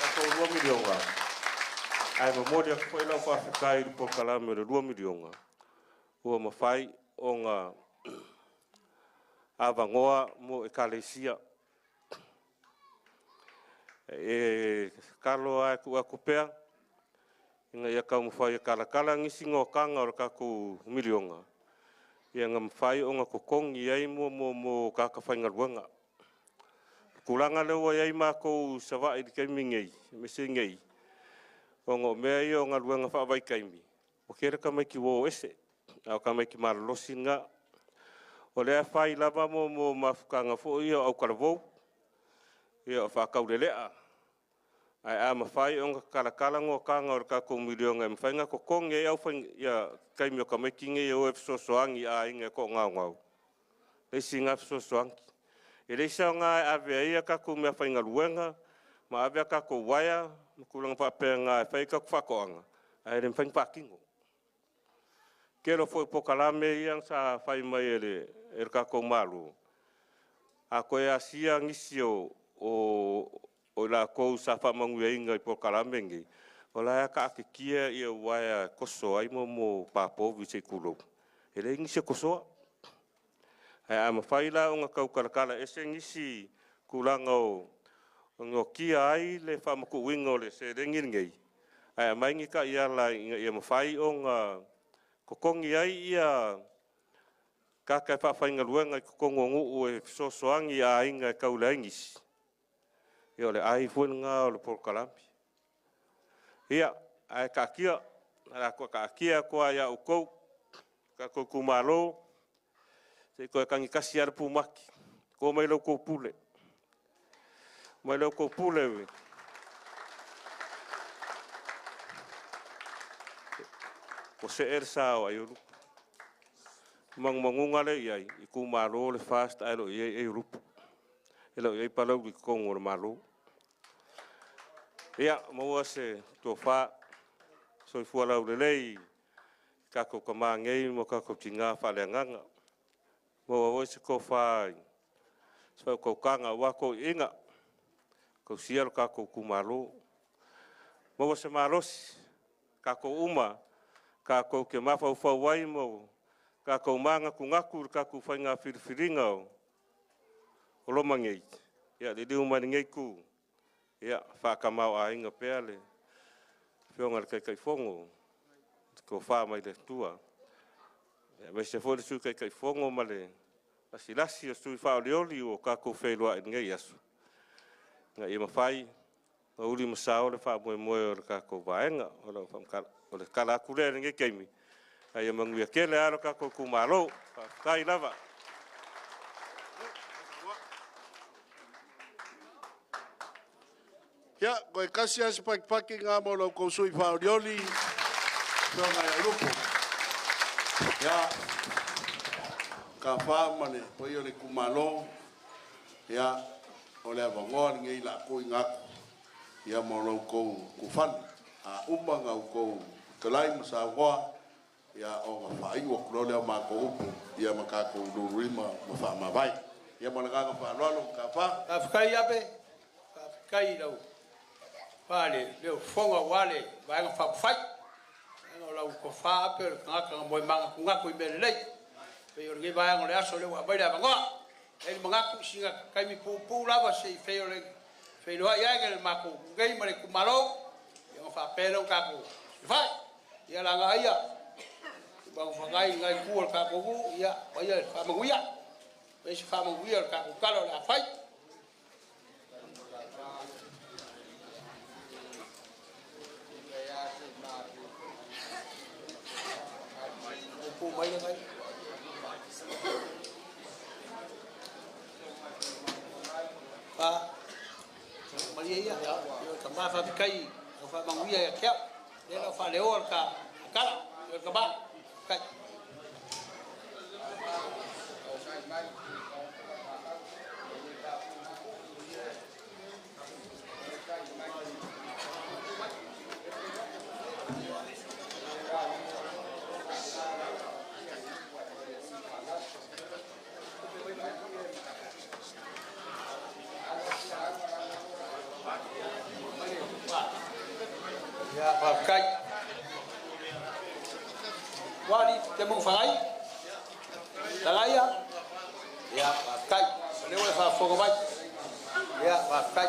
Kaku 2 milionga. Ai mamoria koe lau whawhikai rupo kalame le 2 milionga. Ua mawhai o ngā avangoa mo e kalesia. E kalo ai ku akupea. Inga ia kau mwhai e kalakala ngisi ngō kanga o kaku milionga. Ia ngā mwhai o ngā kokongi ai mo kakawhainga ruanga. Kulanga lewa iai mākou sawa i kei mingei, me se ngei. O ngō mea i o ngā ruanga whaawai kaimi. O kere ka mai ki wō ese. Au ka mai ki maralosi ngā. O lea whai lava mo mafukanga fo i o au karavou. I o whakaurelea. Ai a mawhai o ngā kalakala ngō kanga o raka ko milionga. Mwhainga ko konge e au whainga ia kaimi o ka mai ki nge o e fisosoangi a inga ko ngau ngau. Leisi ngā fisosoangi. E leisa o ngā e awea ia kako mea whainga ruenga. Ma awea kako waia. Kulanga whapea ngā e whai kako whakoanga. Ai re mwhainga whakingo. Kero foi pokalame iang sa whai mai e kako malu. A koe a sia ngisi o la kou sa whamangu e inga i pokalame ngi. O la ka ake kia i a waia koso ai mo papovi se kulo. E le ngisi kosoa. Ai a mawhaila o ngā kaukarakala e se ngisi kulanga o ngō kia ai le whamaku wingo le se rengirngei. Ai a maingi ka ia la i a mawhai o ngā kokongi ai ia kakai whawhainga ruenga i kokongo nguu e fisosoangi a inga e kaula ingisi. I ole ai fuenga o le porkalampi. Ia, ai ka kia, ara kua ka kia kua ia ukou, ka kua kumalo, se koe kangi kasi ara pumaki, ko mai lau kou pule. Mai lau kou pule we. Ko se sao ai urupu. Mangunga le iai, i kumalo le fast ai lo iai urupu. E lau iai Palauli kongo le malo. Ia, maua se tō wha, soi fualau le lei, kako ka māngei mo kako tinga whaleanganga. Maua oi se ko whai, se ko kanga wako inga, ko siaro kako kumalo. Maua se marosi, kako uma, kako ke mawhau whauai mo, kako manga kungaku, kako whainga whiriwhiringa o, o lomangei. Ia, le liu mani ngei ku. Ia, whakamau a inga pēa le. Whionga le kai whongo. Ko wha mai le tua. Ia, mai se whore sui kai whongo ma le. Lasi o sui whaolioli o kako whailua i ngei asu. Nga ia mawhai. Nga uli masao le wha moe o le kako vaenga. O le kala akure ngei keimi. Nga ia manguia kele aro kako kumalo. Kai lava. Ia, koe kasi ase pakipaki ngā mo lau kousui whaorioli. Tō ngai arupo. Ia, ka whamane, poi o le kumalo. Ia, o le awangoa ngei la koi ngako. Ia mo lau kou kufani. A umba ngau kou kalai masawa. Ia, o ngā whai o kurole o mako upo. Ia makako ururima ma whamawai. Ia mo le nganga whaaloalo ka wha. Ka whikai ape, ka whikai rau. Pale, leo fonga wale, vaenga whapwhai. Vaenga lau ko wha ape, ngaka moe manga kungaku I mele lei. Peo rei vaenga le aso leo abaira avangoa. Eli mangaku singa kaimi pū lava se I feo le. Feo hai aige le mako ngei mare kumalo. Ia ngā whapēra o kako. Whai, ia langa aia. Bangu whangai ngai kua le kako gu, ia, waia le whamaguia. Pesi whamaguia le kako kalo le a whai. Pū mai ngai. Pa, maria ia, ia ka mawha pikai, ka whamanguia ia kia, ia ka whaleo al ka kala, ia ka ba, kai. Ya, pakai. Wali temu whangai. Talaya. Ya, pakai. Lewa whafogabai. Ya, pakai.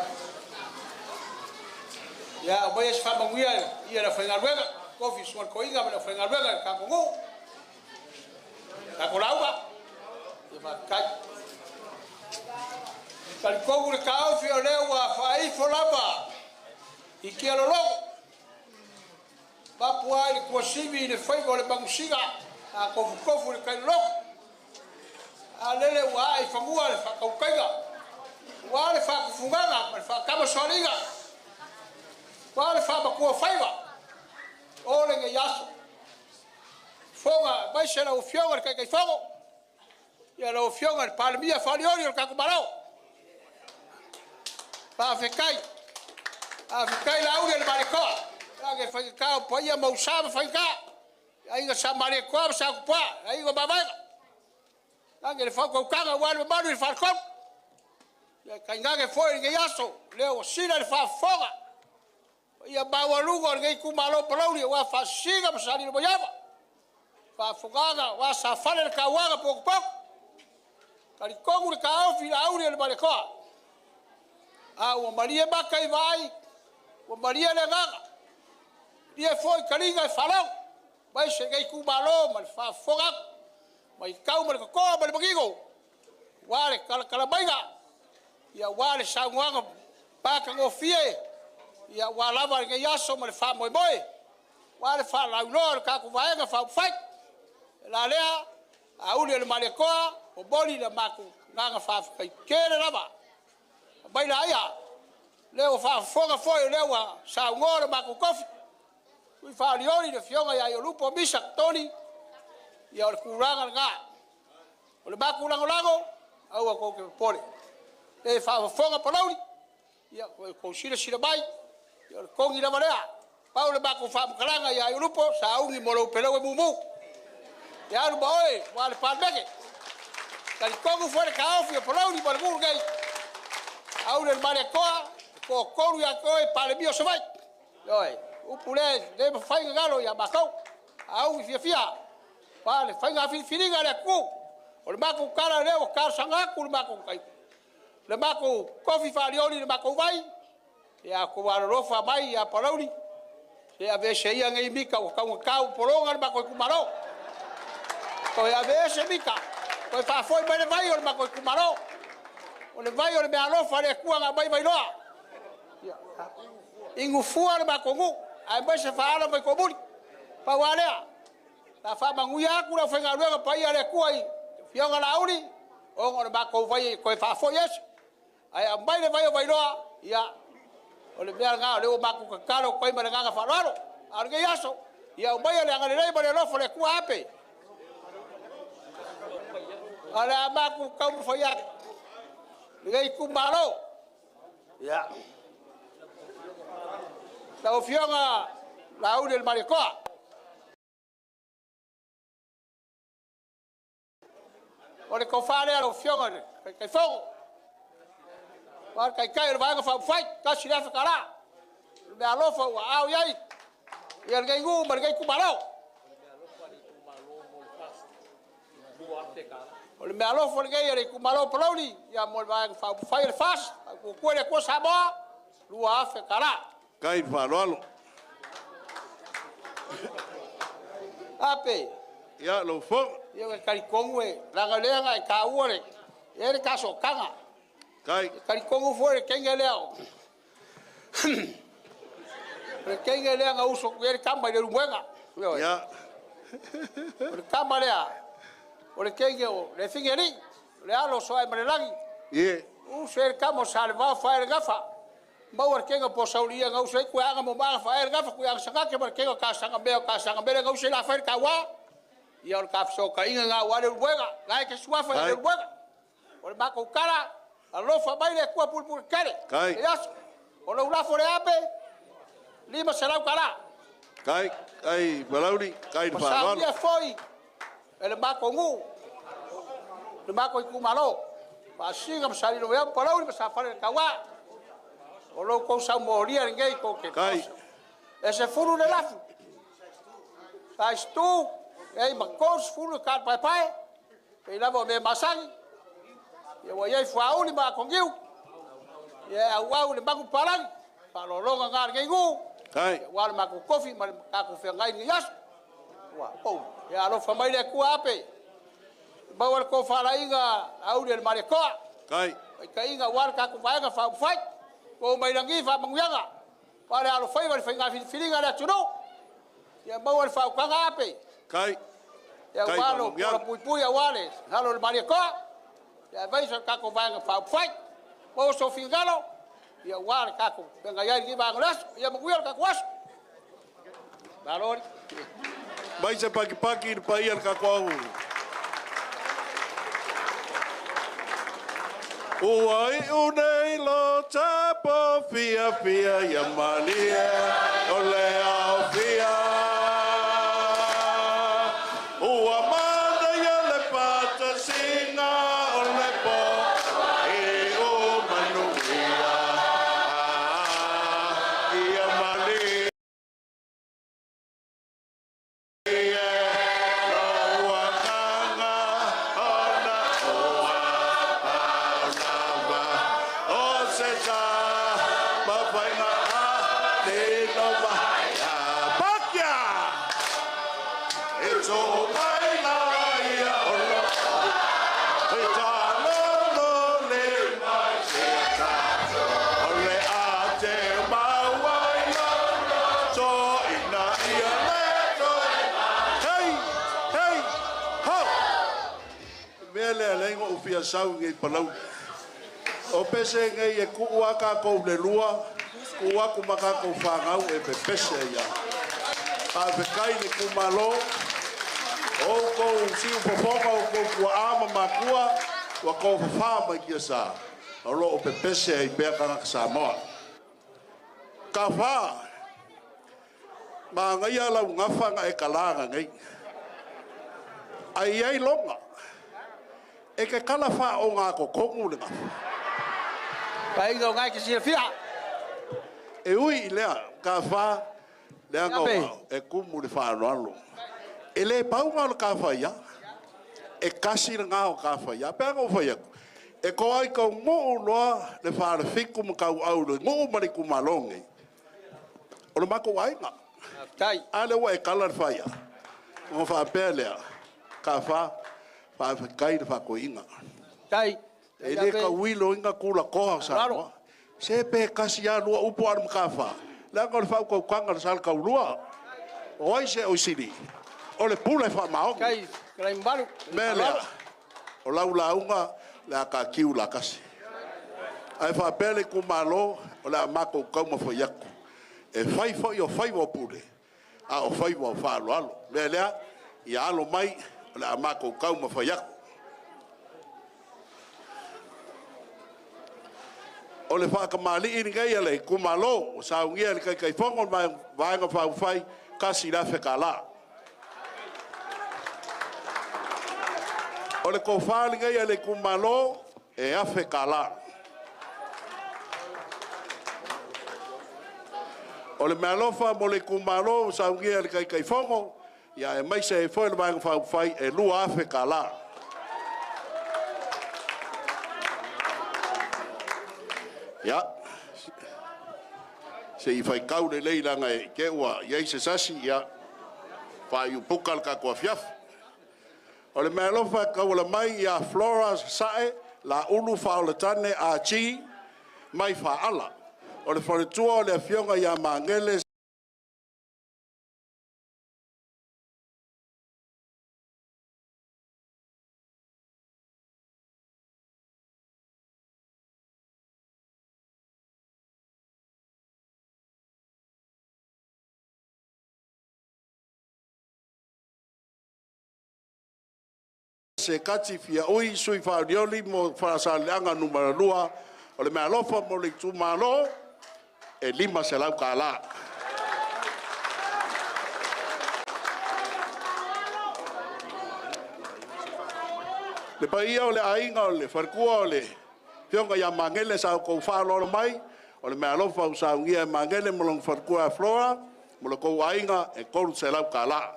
Ya, boyes whamanguia. Ia na whaingaruega. Kofi suan koinga mana whaingaruega. Kakongu. Kakolaua. Ya, pakai. Kalikongu le kaofi o lewa whaifo lava. Iki alologo. Papua i kua sivi le fai o le bangusiga a kofu le kailok. A lele ua ai whamua le whakaukaiga. Ua le whakufunganga, le whakama soaringa. Ua le whamakua whaiva. O le nge yaso. Fonga, mai se la ufionga le kai whango. Ia la ufionga le palemia whaliori le kakumarau. Whawhekai. Whawhekai la aure le marekoa. Ake whaikao paia mausama whaikao. Ainga sa marekoa sa kupua. Ainga mamaika. Ake le whakaukanga wale manu le whakau. Kai ngake foi nge yaso. Leo sina le whafonga. Ia bawaluga nge Itumalo Palauli. Wa whasiga masani le moyama. Whafongaga wa sa whale le kawaga poko poko. Kari kongu le kaofi la aure le marekoa. Wa maria baka i vai. Wa maria le ngaga. Dia foi kalinga falau. Mai se ngai Itumalo mal fa foga. Mai kau mal ko mal bagigo. Wale kala baiga. Ya wale sangwanga baka ngofie. Ya wala va ngai yaso mal fa moi moi. Wale fa la lor ka ku vaega fa fight. La lea aule le malekoa o boli le maku nganga fa kai kere lava. Bai la ia. Leo fa foga foi leo sa ngora maku kofi. Ui whaariori le fionga ia i o lupo misa toni ia o le kuranga nga. O le maku lango au a kouke pole. Le whafonga Palauli ia kou sira mai ia o le kongi la marea. Pau le maku whamukaranga ia i o lupo sa aungi molo pelau e mumu. Ia alu maoe wa le palmeke. Kari kongu fuere ka ofi o Palauli ma le muru gai. Au le mare koa ko koru ia koe pale mio se vai. Ioi. Upule de fai galo ya bakau au fia vale fai ga filinga le ku o le maku kala le o kar sanga ku le maku kai le maku kofi falioli le maku vai ya ko wa rofa mai ya Palauli ya ve se ia ngai mika o kau polonga le maku Itumalo ko ya ve se mika ko fa foi mai le vai o le maku Itumalo o le vai o le alofa le ku nga mai loa ya ingu fua le maku ai mai se faala mai ko buli pa walea la fa manguia ku la fenga luega pa ia le kuai fionga la uli o ngor ba ko vai ko fa fo yes ai mai le vai loa ia o le bea nga le o maku ka kalo ko mai nga fa lalo arge yaso ia mai le nga le mai lo fo le ku ape ala maku ka mu fa ia le Itumalo ia la ofionga la ule el marekoa o le kofare la ofionga kai fogo war kai va ga fa fight ka sira fa kala me alofa wa au yai ia le ngu mar gai Itumalo o le me alofa le gai le Itumalo Palauli ia mo va fa fight le fast ko le ko sabo lua afe kala Kai whaloalo. Ape. Ia lo fo. Ia ke karikongu e rangalenga e ka uore. E le kaso kanga. Kai. Karikongu fuere kenge leo. Le kenge leo nga uso ku e kamba le rumwenga. Ia. Le kamba lea. O le kenge o le fingeri. Le alo soa e marelangi. Ie. Uso e kamo salva fa e gafa. Mau kenga po saulia ngau sei ku anga mo ma fa er gafa ku anga sanga ke mar kenga ka sanga be ngau sei la fa ka wa ia o ka so ka inga nga wa le buega ngai ke suafa le buega o ba ko kala a lo fa mai le ku pul kare yas o lo la fore ape lima será kala kai Palauli kai fa ia foi ele ba ko ngu le ba ko Itumalo pa singa msali no ya Palauli pa sa fa ka wa o lo ko sa moria ngai ko ke kai ese furu le lafu sai stu ei ma kos furu ka pai pe lavo me masang ye wa ye fauli ma ko ngiu ye wa le bangu palang pa lo longa ngar ngai ngu kai wa ma ko kofi ma ka ko fe ngai ni yas wa po ye alo famai le ku ape ba wa ko fala inga au le mare ko kai kai inga wa ka ko va ga fa fight ko mai langi fa mangyanga para alo fai va nga filinga la tuno Ia mau le whaukanga ape. Kai. Ia Kai walo, Malungiang. pura pui pui a wale. Halo le maria koa. Ia vaisa kako vanga whaukwhai. Mau so fingalo. Ia wale kako. Penga iai ki vanga lasu. Ia maguia kako asu. Balori. Mai se paki pa ia ka ko. O ai o nei lo tapo fia ia malia o le au fia. O amanda ia le pata singa o le po e o manuia. Ia malia. Sau ngai Palauli. O pese ngai e kuua ka kou le lua, kuua kumaka kou whangau e pe pese ia. A pe kai le kumalo, o kou siu poponga o kou kua ama makua, wa kou whawha kia sa. O lo o pe pese e pea kanga Samoa. Ka wha, ma ngai ala ngawhanga e kalanga ngai. Ai ai longa. E ke kala wha o ngā kokongu le ngā. Pai ngau ngai ki sira fia. E ui i lea, ka wha, lea ngau e kumu le wha alo. E le pau ngā le ka wha ia, e kasi le ngā o ka wha ia, pēr ngau wha ia. E ko ai kau ngō loa le wha le whiku ma kau au le ngō mari kumalongi. O le mako wainga. Tai. Ale wa e kala le wha ia. Ngō wha pēr lea, ka wha, pa kai de fa ko inga tai e le ka wilo inga kula ko sa se pe kasi ya lua upo ar mkafa la ko fa ko kanga sal ka lua oi se o siri o le pula fa ma kai kai mbalu mela o la unga la ka kiu la kasi ai fa pele ku malo o la mako ka mo fo yaku e fai fo yo fai wo pule a o fai wo fa lo alo mela ya lo mai la mako kau ma fayak o le fa ka mali in ngai le ku malo sa ngia le kai fongon vai nga fa fai kasi la fe kala o le ko fa ngai le ku malo e a fe kala o le malo fa mo le ku malo sa ngia le kai fongon ya e mai se foi le vai fa fai e lua fe kala ya se i fai kau le leila ngai ke wa ye se sasi ya fa yu pukal ka ko fiaf o le melo fa ka wala mai ya flora sae la ulu fa o le tane a chi mai fa ala o le fore tua le fionga ya mangele se kati fia oi sui faarioli mo farasaleanga numero 2 o le mea lofa mo le Itumalo e 5 se lau kala. Le paia o le ainga o le farkua o le fionga ia mangele sa kou whaololo mai o le mea lofa o sa ungia mangele mo long farkua flora mo le kou ainga e koru se lau kala.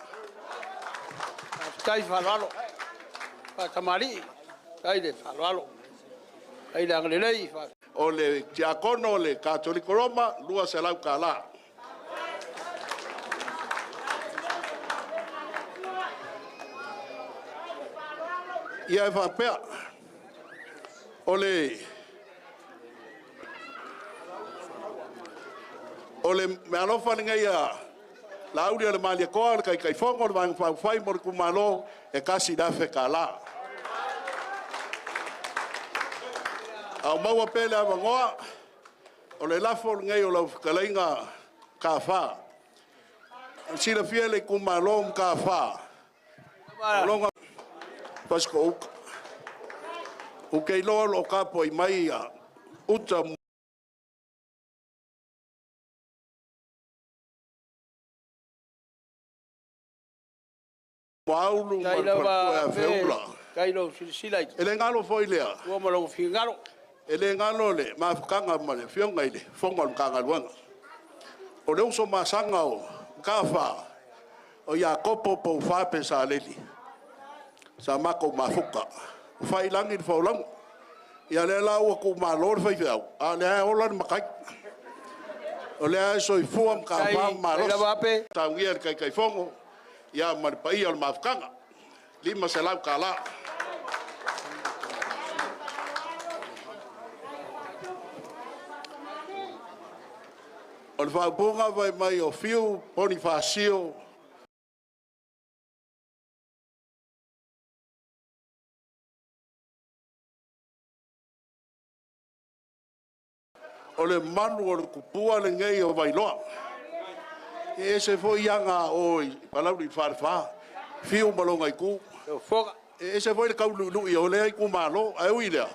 Tai whalalo. Kamari, kai de falalo. Kai la ngelei. O le diakono le Katoliko Roma, lua se lau kala. Ia e whapea. O le mea lofa ninga ia La uli le malia koa kai fongo le wang fai mo ku malo e kasi da fe kala. Au maua pele ava ngoa o le lafo ngai o lau kalainga ka fa. Sila fiele ku malo ka fa. Longa pasko o kei lo ka po i mai uta Paulu ma feula. Kailo silai. Ele ngalo foi lea. Ua malo fingaro. Ele ngalo le ma kanga ma le fionga ile fonga kanga luanga. O le uso masanga o kafa. O ya kopo po fa pesa leli. Sa mako mafuka. Fai langi fo lang. Ya le la o ku ma lor fai fau. A le o lan makai. O le so i fuam ka fa ma lo. Ta ngier kai fongo. Ya mar pai al mafkanga lima selau kala ol va bunga vai mai o fiu Bonifacio ole manu o kupua le ngai o vai loa e se foi yanga oi Palauli farfa fiu malonga iku e se foi le kaulu i ole iku malo ai uile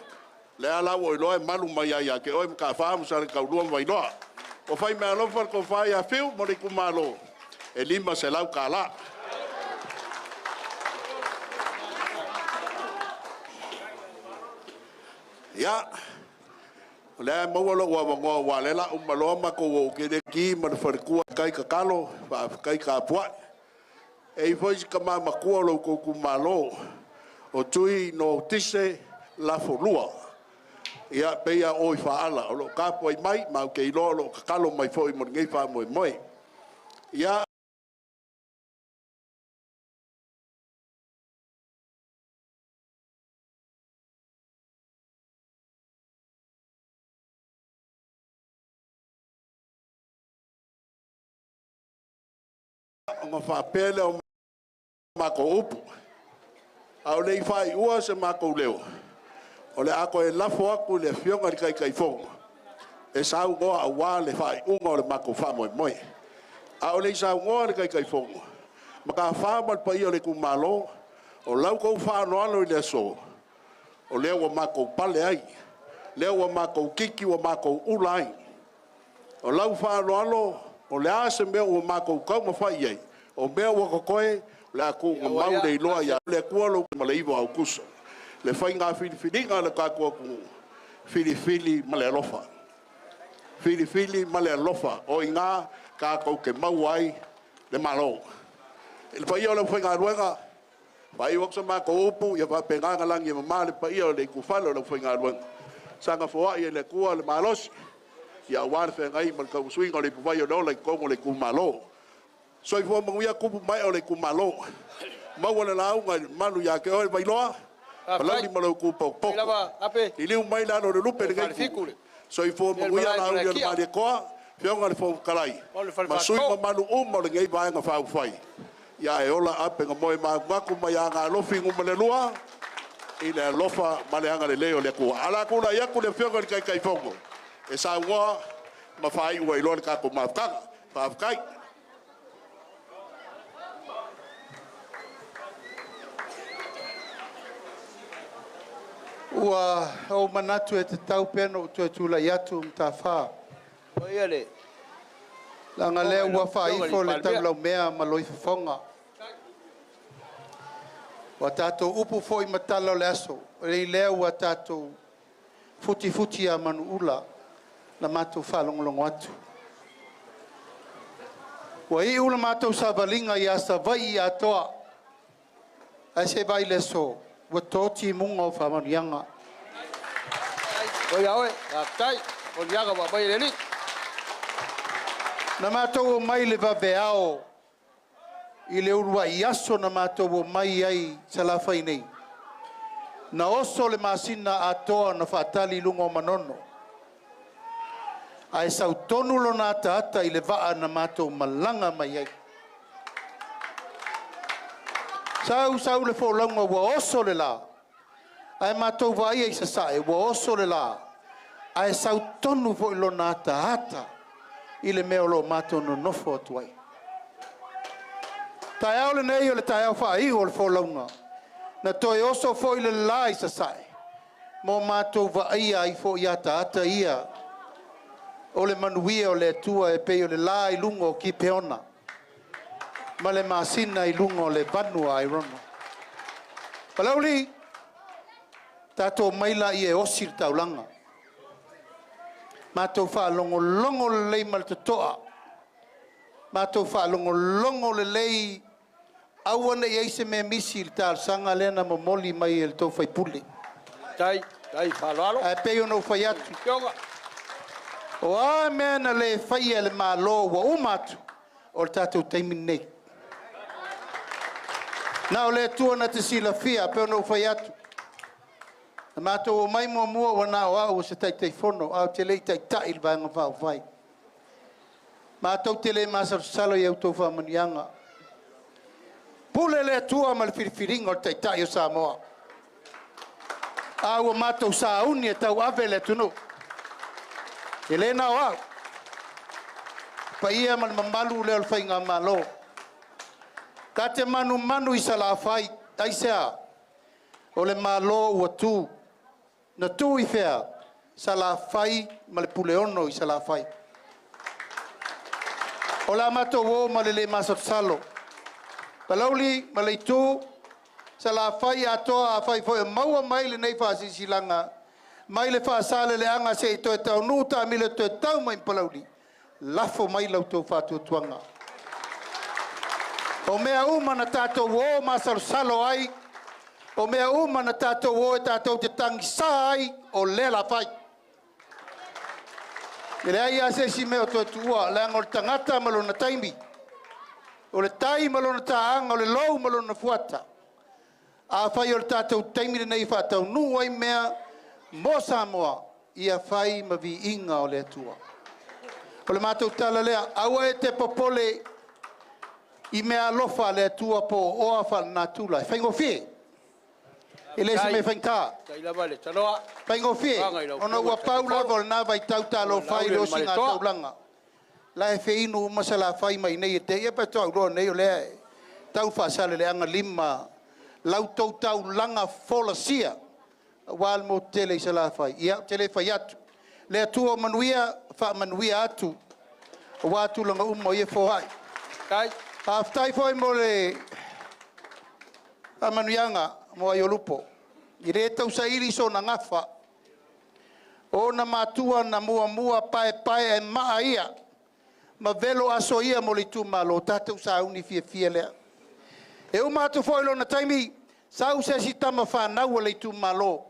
le ala o lo malu mai ya ke oi ka fa mu sa kaulu mai lo o fai me alo far ko fai a fiu mo iku malo e lima se lau kala ya le mo lo wa le la malo ma ko ke de ki ma far ku kai ka kalo fa kai ka pua e foi ka ma ku lo ko ku malo o tui no tise la folua ya pe ya o fa ala lo ka po mai ma ke lo ka kalo mai foi mo ngai fa mo ya nga fa pele o mako upu au le fai ua se mako leo o le ako e lafo aku le fionga kai fonga e sau ngoa a wā le fai unga o le mako wha moi au le sau ngoa le kai fonga maka wha mal pa ia le kumalo o lau kou wha noano i le so o leo wa mako pale ai leo wa mako kiki wa mako ulai o lau wha noano o le ase mea wa mako kauma whai ai o mea wa kokoe le aku mau le iloa ya le kualo ma le iwa au kusa le fai ngā whiriwhiringa le kākua ku whiriwhiri ma le alofa whiriwhiri ma le alofa o i ngā kākau ke mau ai le malo le pai o le whai ngā ruenga pai waksa mā ko upu ia wha penganga langi ma le pai o le kufalo le whai ngā ruenga sanga fōa i le kua le malosi ia wāne whengai ma le kauswinga le puwai o no le kongo le kumalo so i fo manguia kupu mai o le kumalo mau le lau ngai manu ya ke o vai loa Palauli malo ku po po i liu mai la no le lupe le ngai so i fo manguia lau le mali koa fionga le fo kalai ma sui ma manu mo le ngai vai nga fa fai ya e ola ape nga moe ma maku mai anga lofi nguma le lua i le lofa ma le anga le leo le ku ala ku la ya ku le fionga le kai fongo e sa wa ma fai ua i lo le ka ko ma ka fa kai Ua o manatu e te tau peno tu e tula iatu mta wha. Oiale. Langa lea ua wha ifo le tau lau mea ma loi whafonga. Wa tātou upu fo i matalo le aso. Rei lea ua tātou futi a manu ula. La mātou whalongolongo atu. Wa i ula mātou sa valinga i asa vai i atoa. Ai se vai le so. Wa toti munga o whamanianga. Oia oe, a tai, o liaga wa bai leli. Na mātou o mai le vaveao i le urua i aso na mātou o mai ai sa la whai nei. Na oso le masina atoa na whaatali lungo manono. Ai sau tonu lo nā taata i le vaa na mātou malanga mai ai. Sau le fōlaunga ua oso le la. Ai mātou vai ei sasae ua oso le la. Ai sau tonu fo ilo nā ata. I le mea lo mātou no nofo atu ai. Tai au le nei o le tai au wha iho o le fōlaunga. Na toi oso fo i le lai sasae. Mō mātou vai ai fo i ata ia. O le manuia o le atua e pei o le lai lungo o ki peona. Ma le masina i lungo o le vanua ai rono. Palauli, tātou maila i e osi le taulanga. Mātou wha longo le lei mal te toa. Mātou wha longo le lei awana i eise me misi le tāl sanga lena mo moli mai el tau whai puli. Tai whaloalo. Ai pei ono whai atu. O a mea na le whai e le mālo wa umatu o le tātou teimin nei. Na o le tua na te sila fia pei ono whai atu. Mātou o mai mua wana o au se tai fono au te lei tai le vanga whao whai. Mātou te le māsar salo i au tau whamanianga. Pule le tua ma le whiriwhiringa o tai o Samoa. Au o mātou sa uni e tau ave le tunu. E le na o au. Pa ia ma le mamalu le o le whainga malo. Ka te manu i sa la whai. Ai sea. O le malo ua tū. Na tū i whea. Sa la whai ma le pule ono i sa la whai. O la mātou o ma le māsar salo. Palauli, ma le tū. Sa la whai atoa a whai whai maua mai le nei whaasisi langa. Mai le whaasale le anga se i toi tau nuta mi le toi tau mai palauli. Lafo mai lau tau whātua tuanga. O mea uma na tātou o māsar salo ai. O mea uma na tātou o e tātou te tangi sa ai o lela whai. E le ai ase si mea o toi tua, le angol tangata malo na taimi. O le tai malo na taanga, o le lou malo na fuata. A whai o le tātou taimi le nei whātau nu ai mea mo Samoa ia whai ma vi inga o le atua. O le mātou tala lea, aua e te popole i mea lofa le atua po oa whal nā tūlai. Whaingo fie? E le se me whainka? Whaingo fie? Ona ua paula vol nā vai tau talo whai le osi ngā taulanga. La e whiinu masala whai mai nei e te ia pa tau roa nei o lea e. Tau whaasale le anga lima. Lau tau langa fola sia. Wal mo tele i sala whai. Ia tele whai atu. Le atua manuia, wha manuia atu. Wa atu langa umo i e whohai. Haftai whai mo le manuianga mo ai o lupo. I re tau sa iri so na ngawha. O na matua na mua pae e maa ia. Ma velo aso ia mo le Itumalo. Tātou sa uni fia lea. E umatu foilo na taimi, sau se si tama whanau le Itumalo.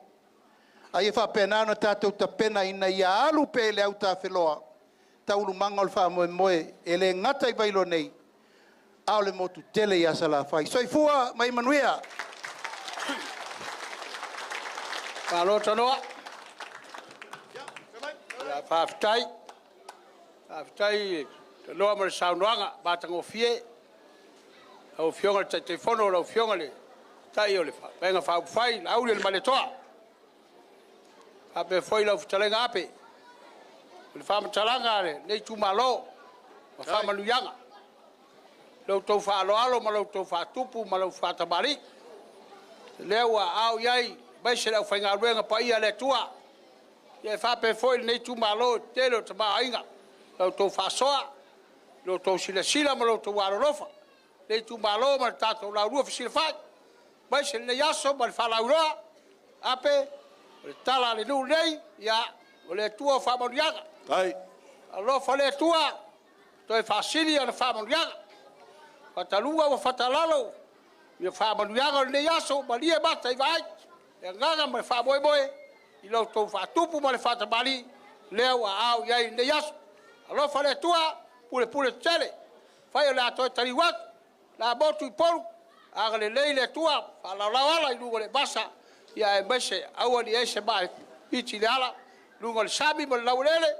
Ai e whapena na tātou ta pena ina ia alu pe le au tā wheloa. Taulu manga o le whamoe e le ngata i vailo nei. Ao le motu tele i asa la whai. Soi fua mai manuia. Palo tanoa. Whaftai. Whaftai. Tanoa ma le saunoanga. Bātango fie. Au fionga te fono au fionga le tai o le fa venga fa fai au le male toa ape foi la futalenga ape le fa mtalanga le nei Itumalo ma fa manuyanga lo to fa alo ma lo to fa tupu ma lo fa tabari lewa au yai bai se la fainga ruenga pa ia le tua ye fa pe foi nei Itumalo te lo tama ainga lo to fa soa lo to sila ma lo to waro lofa le Itumalo ma tato la rua fisi fai mai se le yaso ma fa la rua ape le tala le nu nei ya le tua fa moriaga Ai. allo fa le tua to e fasili ana fa moriaga fatalunga wa fatalalo ye fa moriaga le yaso ma lie bata i vai e ngaga ma fa boy i lo to fa tupu ma le fa tabali le wa au yai le yaso allo fa le tua pule tele fai la to tali wat la botu i poru aga le leile tua fa la i lugo le basa ia e mese au ni ese mai iti le ala lugo le sabi ma la ulele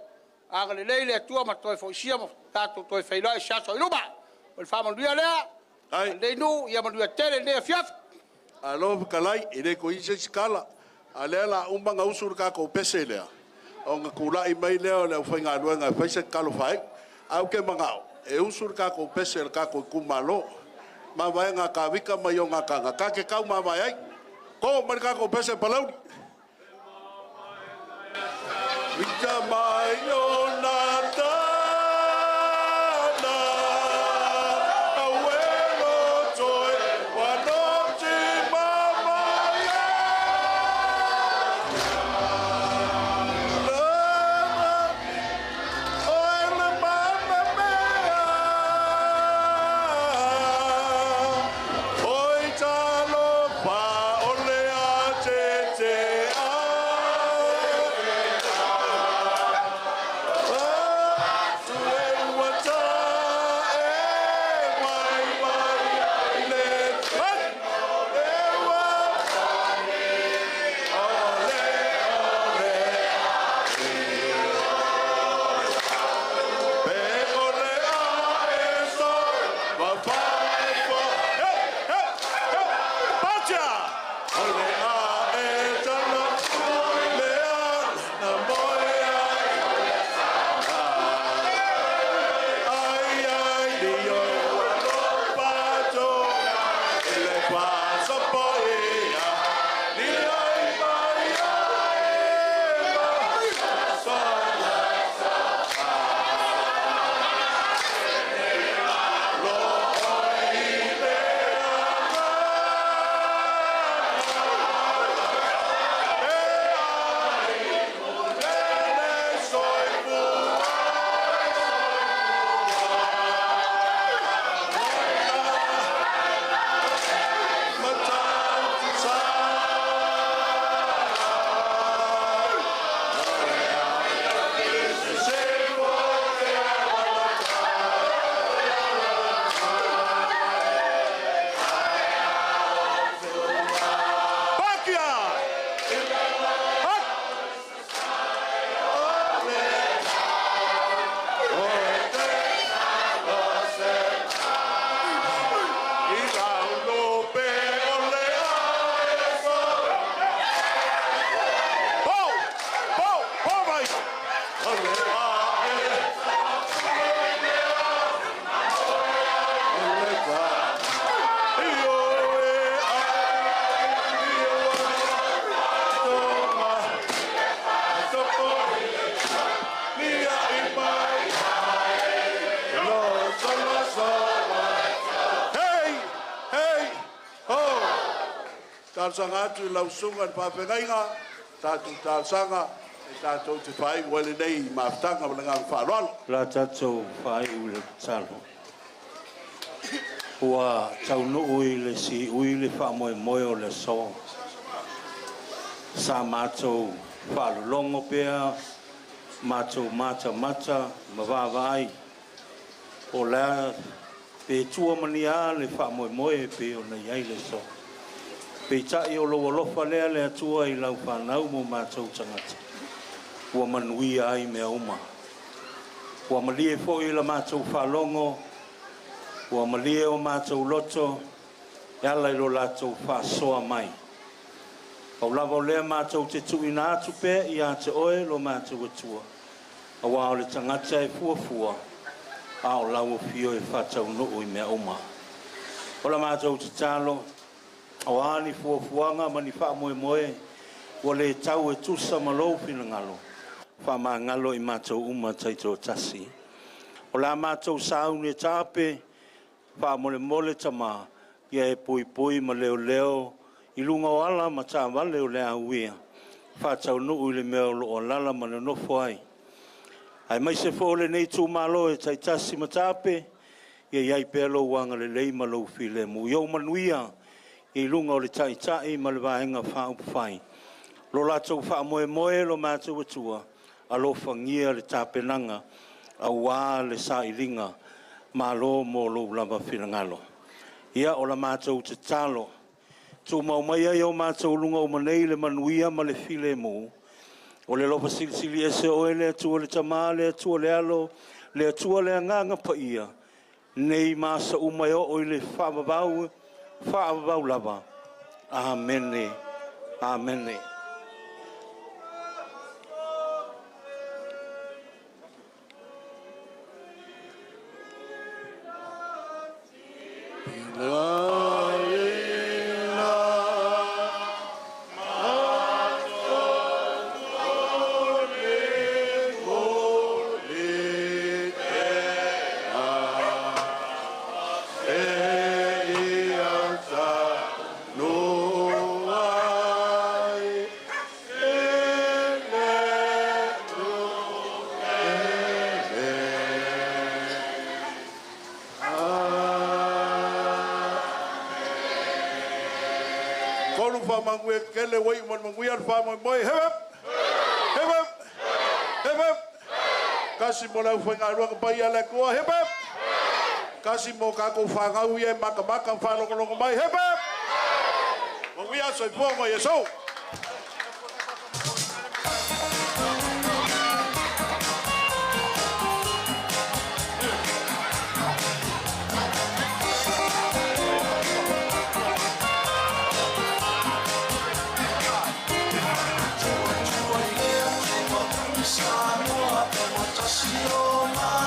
aga le leile tua ma toi fo sia ma tato toi fai la sia so luma o fa ma dia le Ai. Nei no ia manuia tere ne fiaf. Alo kalai ine ko ise skala. Ale la umbanga usur ka ko pese lea. O nga kula i mai lea le fa nga luenga fa se kalo fai. Au ke mangao. E usur ka ko pese ka ko kumalo. Ma vai nga ka vika mai o nga ka ke kau ma vai ai. Ko mar ka ko pese Palauli. Vika mai o nata. Sanga tu lau sunga pa pengainga tatu sanga tatu te fai wale nei maftanga nga falwal la tatu fai ule salo wa tau no uile si uile fa moe moe le so sa mato falu longo pea mato mata mavavai o la pe tua mania le fa moe moe pe o nei ai le so Peita i o lofa lea le atua I lau whanau mo mātou tangata. Ua manuia ai mea uma. Ua malie fo I la mātou whalongo. Ua malie o mātou loto. E ala I lo lātou whasoa mai. Au lava o lea mātou te tuina atu pe I a te oe lo mātou atua. A wā o le tangata e fuafua. A o lau o fio e whatau noo I mea uma. O la mātou te talo. Awani fuafuanga mani wha moe moe wa le tau e tusa malou fina ngalo wha maa ngalo I mātou uma taito tasi o la mātou saune tape wha mole mole tama ia e pui pui ma leo leo I lunga o ala ma tā wale o lea uia wha tau nuu I le meo lo o lala ma le nofo ai ai mai se fo le nei Itumalo e taitasi ma tape ia iai pelo wanga le lei ma lo file mu iau manuia I lunga o le tai ma le vaenga whao whai. Lo latou wha moe moe lo mātou atua, a lo whangia le tāpenanga, a wā le sailinga, ma lo mo lo lava whirangalo. Ia o la mātou te talo, tō mau mai ai o mātou lunga o manei le manuia ma le file mo, o le lopa silisili ese oe le atua le tamā, le atua le alo, le atua le anganga pa ia, nei masa umai o ile whaavavau lava. Amene. Amene. Kolu fa mangwe kele wei mon mangwe al fa mon boy hep hep hep kasi mo la fa ngaru ka pai ala ko hep kasi mo ka ko fa ngau ye maka maka fa lo ko mai hep mangwe al so po mo yeso Sanoa pe mo tasio ma